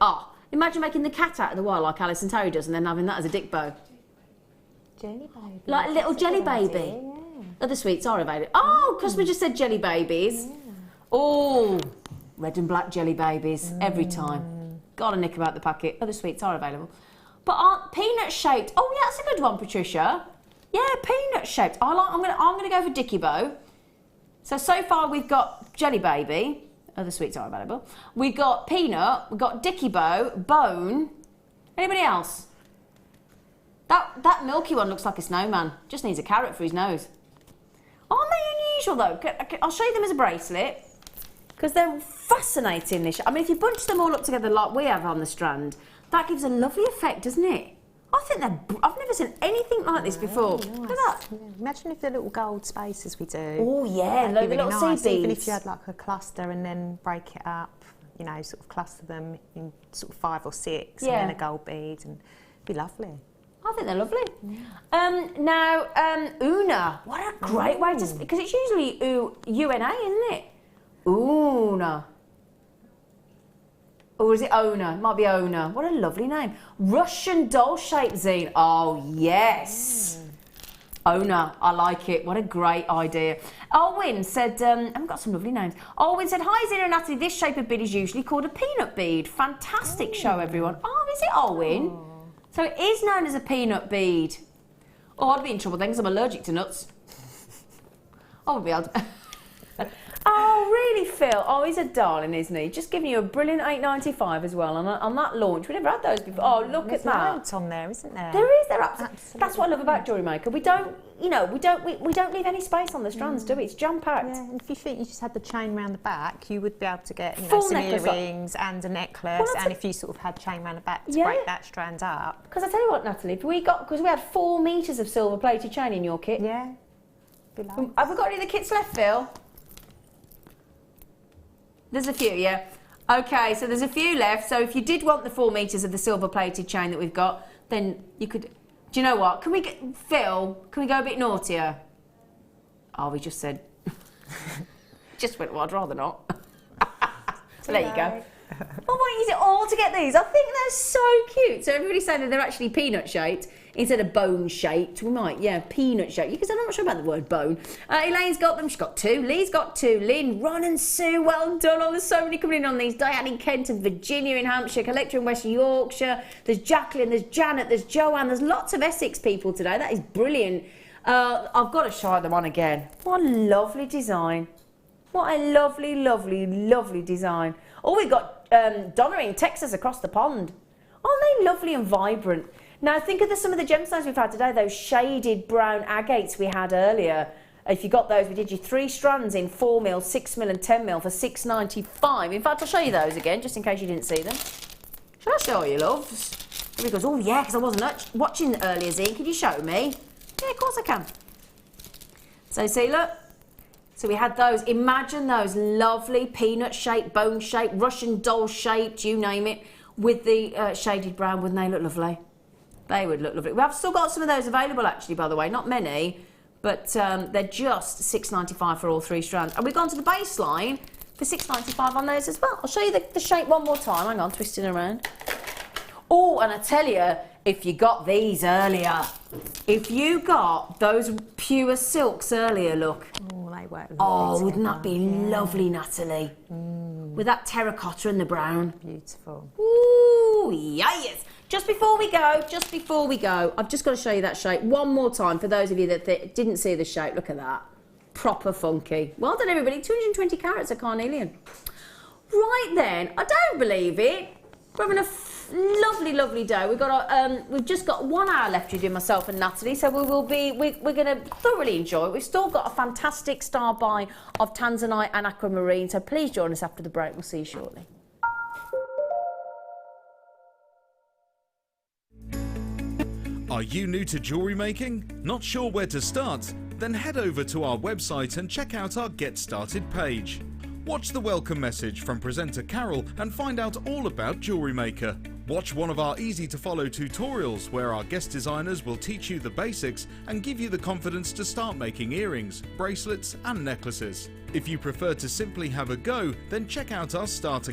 making the cat out of the wire like Alice and Terry does and then having that as a dick bow. Jelly baby. Like a little jelly baby. Yeah. Other sweets are available. Oh, customer just said jelly babies. Yeah. Oh, red and black jelly babies every time. Got a nick about the packet. Other sweets are available. But aren't peanut shaped? Oh yeah, that's a good one, Patricia. Yeah, peanut shaped. I'm gonna go for dicky bow. So far we've got jelly baby, other sweets are available. We've got peanut, we've got dicky bow, bone. Anybody else? That milky one looks like a snowman. Just needs a carrot for his nose. Aren't they unusual though? I'll show you them as a bracelet because they're fascinating. I mean, if you bunch them all up together like we have on the strand, that gives a lovely effect, doesn't it? I think I've never seen anything like this before. Nice. Look at that. Yeah. Imagine if the little gold spaces we do. Oh yeah, That'd be little really nice. seed Even beads. if you had like a cluster and then break it up, you know, sort of cluster them in sort of 5 or 6, Yeah. and then a gold bead, and it'd be lovely. I think they're lovely. Now, Una. What a great way to... Because it's usually U-N-A, isn't it? Una. Or is it Ona? It might be Ona. What a lovely name. Russian doll-shaped zine. Oh, yes. Ona, I like it. What a great idea. Alwyn said, I've got some lovely names. Alwyn said, hi, Zena and Nathalie. This shape of bead is usually called a peanut bead. Fantastic show, everyone. Oh, is it Alwyn? Oh. So it is known as a peanut bead. Oh, I'd be in trouble then because I'm allergic to nuts. I would be able to... Oh, really, Phil? Oh, he's a darling, isn't he? Just giving you a brilliant $8.95 as well on that launch. We never had those before. Oh, look at that. There's loads on there, isn't there? There is. There absolutely. That's what I love about Jewellery Maker. We don't, we don't leave any space on the strands, do we? It's jam-packed. Yeah, and if you think you just had the chain round the back, you would be able to get Full some necklace earrings and a necklace. And if you sort of had chain round the back to break that strand up. Because I tell you what, Nathalie, because we had 4 metres of silver-plated chain in your kit. Yeah. Have we got any of the kits left, Phil? There's a few, yeah. Okay, so there's a few left. So if you did want the 4 metres of the silver-plated chain that we've got, then you could... Do you know what? Phil, can we go a bit naughtier? Oh, we just said... just went, well, I'd rather not. So there you go. Well, why use it all to get these? I think they're so cute. So everybody's saying that they're actually peanut-shaped instead of bone-shaped. We might, yeah, peanut-shaped. Because I'm not sure about the word bone. Elaine's got them. She's got 2. Lee's got 2. Lynn, Ron and Sue, well done. Oh, there's so many coming in on these. Diane in Kent and Virginia in Hampshire. Collector in West Yorkshire. There's Jacqueline, there's Janet, there's Joanne. There's lots of Essex people today. That is brilliant. I've got to try them on again. What a lovely design. What a lovely, lovely, lovely design. Oh, we've got Donna in Texas across the pond. Aren't they lovely and vibrant? Now, think of some of the gemstones we've had today, those shaded brown agates we had earlier. If you got those, we did you 3 strands in 4mm, 6mm and 10mm for $6.95. In fact, I'll show you those again, just in case you didn't see them. Shall I show you, loves? Everybody goes, oh, yeah, because I wasn't watching earlier, Zine. Can you show me? Yeah, of course I can. So, see, look. So we had those. Imagine those lovely peanut-shaped, bone-shaped, Russian doll-shaped, you name it, with the shaded brown. Wouldn't they look lovely? They would look lovely. We have still got some of those available, actually, by the way. Not many, but they're just $6.95 for all 3 strands. And we've gone to the baseline for $6.95 on those as well. I'll show you the shape one more time. Hang on, twisting around. Oh, and I tell you, if you got these earlier, if you got those pure silks earlier, look. Oh, they work lovely. Oh, wouldn't that be lovely, Nathalie? With that terracotta and the brown. Beautiful. Ooh, yes. Just before we go, I've just got to show you that shape one more time for those of you that didn't see the shape. Look at that. Proper funky. Well done, everybody. 220 carats of carnelian. Right then, I don't believe it. We're having a lovely, lovely day. We've just got 1 hour left to do, myself and Nathalie, so we're going to thoroughly enjoy it. We've still got a fantastic star buy of tanzanite and aquamarine, so please join us after the break. We'll see you shortly. Are you new to jewellery making? Not sure where to start? Then head over to our website and check out our Get Started page. Watch the welcome message from presenter Carol and find out all about Jewellery Maker. Watch one of our easy-to-follow tutorials where our guest designers will teach you the basics and give you the confidence to start making earrings, bracelets and necklaces. If you prefer to simply have a go, then check out our starter